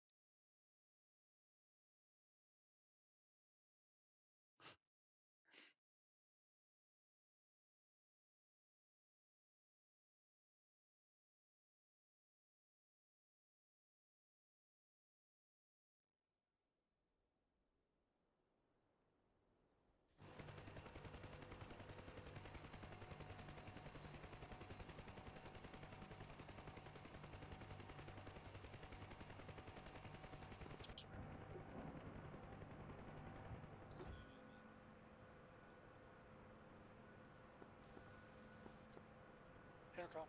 Intercom.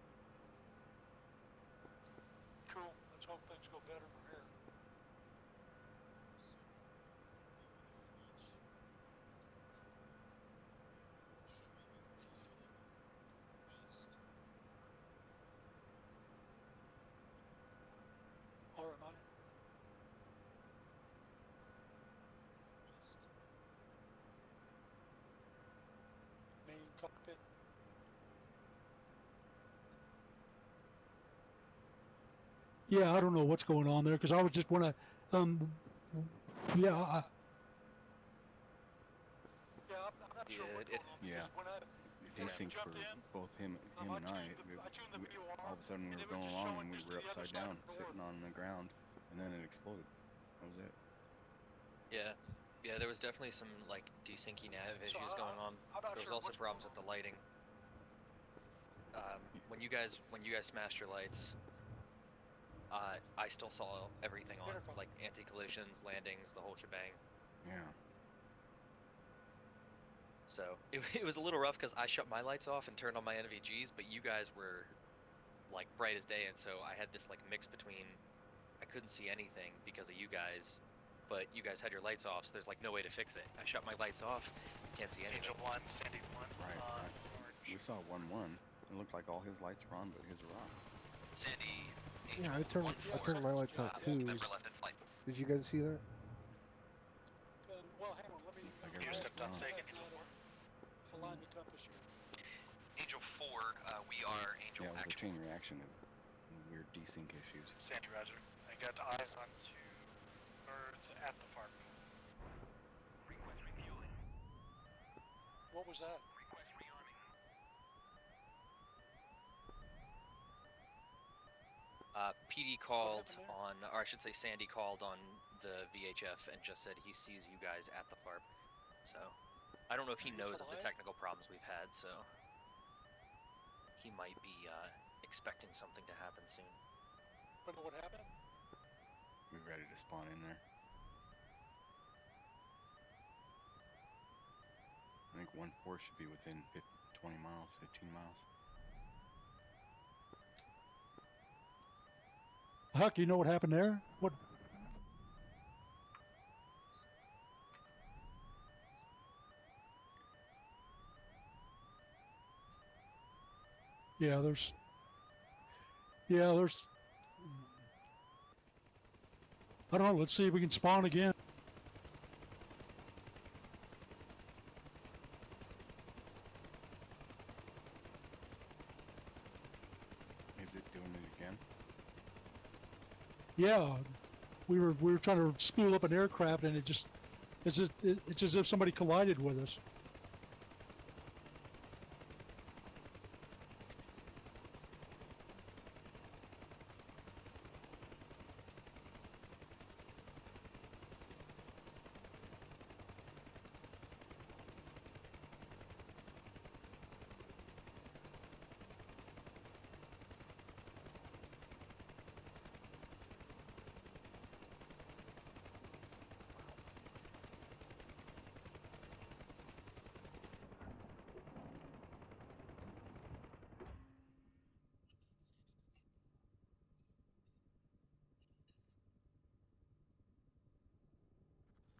Cool. Let's hope things go better from here. All right, buddy. Main cockpit. Yeah, I don't know what's going on there because I was just want to, yeah, Yeah, I'm not sure what's going on. Yeah. When I Desync for both him and I. All of a sudden we were going along and we were upside down, sitting on the ground, and then it exploded. That was it. Yeah. Yeah, there was definitely some like desyncy nav issues going on. There was also problems with the lighting. When you guys smashed your lights, I still saw everything on, like anti-collisions, landings, the whole shebang. Yeah. So it was a little rough because I shut my lights off and turned on my NVGs, but you guys were like bright as day, and so I had this like mix between I couldn't see anything because of you guys, but you guys had your lights off, so there's like no way to fix it. I shut my lights off, can't see anything. Angel 1, Sandy 1. Right. We saw 1-1. It looked like all his lights were on, but his were off. Sandy. Yeah, I turned my lights out too. Did you guys see that? Well, hang on. Let me. Align the compass here. Angel 4, we are Angel Yeah, it was a Action. chain reaction of weird desync issues. Sandy, Roger. I got eyes on 2 birds at the farm. Request refueling. What was that? Request rearming. PD called on, or I should say Sandy called on the VHF and just said he sees you guys at the FARP. So I don't know if he knows of the technical problems we've had, so he might be expecting something to happen soon. But what happened? We're ready to spawn in there. I think 1-4 should be within 20 miles, 15 miles. Huck, you know what happened there? What? Yeah, there's. I don't know. Let's see if we can spawn again. Is it doing it again? Yeah, we were trying to spool up an aircraft, and it's as if somebody collided with us.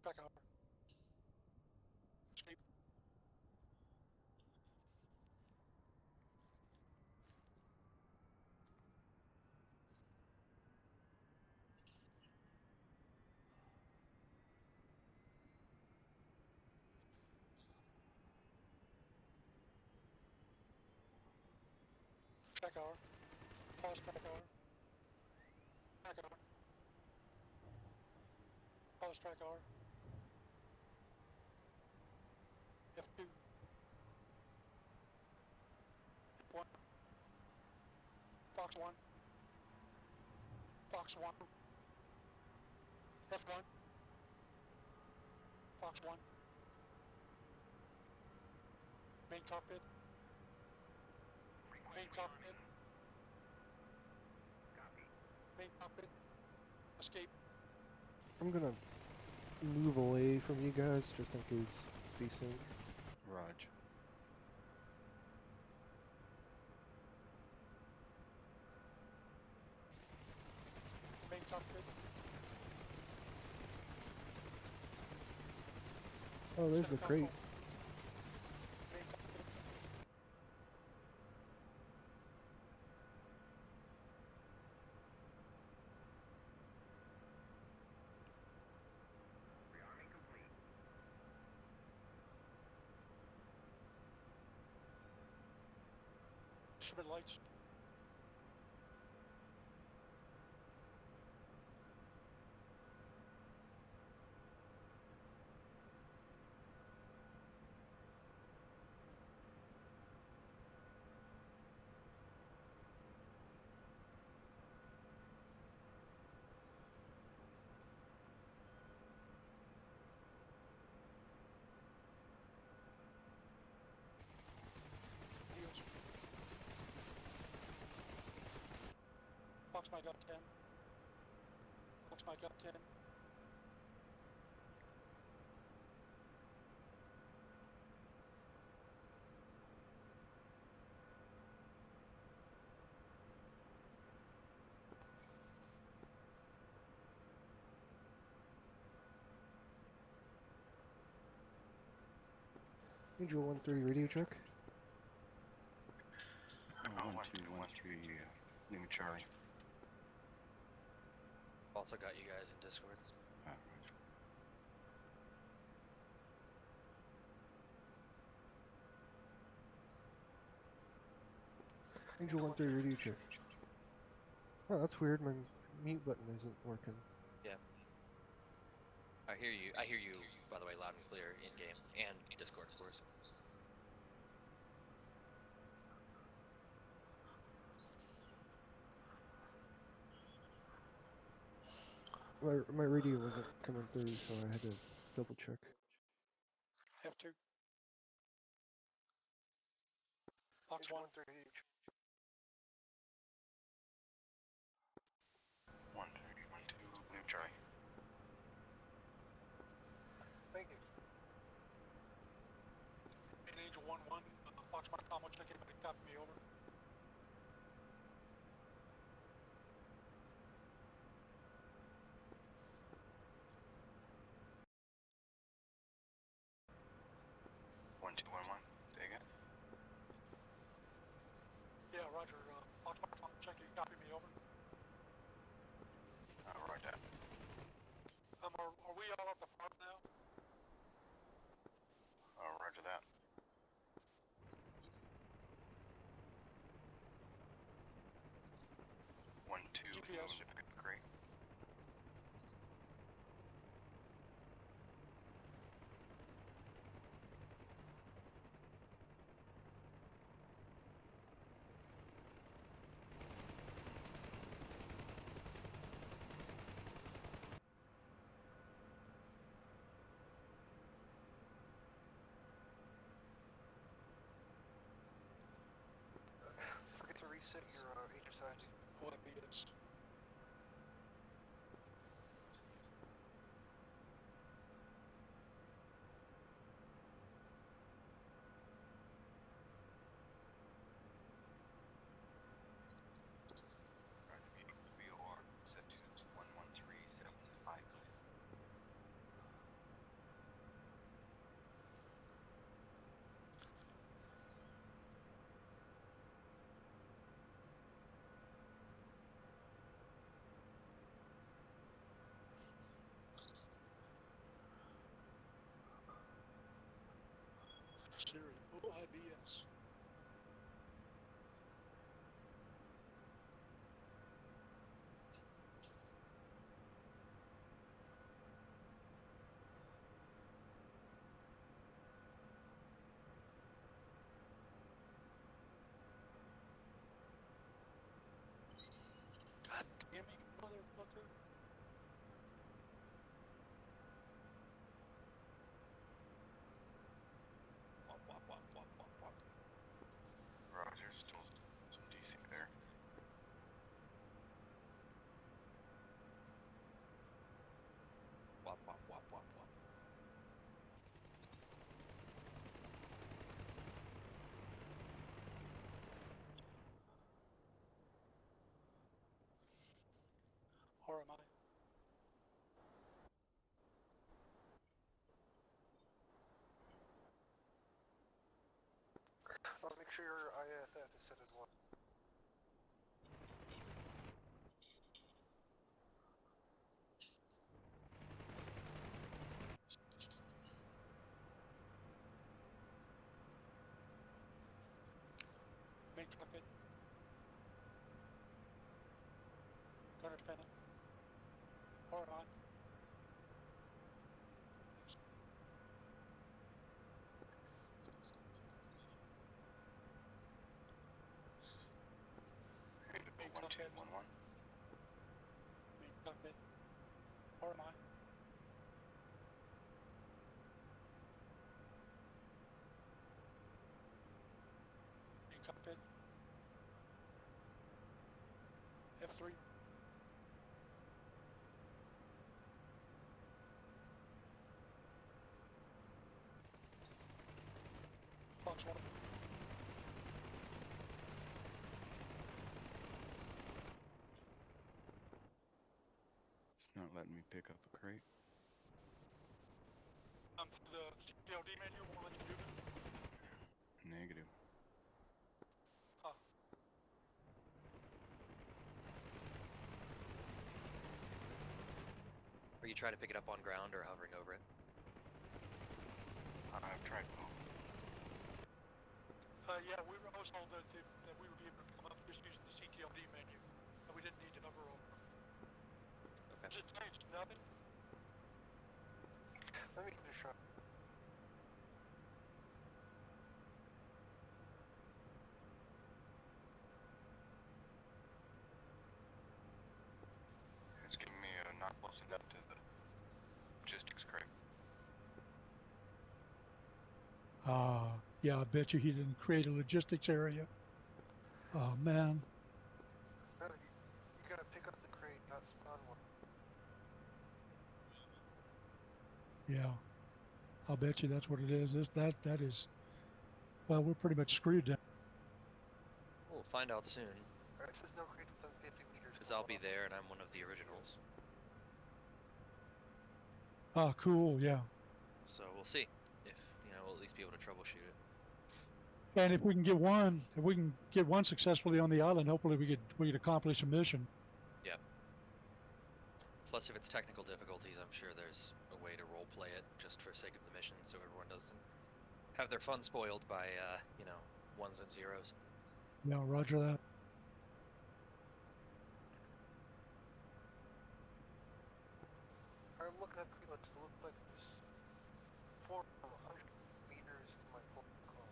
Back over. Escape. Back over. Pass back over. Back over. Pause track R. F2. F1. Fox 1. Fox 1. F1. Fox 1. Main cockpit. Main cockpit. Main cockpit. Escape. I'm gonna move away from you guys just in case facing. Raj. Main cockpit. Oh, there's the crate. Main cockpit. Instrument lights. Fox Mike up 10. Fox Mike up 10. Angel 1-3 radio check. 1213, Lima Charlie. Also got you guys in Discord. Roger. Angel 1-3 radio check. Oh, that's weird. My mute button isn't working. Yeah. I hear you. I hear you, by the way, loud and clear in game and Discord, of course. My radio wasn't coming through, so I had to double check. F2. Fox 1. 1312, Lima Charlie. Thank you. And Angel 1-1. Fox Mike Combo check in, but it copy me over. Say again. Yeah, Roger. Fox Mike Combo check in, copy me over. Right that. Are we all at the farm now? Roger that. GPS. Great. Forget to reset your HSI. OIBS. VOR set to 113.75. Sirri, OIBS. Or am I? I'll make sure your IFF is set as 1. Main cockpit. Gunner's panel. Or am I? Main cockpit. Main cockpit. Or am I? Main cockpit. F3. Fox 1. It's not letting me pick up a crate. The CPLD menu won't let you do it? Negative. Huh. Are you trying to pick it up on ground or hovering over it? I've tried both. Yeah, I was told that we would be able to come up just using the CTLD menu, and we didn't need to hover over. Okay. Does it change nothing? Let me give it a shot. It's giving me a not close enough to the logistics crate. Yeah, I bet you he didn't create a logistics area. Oh, man. No, you gotta pick up the crate, not spawn one. Yeah. I'll bet you that's what it is. That is, well, we're pretty much screwed then. We'll find out soon. Alright, says no crate within 50 meters. Because I'll be there and I'm one of the originals. Ah, cool, yeah. So we'll see. If, we'll at least be able to troubleshoot it. And if we can get one successfully on the island, hopefully we could accomplish a mission. Yeah. Plus, if it's technical difficulties, I'm sure there's a way to roleplay it just for sake of the mission, so everyone doesn't have their fun spoiled by, ones and zeros. Yeah, roger that. I'm looking at the pilots. It looks like there's 400 meters to my port car.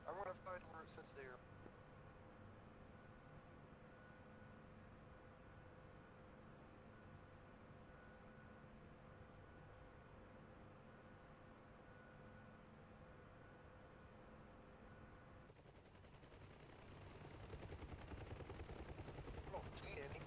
I'm gonna find where it says there. I don't see any.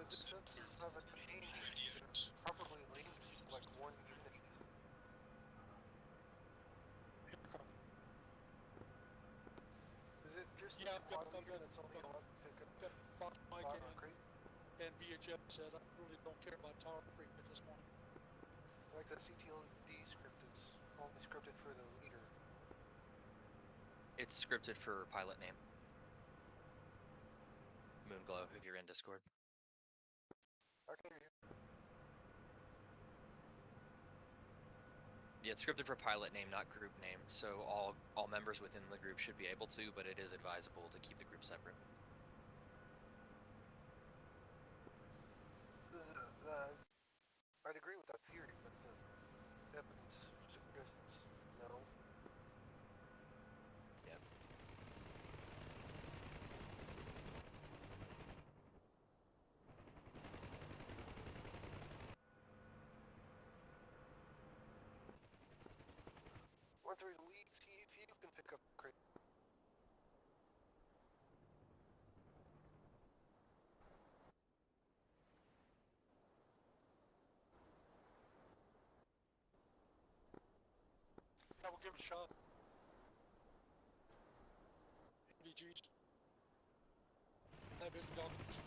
The defenses haven't changed. They're properly linked like one unit. Is it just Yeah, the squad leader that's only allowed to pick up Fox Mike crate? and VHF said I really don't care about tower creep at this point. Like the CTLD script is only scripted for the leader. It's scripted for pilot name. Moonglow, if you're in Discord. I can hear you. Yeah, it's scripted for pilot name, not group name, so all members within the group should be able to, but it is advisable to keep the group separate. I'd agree with that theory, but the evidence suggests no. Yep. 1-3 to lead, see if you can pick up the crate. Yeah, we'll give it a shot. NVGs. That business documents.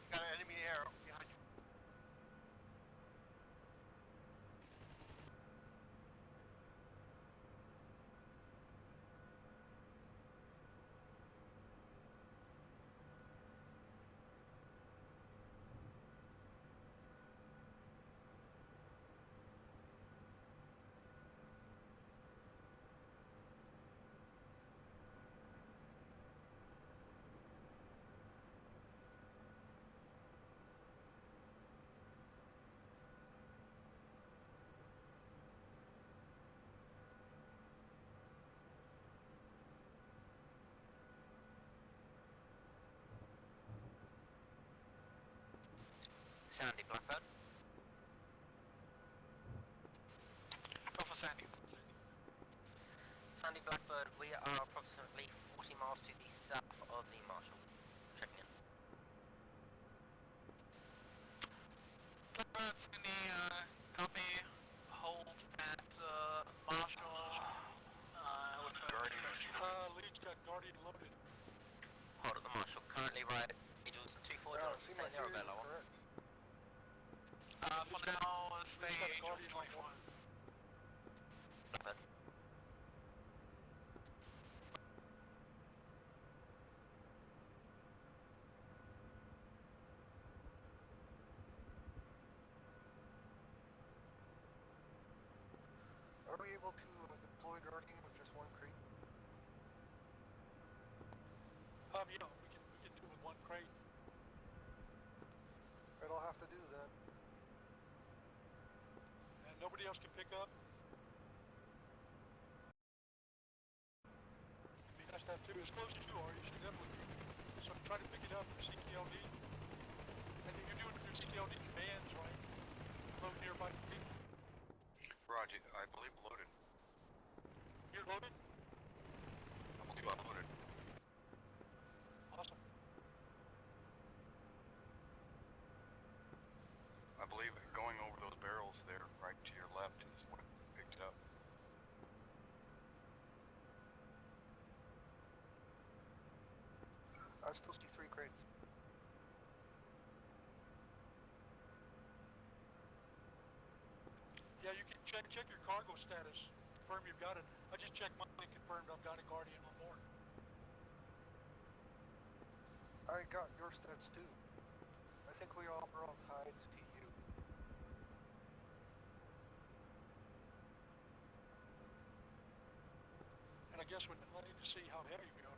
Got an enemy arrow behind you. Sandy, Blackbird. Go for Sandy. Sandy, Blackbird, we are approximately 40 miles to the south of the Marshall. Checking in. Blackbird, Sandy, copy. Hold at Marshall. Lead's got Guardian loaded. Hold at the Marshall. Currently right. Angels 2-4, don't stay there or go lower. For now, stay Guardian 21. Blackbird. Are we able to deploy Guardian with just one crate? Yeah, we can do it with one crate. It'll have to do that. And nobody else can pick up? Be nice to have two. As close as you are, you should definitely. So try to pick it up for CKLD. And you're doing it through CKLD commands, right? Load nearby people. Roger, I believe loaded. You're loaded? I believe I'm loaded. Awesome. I believe going over those barrels there, right to your left, is what picked it up. I still see 3 crates. Yeah, you can check your cargo status. Confirm you've got it. I just checked mine and confirmed I've got a Guardian on board. I got your stats too. I think we all brought hides to you. And I guess we need to see how heavy we are.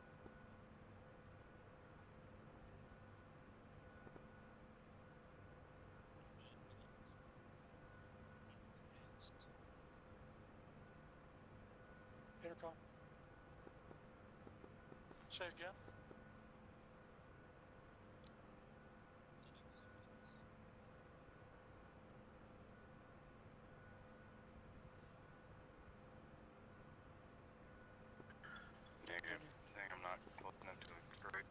Intercom. Say again. Negative. Saying I'm not close enough to the crate.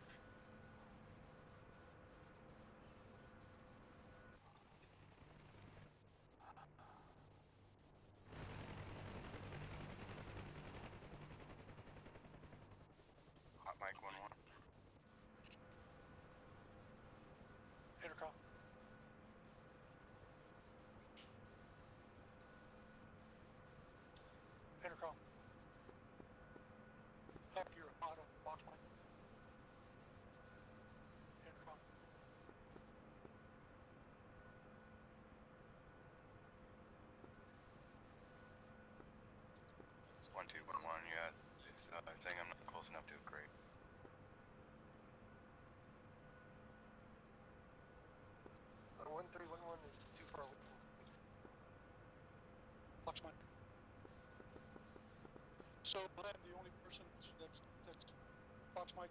Hot mic 1-1. Intercom. Intercom. Up your auto box mic. Intercom. 1211, yeah. It's saying I'm not close enough to a crate. So I'm the only person that's Fox Mike.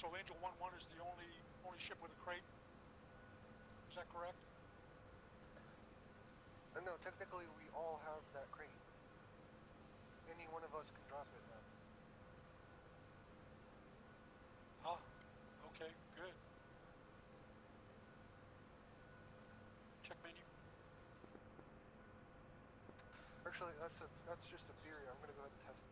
So Angel 1-1 is the only ship with a crate. Is that correct? No, technically we all have that crate. Any one of us can drop it now. Ah, okay, good. Check menu. Actually, that's just a theory. I'm gonna go ahead and test it.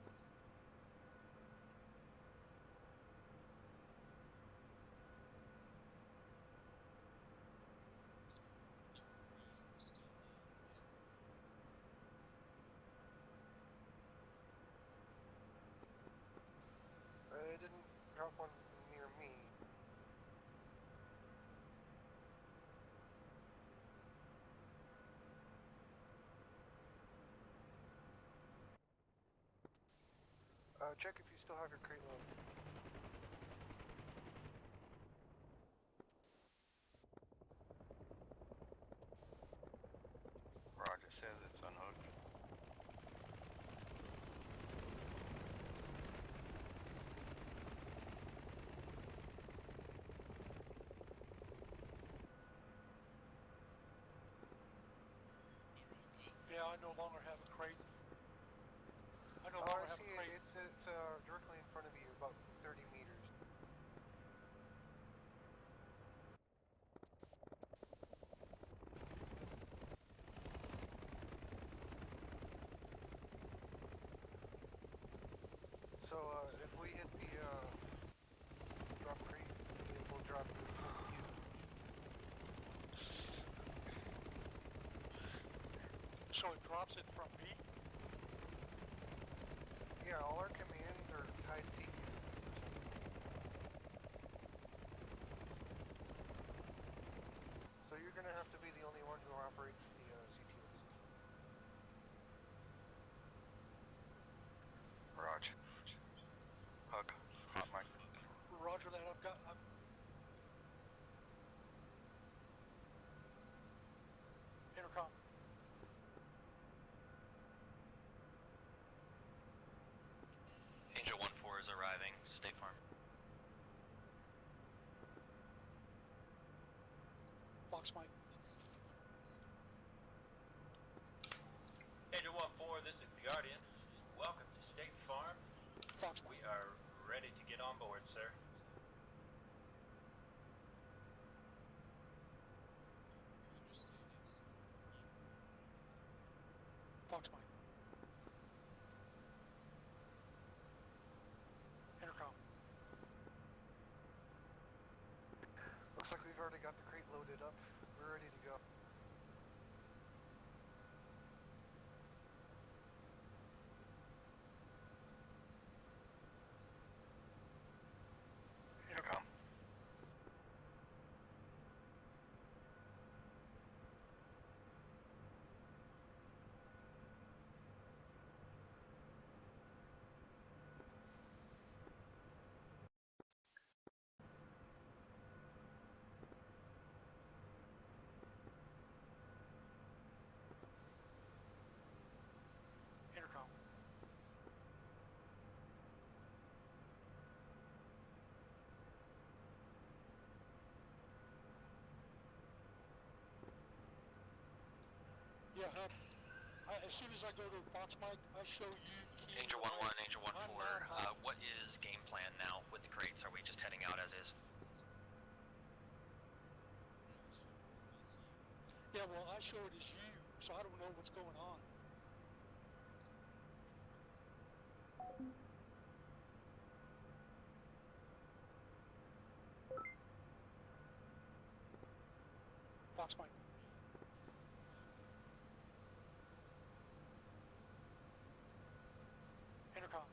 It didn't drop one near me. Check if you still have your crate load. Roger says it's unhooked. Yeah, I no longer have a crate. I no longer have a crate. It's directly in front of you, about 30 meters. So if we hit the drop crate, it will drop you. So it drops it from me? Yeah, all our commands are tied to you. So you're gonna have to be the only one who operates the CTO system. Roger. Hug. Hot mic. Roger that. I'm intercom. Angel 1-4 is arriving. State Farm. Fox Mike. Angel 1-4, this is the Guardian. Welcome to State Farm. Fox We are ready to get on board, sir. Fox Mike. Intercom. Looks like we've already got the crate loaded up. We're ready to go. Intercom. Intercom. Yeah, as soon as I go to Fox Mike, I show you key. Angel 1-1, Angel 1-4. What is game plan now with the crates? Are we just heading out as is? Yeah, well, I show it as you, so I don't know what's going on. Fox Mike. Intercom.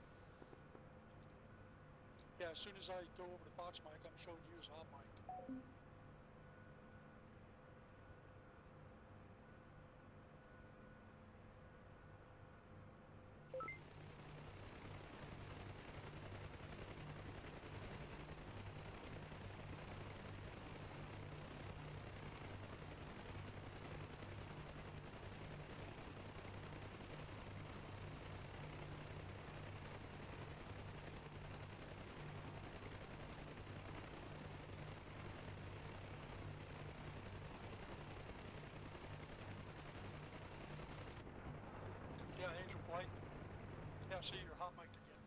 Yeah, as soon as I go over to Fox Mike, I'm showing you as hot mic. hot mic again.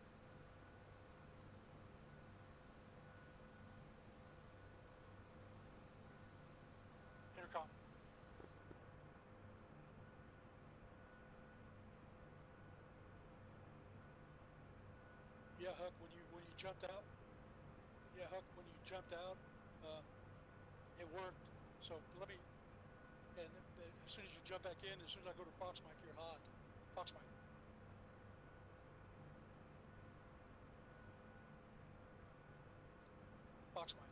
Intercom. Yeah, Huck, when you jumped out. Yeah, Huck, when you jumped out, it worked. So let me. And as soon as you jump back in, as soon as I go to Fox mic, you're hot. Fox mic. Fox mic.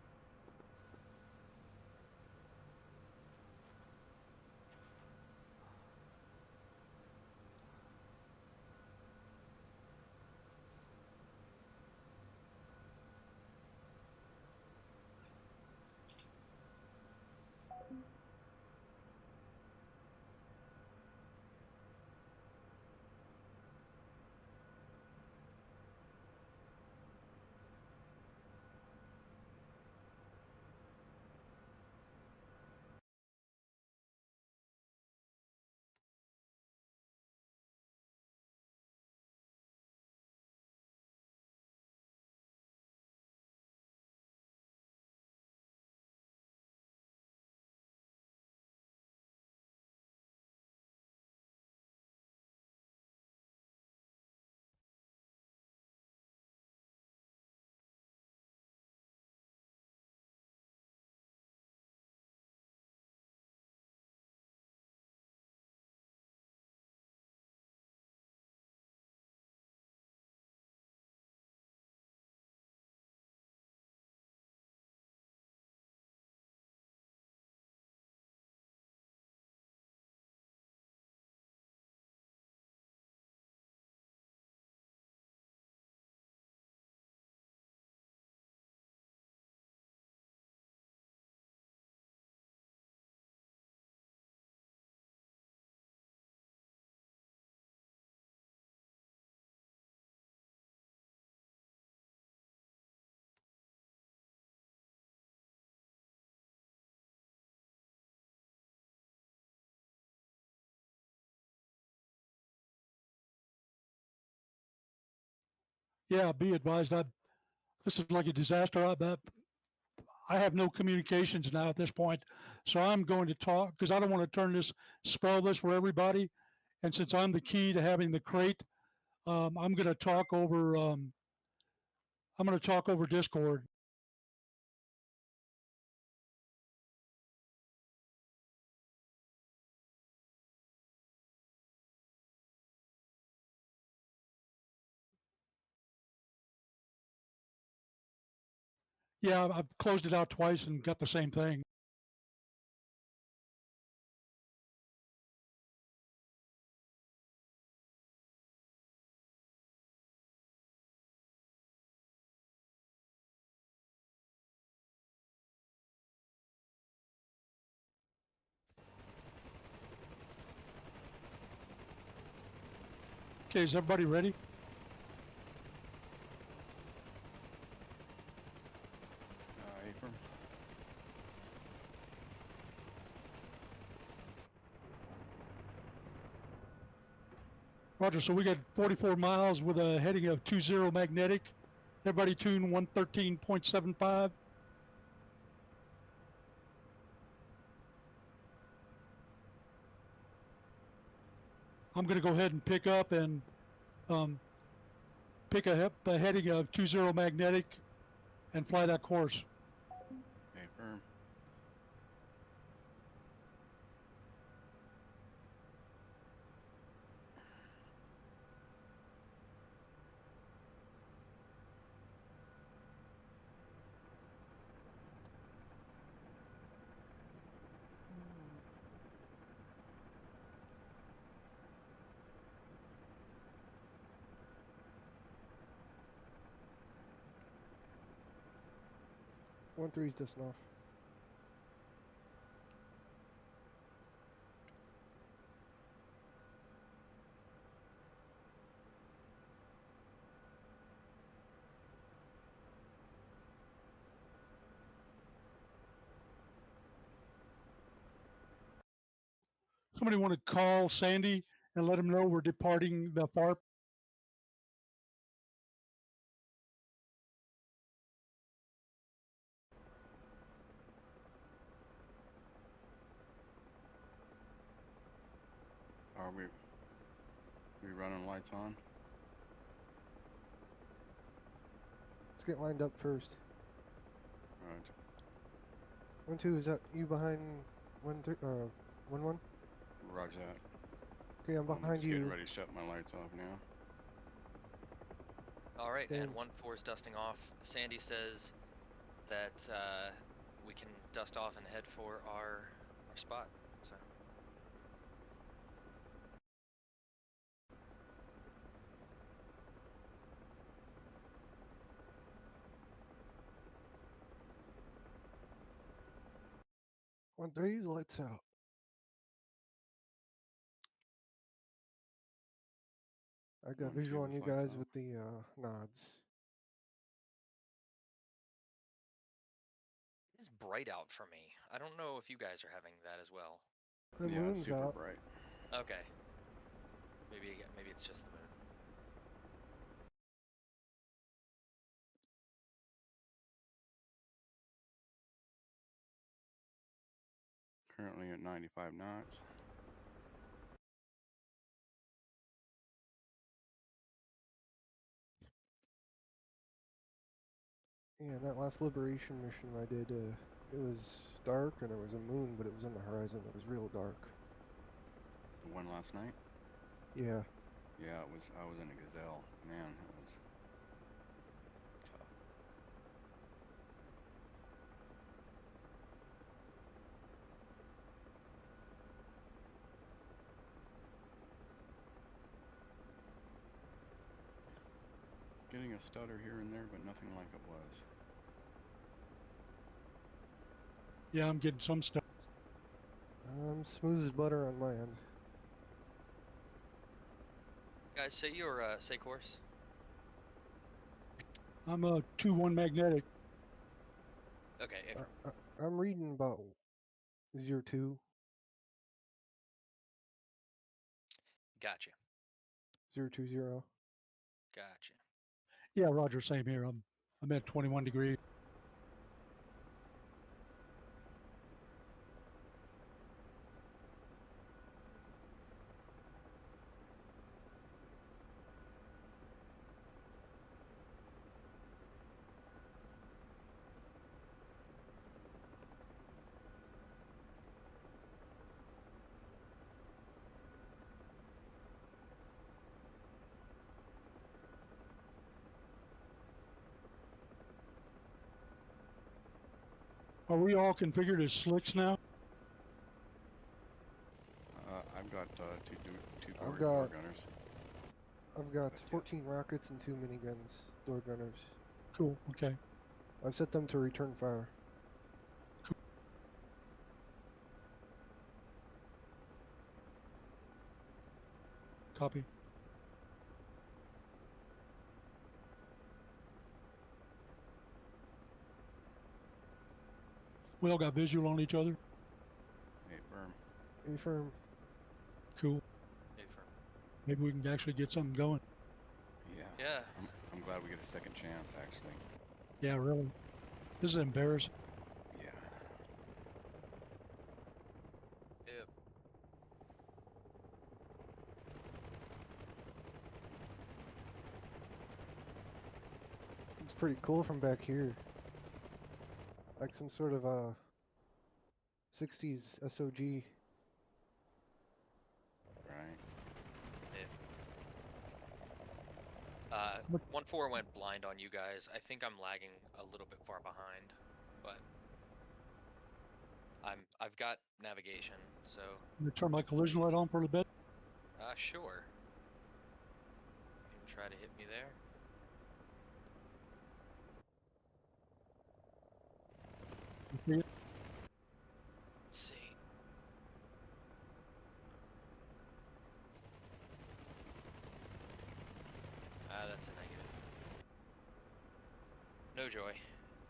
Yeah, be advised. This is like a disaster. I have no communications now at this point, so I'm going to talk because I don't want to turn this spell this for everybody. And since I'm the key to having the crate, I'm going to talk over. I'm going to talk over Discord. Yeah, I've closed it out twice and got the same thing. Okay, is everybody ready? Affirm. Roger, so we got 44 miles with a heading of 20 magnetic. Everybody tune 113.75. I'm going to go ahead and pick up and pick a heading of 20 magnetic and fly that course. Affirm. One three's dusting off. Somebody want to call Sandy and let him know we're departing the FARP? We running lights on? Let's get lined up first. Right. 1-2, is that you behind 1-3? 1-1? Roger that. Okay, I'm behind just getting you. ready to shut my lights off now. All right, Same. and 1-4 is dusting off. Sandy says that we can dust off and head for our spot. So. On 3's lights out. I got 1-2 visual on is you lights guys off. with the nods. It's bright out for me. I don't know if you guys are having that as well. The Yeah, moon's super out. bright. Okay. Maybe it's just the moon. Currently at 95 knots. Yeah, that last liberation mission I did, it was dark and it was a moon, but it was on the horizon. It was real dark. The one last night? Yeah. Yeah, it was. I was in a gazelle. Man, it was tough. Getting a stutter here and there, but nothing like it was. Yeah, I'm getting some stuff. Smooth as butter on my end. Guys, say your say course. I'm a 2-1 magnetic. Okay. I'm reading about 02. Gotcha. 020. Gotcha. Yeah, Roger, same here. I'm at 21 degrees. Are we all configured as slicks now? I've got two I've door got gunners. I've got 14 rockets and 2 miniguns, door gunners. Cool. Okay. I've set them to return fire. Copy. We all got visual on each other. Hey, firm. Be firm. Cool. Hey, firm. Maybe we can actually get something going. Yeah. Yeah. I'm glad we get a second chance, actually. Yeah, really. This is embarrassing. Yeah. Yep. It's pretty cool from back here. Like some sort of 60s SOG. Right. 1-4 went blind on you guys. I think I'm lagging a little bit far behind, but I've got navigation, so. I'm gonna turn my collision light on for a little bit. Sure. You can try to hit me there. You see it? Let's see. That's a negative. No joy.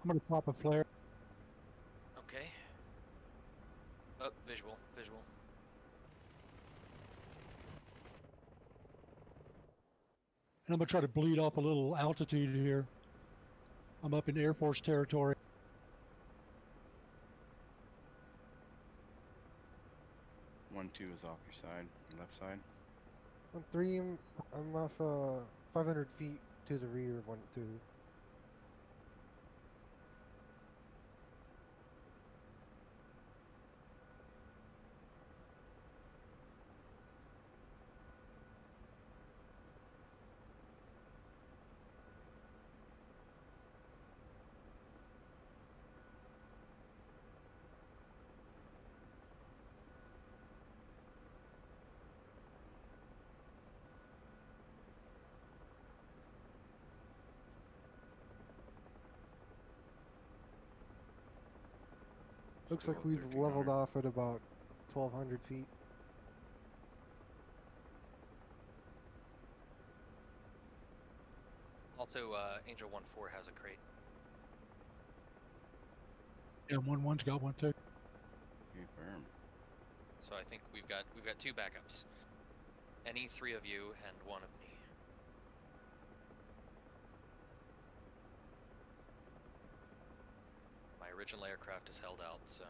I'm gonna pop a flare. Okay. Oh, visual. And I'm gonna try to bleed off a little altitude here. I'm up in Air Force territory. One, two is off your side, left side. On 3, I'm off 500 feet to the rear of 1-2. Looks like we've leveled off at about 1,200 feet. Also, Angel 1-4 has a crate. Yeah, 1-1's got one too. Confirm. So I think we've got 2 backups. Any 3 of you and 1 of me. My original aircraft is held out, so.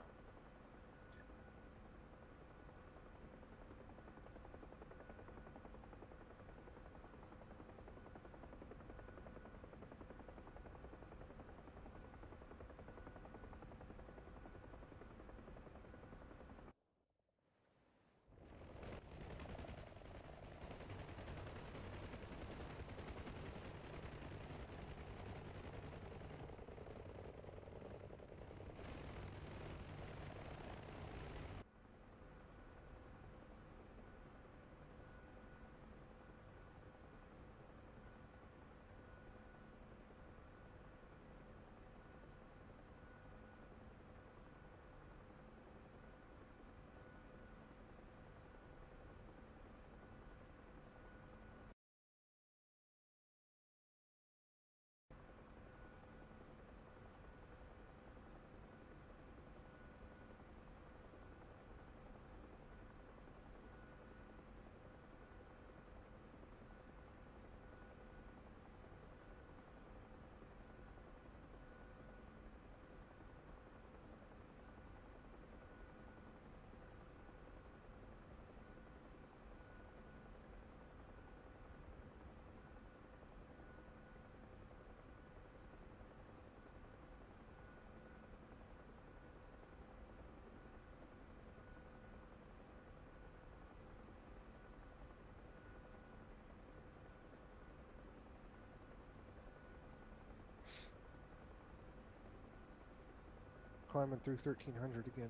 Climbing through 1,300 again.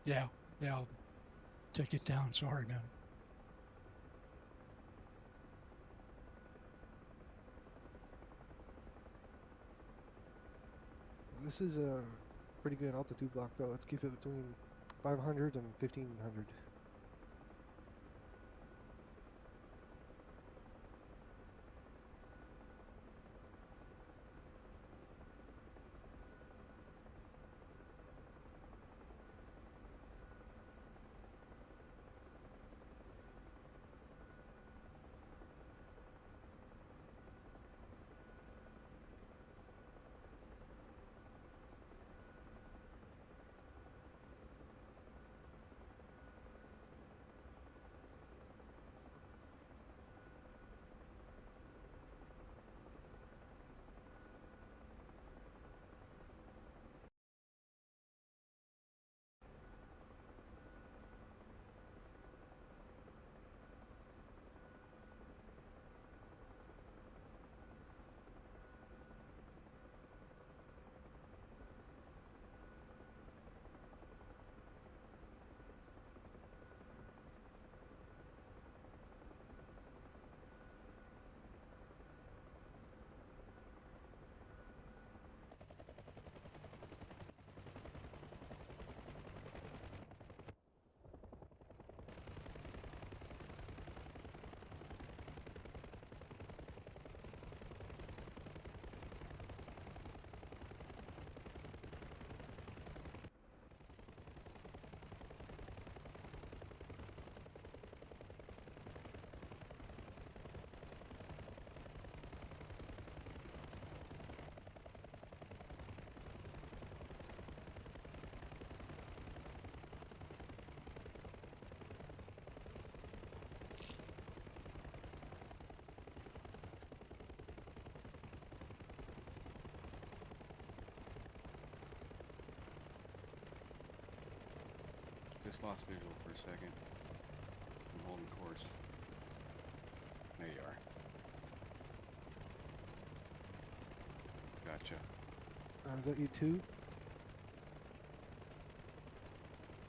Yeah, I'll take it down. Sorry, man. This is a pretty good altitude block though. Let's keep it between 500 and 1,500. lost visual for a second. I'm holding course. There you are. Gotcha. Is that you too?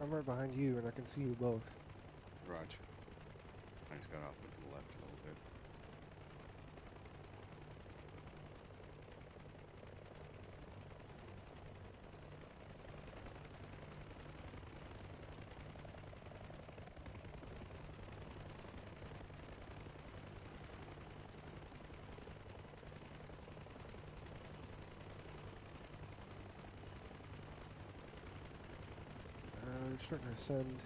I'm right behind you, and I can see you both. Roger. I just got off to the left a little bit. They're starting to ascend.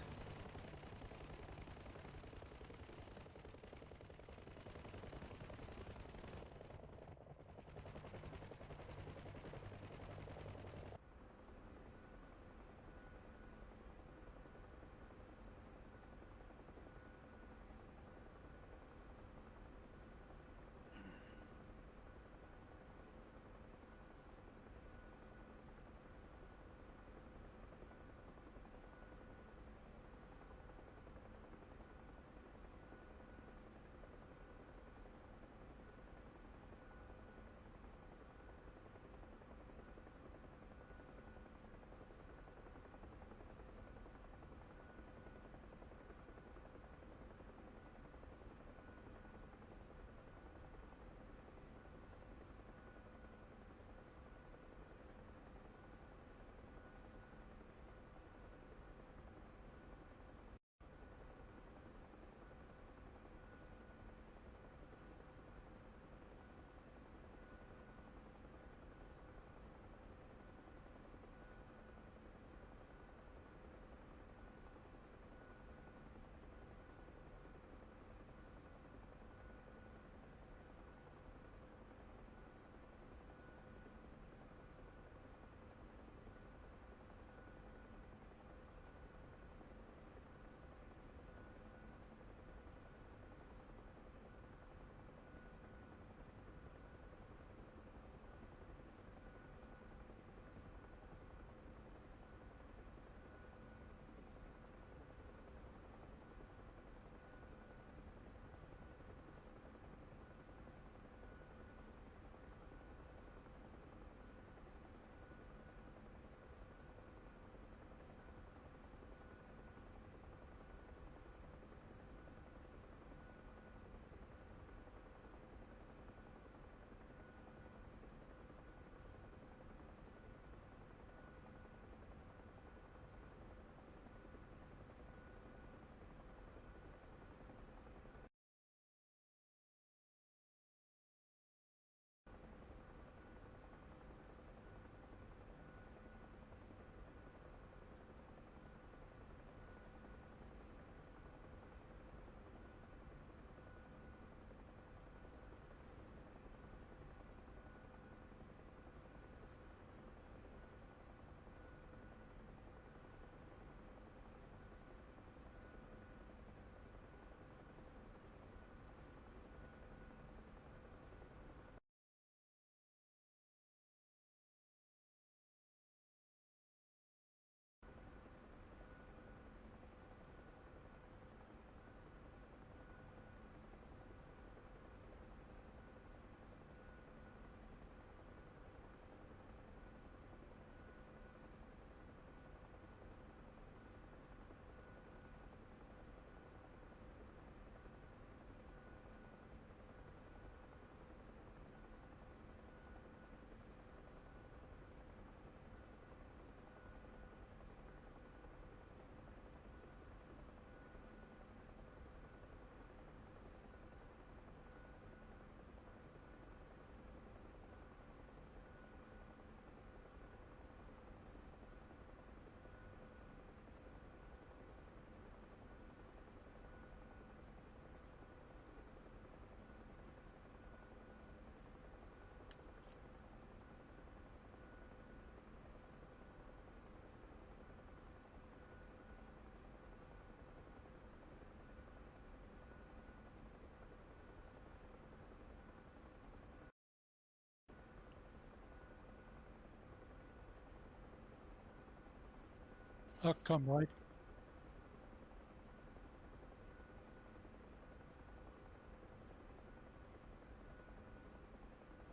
Huck, come right.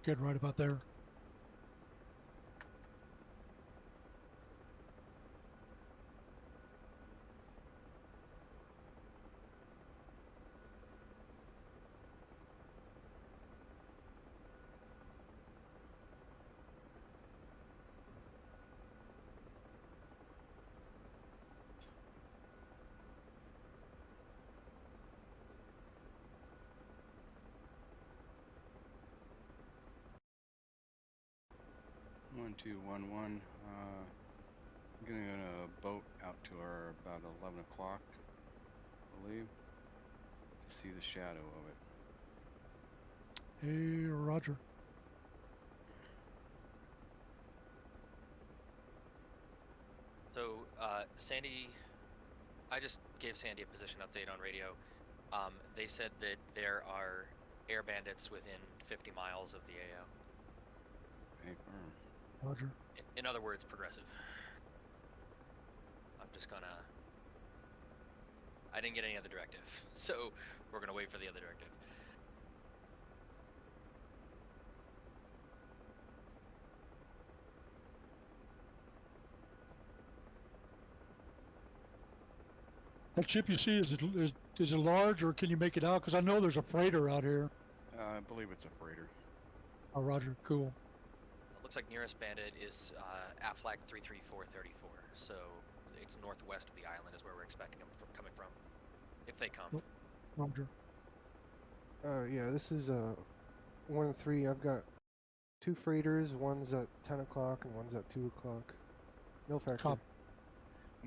Good, right about there. One, two, one, one. I'm gonna get a boat out to our about 11 o'clock, I believe, to see the shadow of it. Hey, Roger. So, Sandy, I just gave Sandy a position update on radio. They said that there are air bandits within 50 miles of the AO. Hey, firm. Roger. In other words, progressive. I'm just gonna... I didn't get any other directive, so we're gonna wait for the other directive. That ship you see, is it large, or can you make it out? Because I know there's a freighter out here. I believe it's a freighter. Oh, Roger. Cool. It looks like nearest bandit is Aflac 33434, so it's northwest of the island is where we're expecting them coming from, if they come. Roger. Yeah, this is 1-3. I've got 2 freighters. One's at 10 o'clock and one's at 2 o'clock. No factor.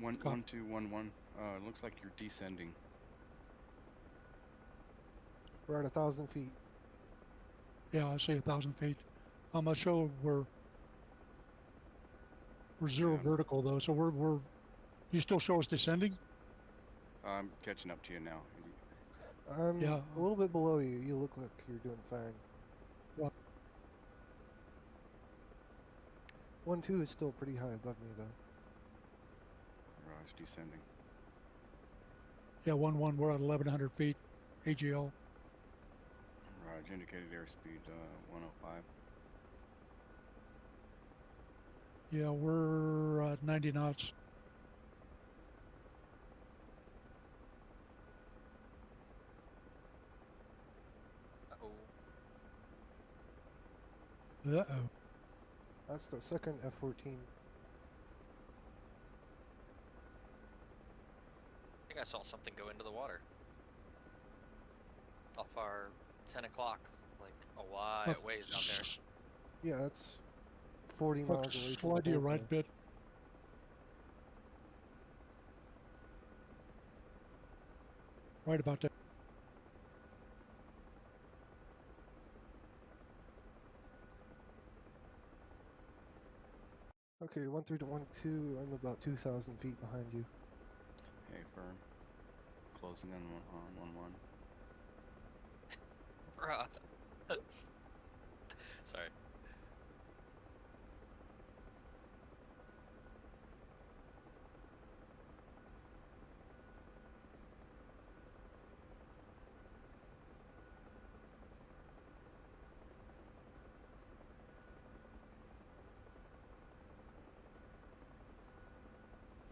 One, 2, 1, 1. It looks like you're descending. We're at 1,000 feet. Yeah, I say 1,000 feet. I'm gonna show we're zero vertical though, so we're. You still show us descending? I'm catching up to you now. I'm Yeah. a little bit below you. You look like you're doing fine. What? 1-2 is still pretty high above me though. It's descending. Yeah, 1-1. We're at 1,100 feet. AGL. Right, indicated airspeed 105. Yeah, we're at 90 knots. Uh-oh. Uh-oh. That's the second F-14. I think I saw something go into the water. Off our 10 o'clock, like a ways out there. Yeah, that's 40 miles away from Slide to your the right boat bit. Right about there. Okay, 1-3 to 1-2. I'm about 2,000 feet behind you. Hey, firm. Closing in on 1-1. Bruh. Sorry.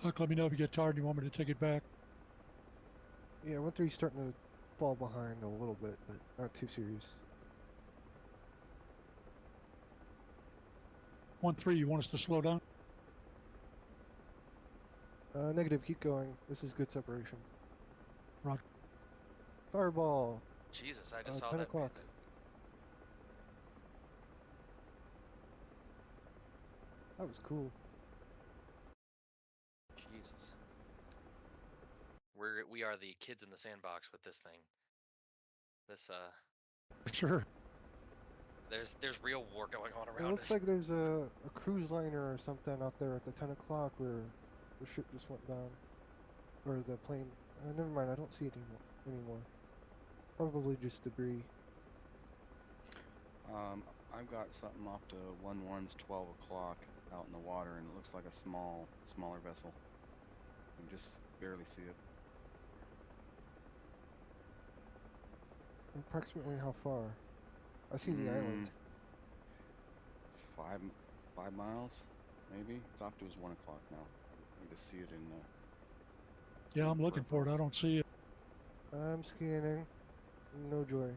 Huck, let me know if you get tired and you want me to take it back. Yeah, 1-3's starting to fall behind a little bit, but not too serious. 1-3, you want us to slow down? Negative, keep going. This is good separation. Roger. Fireball. Jesus, I just saw 10 that o'clock. bandit. That was cool. Jesus. We are the kids in the sandbox with this thing. This Sure. there's real war going on It around looks us. like there's a cruise liner or something out there at the 10 o'clock where the ship just went down. Or the plane. Never mind, I don't see it anymore. Probably just debris. I've got something off to 1-1's 12 o'clock out in the water, and it looks like a smaller vessel. You can just barely see it. Approximately how far? I see the island. 5 miles, maybe. It's off to his 1 o'clock now. I just see it in the. Yeah, I'm looking for it. I don't see it. I'm scanning. No joy.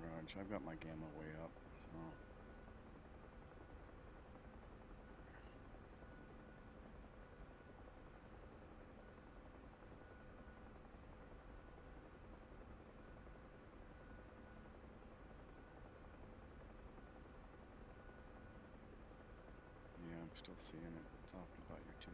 Raj, I've got my gamma way up, so. Yeah, I'm still seeing it. It's off to about your 2.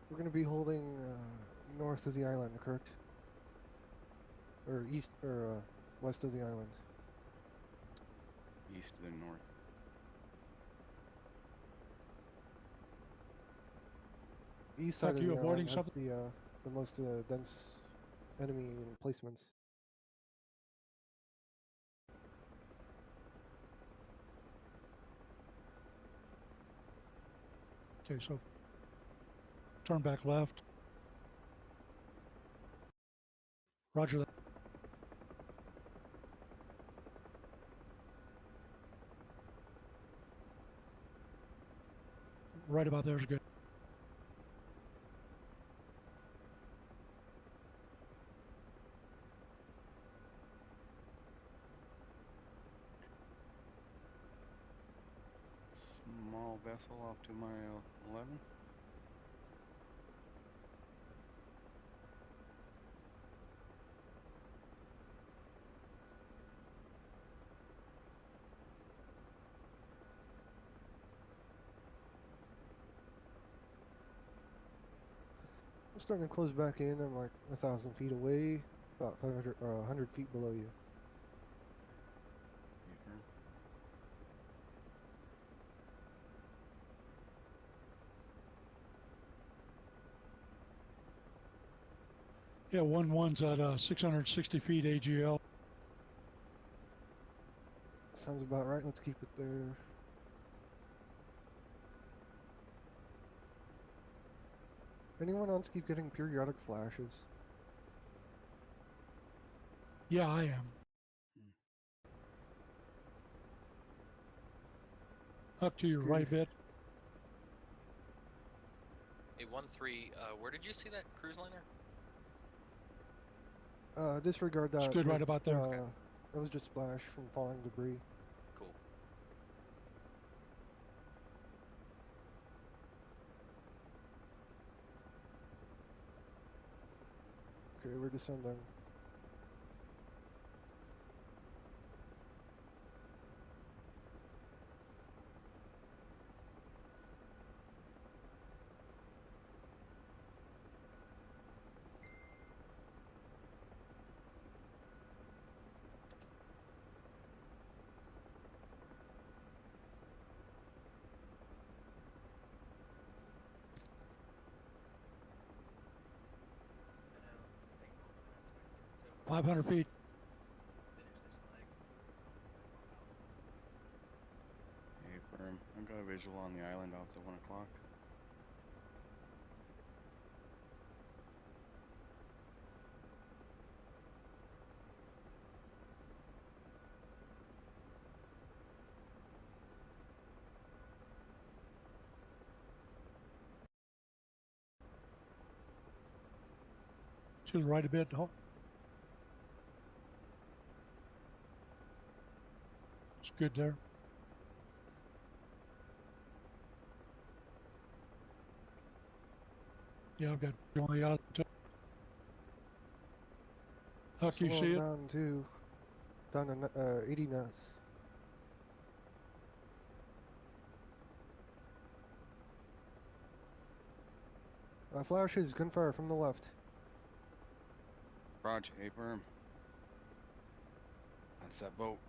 We're going to be holding north of the island, correct? Or east, or west of the island. East then north. East side Huck, of you the avoiding island has something? the most dense enemy emplacements. Okay, so turn back left. Roger that. Right about there is good. Small vessel off to my 11. I'm starting to close back in. I'm like 1,000 feet away, about 500 or 100 feet below you. Affirm. Yeah, 1-1's at 660 feet AGL. Sounds about right. Let's keep it there. Anyone else keep getting periodic flashes? Yeah, I am. Up to your right a bit. Hey, 1-3, where did you see that cruise liner? Disregard that. It's good right It's, about there. That was just splash from falling debris. Cool. Okay, we're descending. I know, it's taking a little bit so we can get so 500 feet. finish this leg. Affirm. I've got a visual on the island off the 1 o'clock. To the right a bit. It's good there. Yeah, I've got you on the yacht. Huck, you see it? Down to 80 knots. Flashes, gunfire from the left. Raj, Affirm. That's that boat.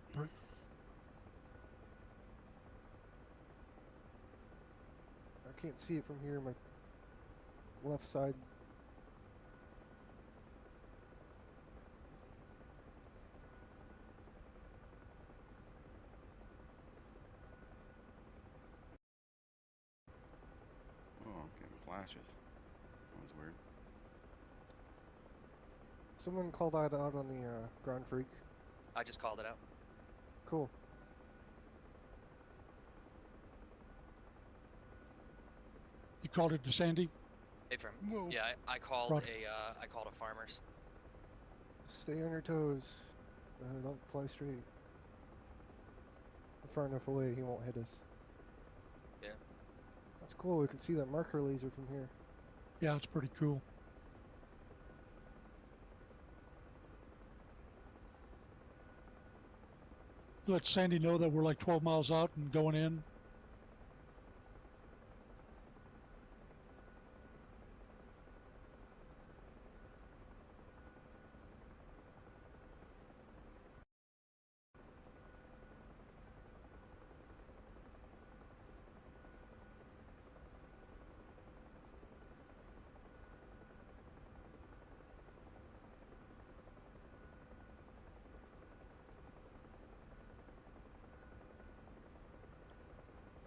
I can't see it from here. My left side. Oh, I'm getting flashes. That was weird. Someone called that out on the ground freak. I just called it out. Cool. You called it to Sandy? Hey, from Whoa. yeah, I called Roger. I called a farmer's. Stay on your toes. Don't fly straight. Far enough away, he won't hit us. Yeah. That's cool. We can see that marker laser from here. Yeah, it's pretty cool. Let Sandy know that we're like 12 miles out and going in.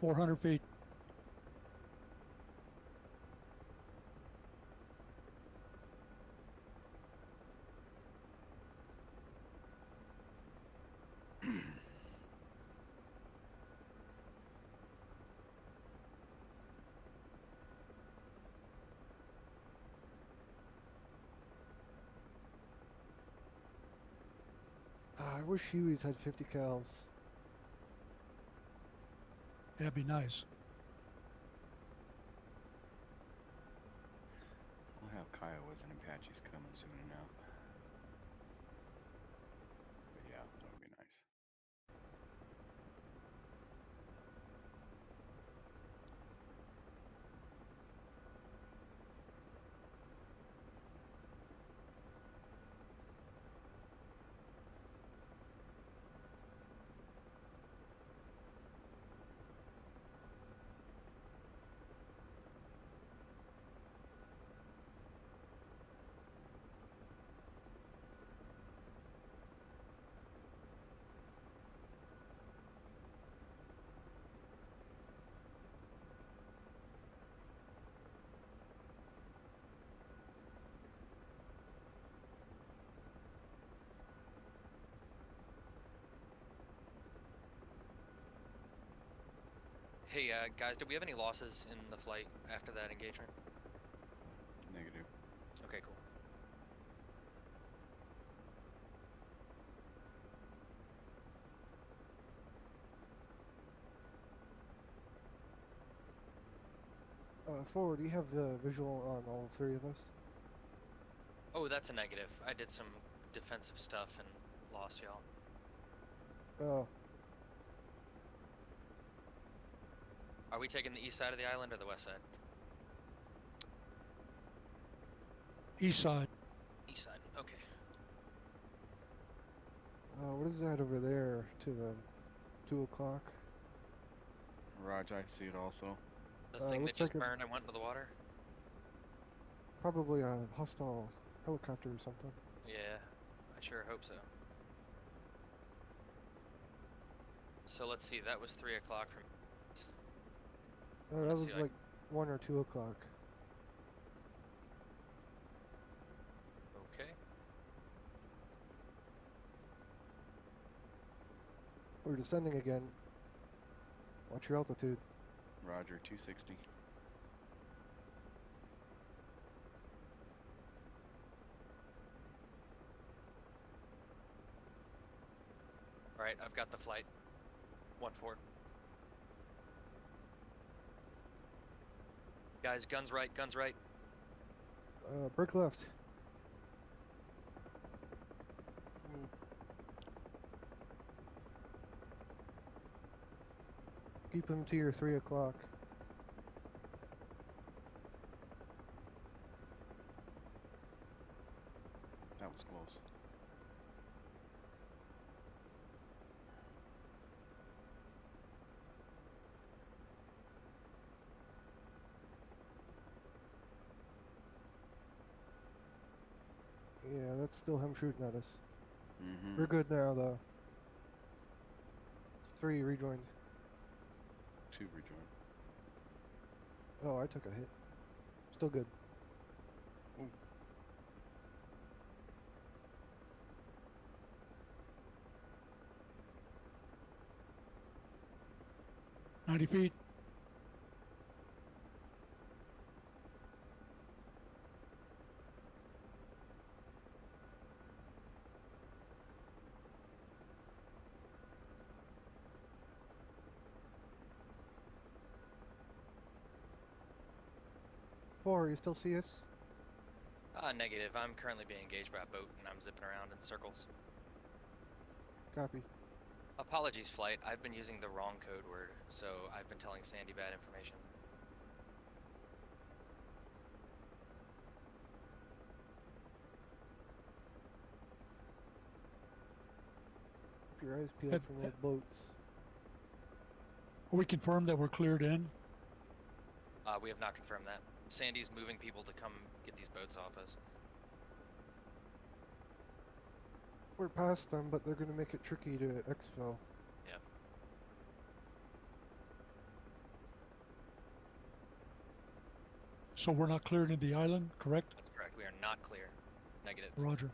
$400 feet. I wish Hueys had 50 cals. That'd be nice. We'll have Kiowas and Apaches coming soon enough. But yeah, that would be nice. Hey, guys, did we have any losses in the flight after that engagement? Negative. Okay, cool. Forward, you have visual on all three of us? Oh, that's a negative. I did some defensive stuff and lost y'all. Oh, Are we taking the east side of the island or the west side? East side. East side. Okay. what is that over there to the 2 o'clock? Raj, I see it also. The thing that looks just like burned and went into the water? probably a hostile helicopter or something. Yeah, I sure hope so. So let's see, that was 3 o'clock from. That was like 1 or 2 o'clock. Okay. We're descending again. Watch your altitude. Roger, 260. Alright, I've got the flight. 1-4. Guys, guns right, guns right. Brick left. Keep him to your 3 o'clock. That was close. Yeah, that's still him shooting at us. Mm-hmm. We're good now, though. 3 rejoined. 2 rejoined. Oh, I took a hit. Still good. Ooh. 90 feet. Four, you still see us? Negative. I'm currently being engaged by a boat and I'm zipping around in circles. Copy. Apologies, flight. I've been using the wrong code word, so I've been telling Sandy bad information. Keep your eyes peeled from those boats. Are we confirmed that we're cleared in? We have not confirmed that. Sandy's moving people to come get these boats off us. We're past them, but they're going to make it tricky to exfil. Yeah. So we're not cleared in the island, correct? That's correct. We are not clear. Negative. Roger.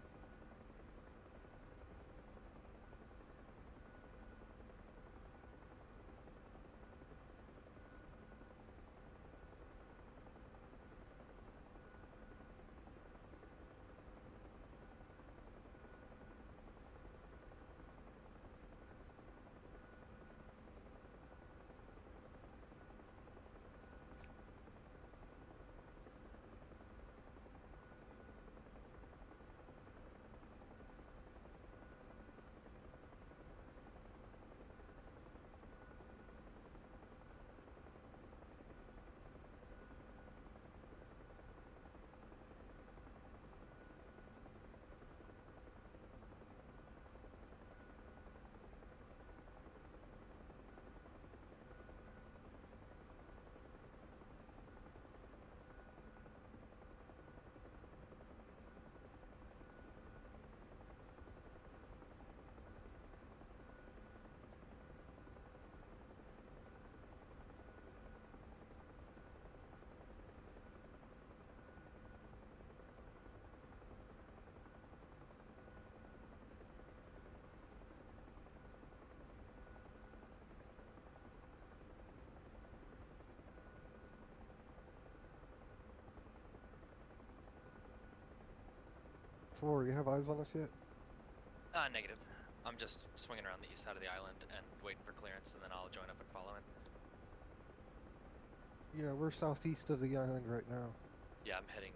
Four, you have eyes on us yet? Negative. I'm just swinging around the east side of the island and waiting for clearance, and then I'll join up and follow in. Yeah, we're southeast of the island right now. Yeah, I'm heading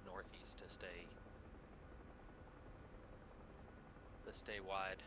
northeast to stay wide.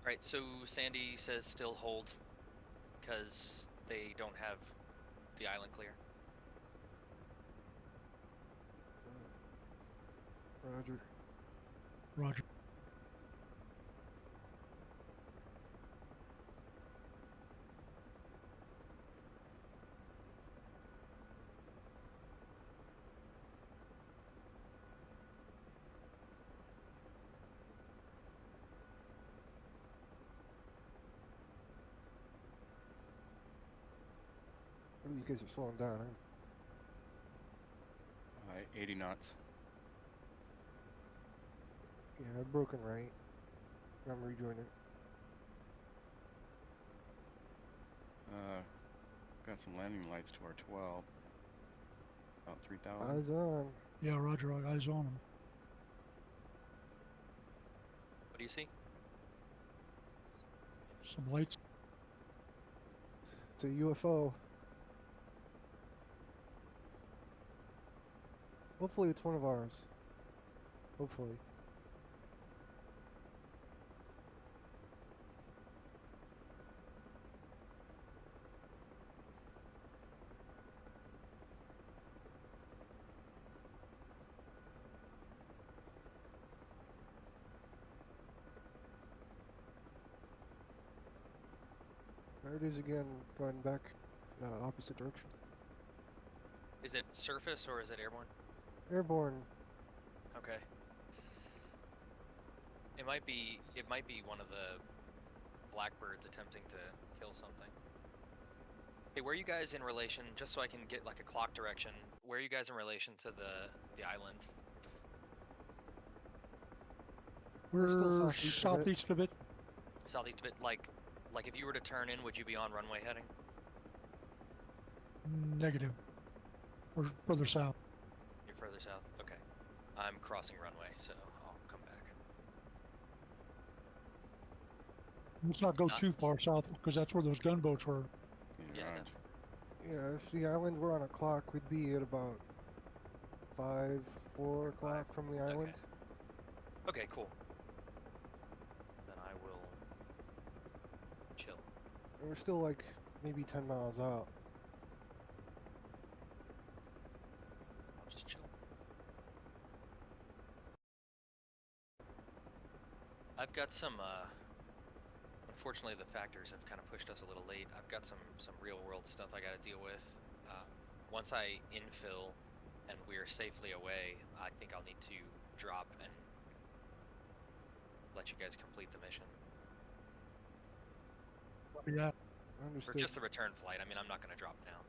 Right, so Sandy says still hold because they don't have the island clear. Roger. Roger. Oh, you guys are slowing down. 80 knots. Yeah, I've broken right. I'm rejoining. Got some landing lights to our 12. About 3,000. Eyes on. Yeah, Roger. Eyes on them. What do you see? Some lights. It's a UFO. Hopefully it's one of ours. Hopefully. There it is again, going back opposite direction. Is it surface or is it airborne? Airborne. Okay. It might be one of the blackbirds attempting to kill something. Hey, where are you guys in relation, just so I can get like a clock direction, where are you guys in relation to the island? We're still southeast of it. Southeast of it, like if you were to turn in, would you be on runway heading? Negative. We're further south. You're further south? Okay. I'm crossing runway, so I'll come back. Let's not go too far south because that's where those gunboats were. Yeah, Yeah, if the island were on a clock, we'd be at about 4 o'clock from the island. Okay, cool. Then I will chill. And we're still like maybe 10 miles out. I'll just chill. I've got some, unfortunately the factors have kind of pushed us a little late. I've got some real world stuff I gotta deal with. Once I infill and we're safely away, I think I'll need to drop and let you guys complete the mission. Yeah. Understood. For just the return flight. I mean, I'm not gonna drop now.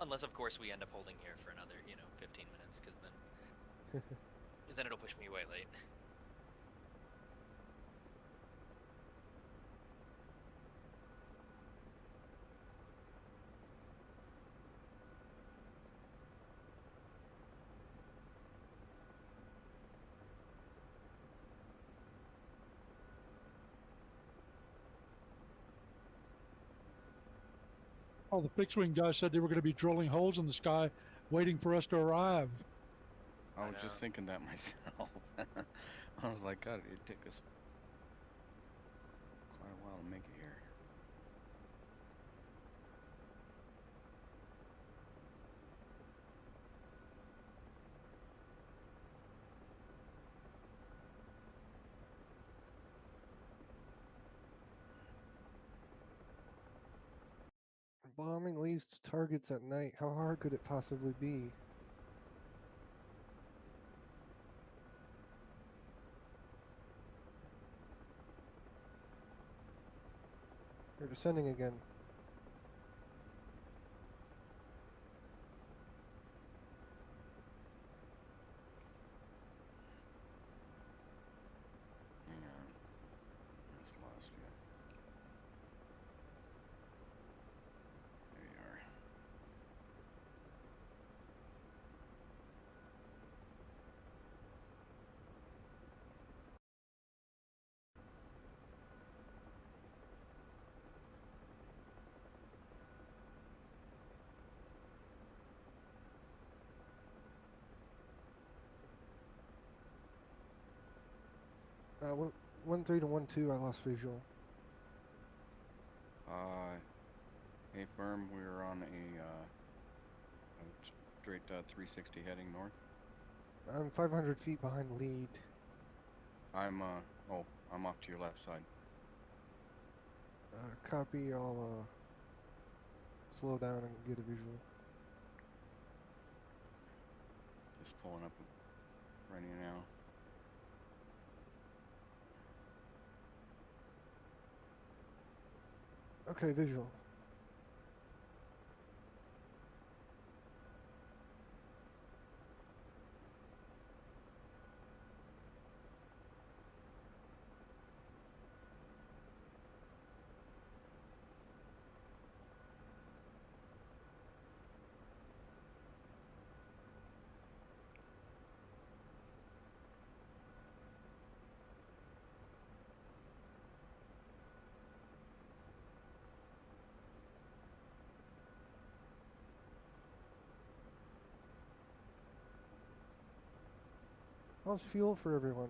Unless, of course, we end up holding here for another, 15 minutes, because then it'll push me way late. Oh, the fixed wing guys said they were going to be drilling holes in the sky, waiting for us to arrive. I was just thinking that myself. I was like, God, it'd take us quite a while to make it here. Bombing leads to targets at night. How hard could it possibly be? They're descending again. Hang on. I just lost you. There you are. Uh, 1-3 to 1-2, I lost visual. Hey firm, we're on a straight 360 heading north. I'm 500 feet behind lead. I'm I'm off to your left side. Copy, I'll slow down and get a visual. Just pulling up right now. Okay, visual. How's fuel for everyone?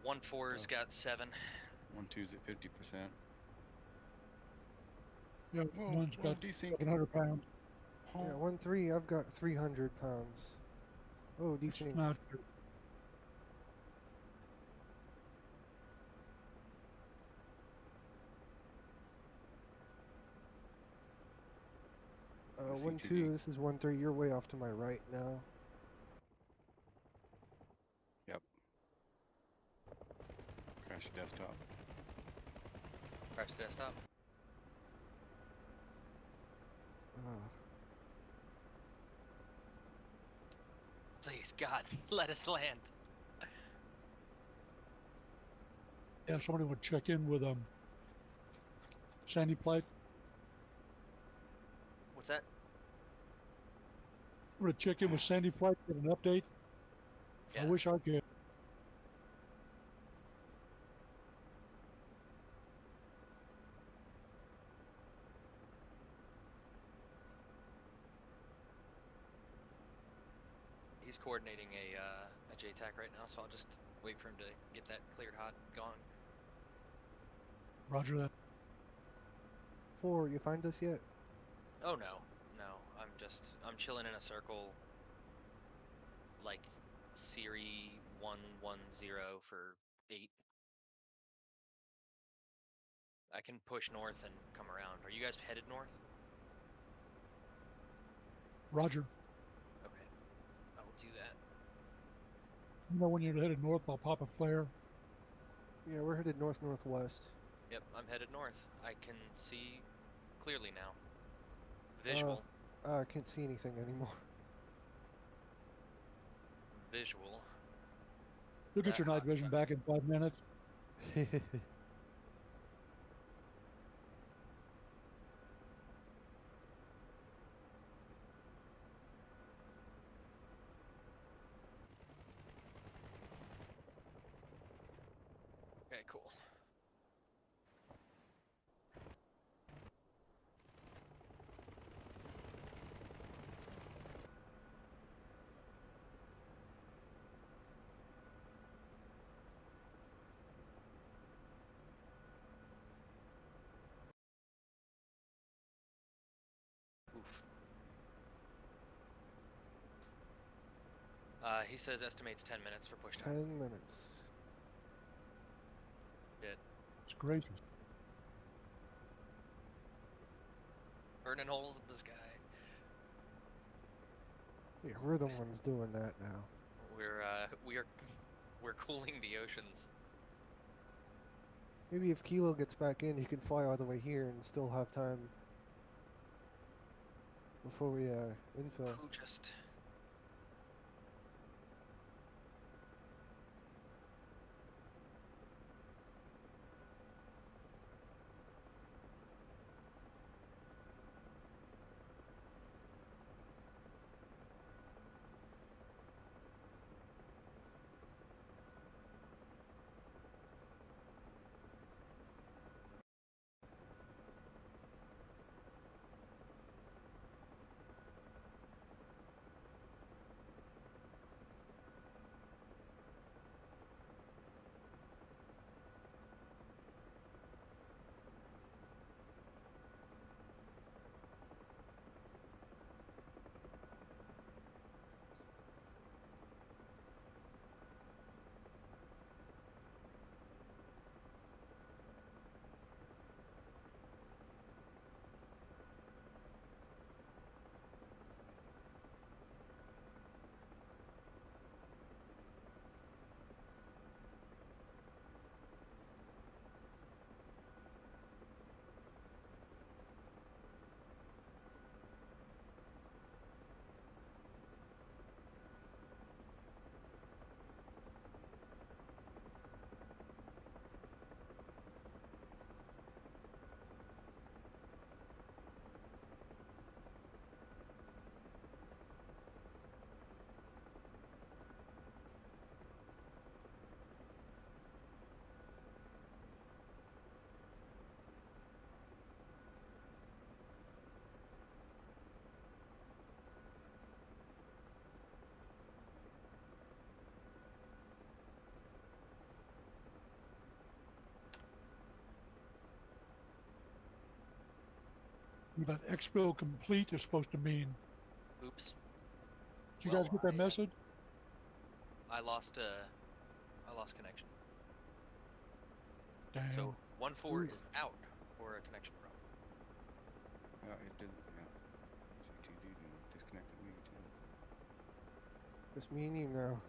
1-4's got 7. 1-2's at 50%. Yeah, Whoa, one's whoa, got desync. 700 pounds. Yeah, 1-3, I've got 300 pounds. Oh, It's desync. not good. I see 1-2, 2D. this is 1-3, you're way off to my right now. Yep. Crash the desktop. Crash desktop. Please, God, let us land. Yeah, somebody would check in with Sandy Flight. What's that? I'm gonna check in with Sandy Flight, get an update. I wish I could. He's coordinating a JTAC right now, so I'll just wait for him to get that cleared hot going. Roger that. 4, you find us yet? Oh no, no, I'm chilling in a circle, like Sirri 110 for 8. I can push north and come around. Are you guys headed north? Roger. Okay, I will do that. You know when you're headed north, I'll pop a flare. Yeah, we're headed north-northwest. Yep, I'm headed north. I can see clearly now. Visual. I can't see anything anymore. Visual. You'll get your night vision back in 5 minutes. Okay, cool. Oof. He says estimates 10 minutes for push time. 10 minutes. Shit. It's gracious. Burning holes in the sky. Yeah, we're the ones doing that now. We're cooling the oceans. Maybe if Kilo gets back in, he can fly all the way here and still have time before we infill. Who just... That expo complete is supposed to mean. Oops. Did you guys get that message? I lost connection. Damn. So 1-4 is out for a connection problem. Yeah, it did. Yeah. CTD and disconnected me too. Just me and you now.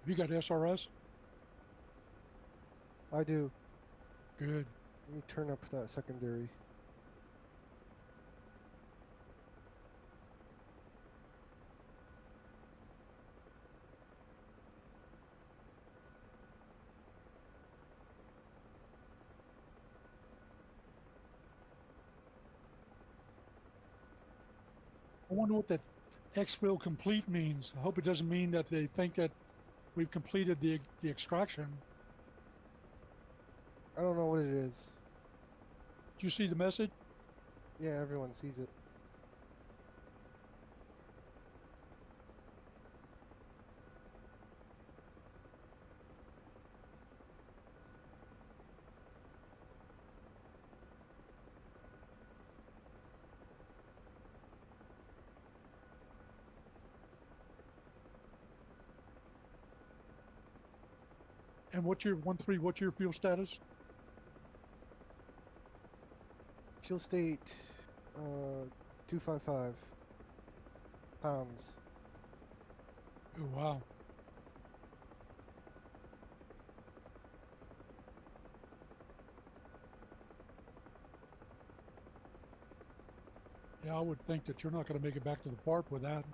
Have you got SRS? I do. Good. Let me turn up that secondary. I wonder what that expo complete means. I hope it doesn't mean that they think that we've completed the extraction. I don't know what it is. Did you see the message? Yeah, everyone sees it. And what's your 1-3? What's your fuel status? Fuel state 255 pounds. Oh wow. Yeah, I would think that you're not going to make it back to the park with that.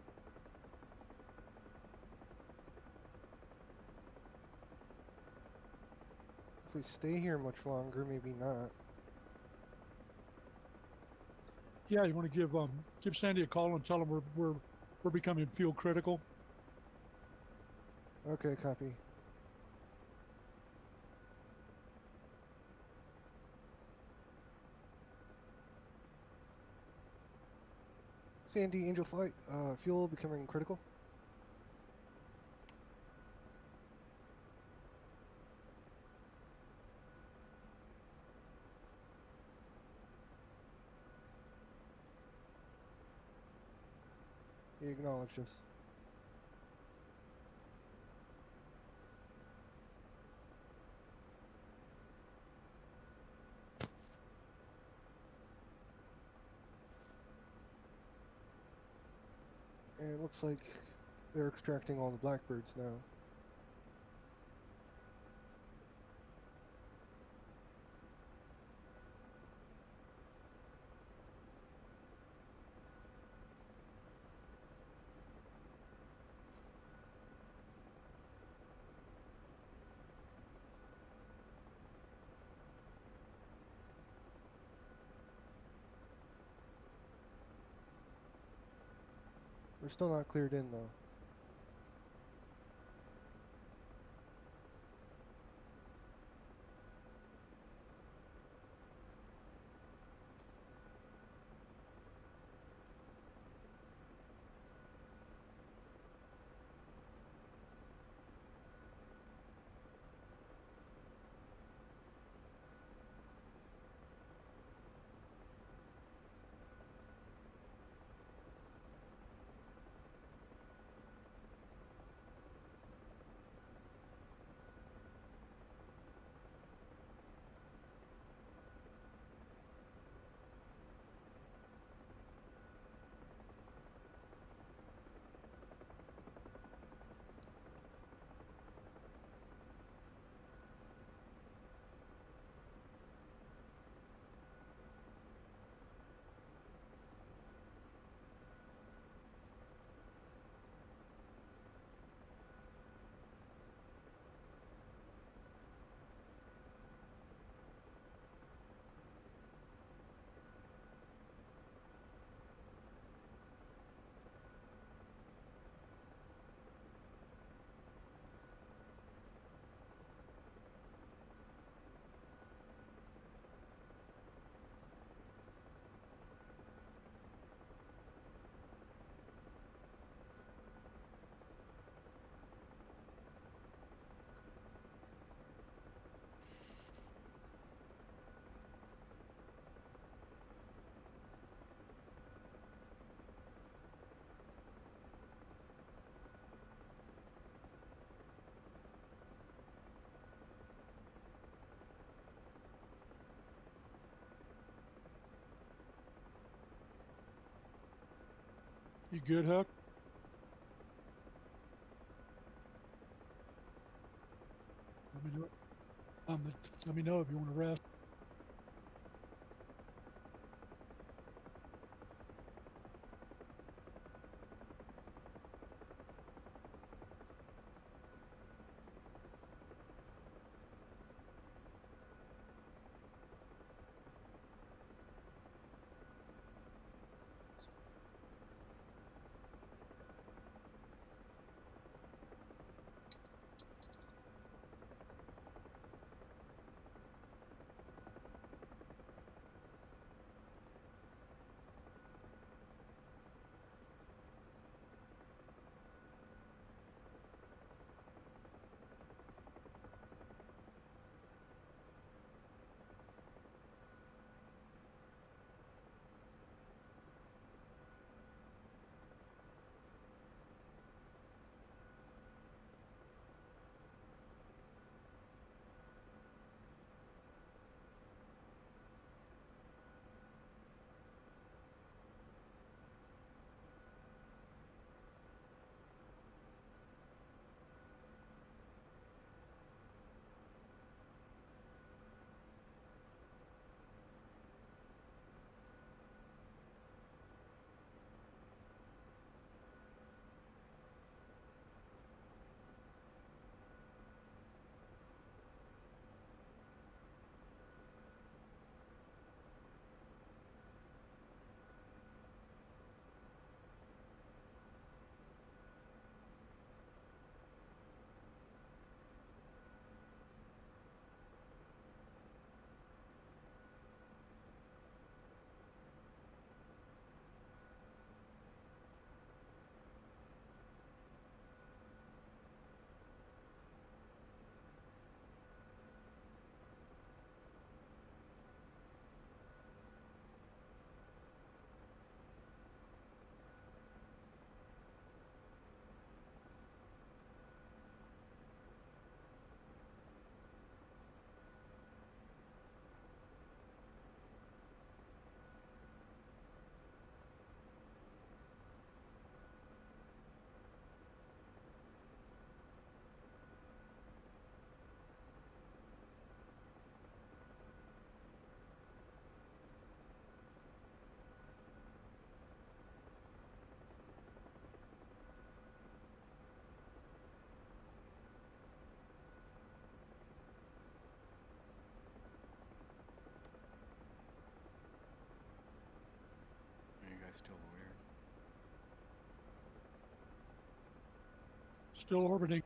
If we stay here much longer, maybe not. Yeah, you want to give Sandy a call and tell him we're becoming fuel critical. Okay, copy. Sandy, Angel Flight, fuel becoming critical. He acknowledged us. And it looks like they're extracting all the blackbirds now. We're still not cleared in though. You good, Huck? Let me know. Let me know if you want to rest. Are you guys still aware? Still orbiting.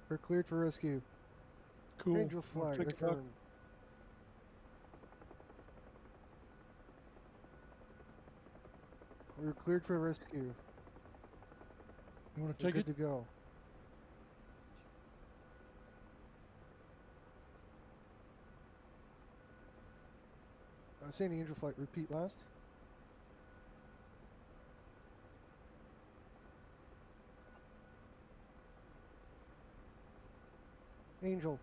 We're cleared for rescue. Cool. Angel I'll flight, check it out. affirmed. We're cleared for rescue. You want to We're take good it? to go. I was saying Angel flight, repeat last. Angel.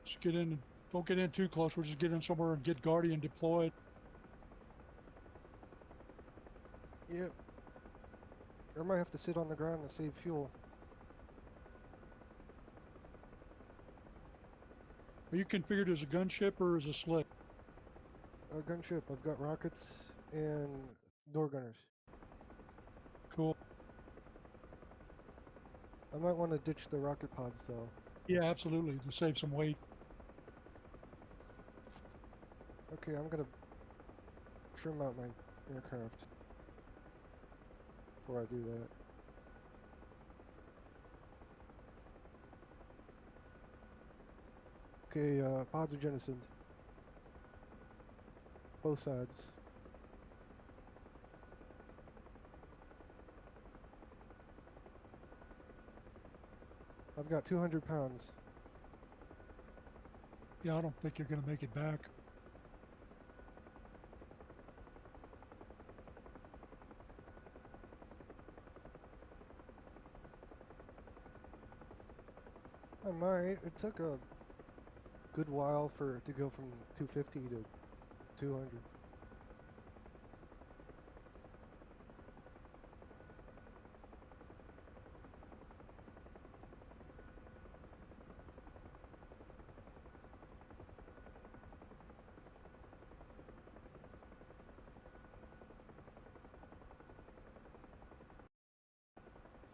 Just get in. Don't get in too close. We'll just get in somewhere and get Guardian deployed. Yep. Or might have to sit on the ground to save fuel. Are you configured as a gunship or as a slip? A gunship. I've got rockets and door gunners. Cool. I might want to ditch the rocket pods though. Yeah, absolutely. To save some weight. Okay, I'm gonna trim out my aircraft before I do that. Okay, pods are jettisoned. Both sides. I've got 200 pounds. Yeah, I don't think you're going to make it back. I might. It took a good while for it to go from 250 to 200.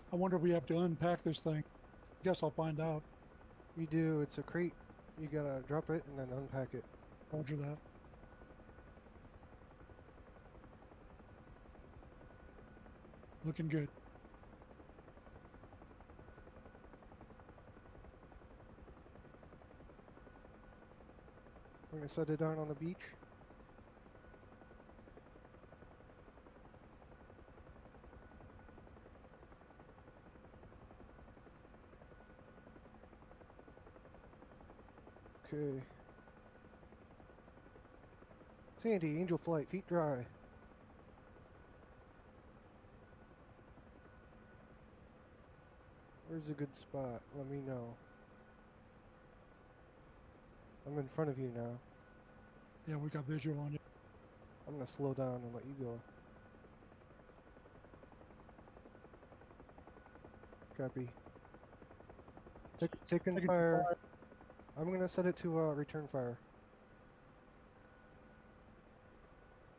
I wonder if we have to unpack this thing. Guess I'll find out. You do. It's a crate. You gotta drop it and then unpack it. Roger that. Looking good. We're gonna set it down on the beach. Okay. Sandy, Angel Flight, feet dry. Where's a good spot? Let me know. I'm in front of you now. Yeah, we got visual on you. I'm gonna slow down and let you go. Copy. Taking fire. I'm gonna set it to return fire.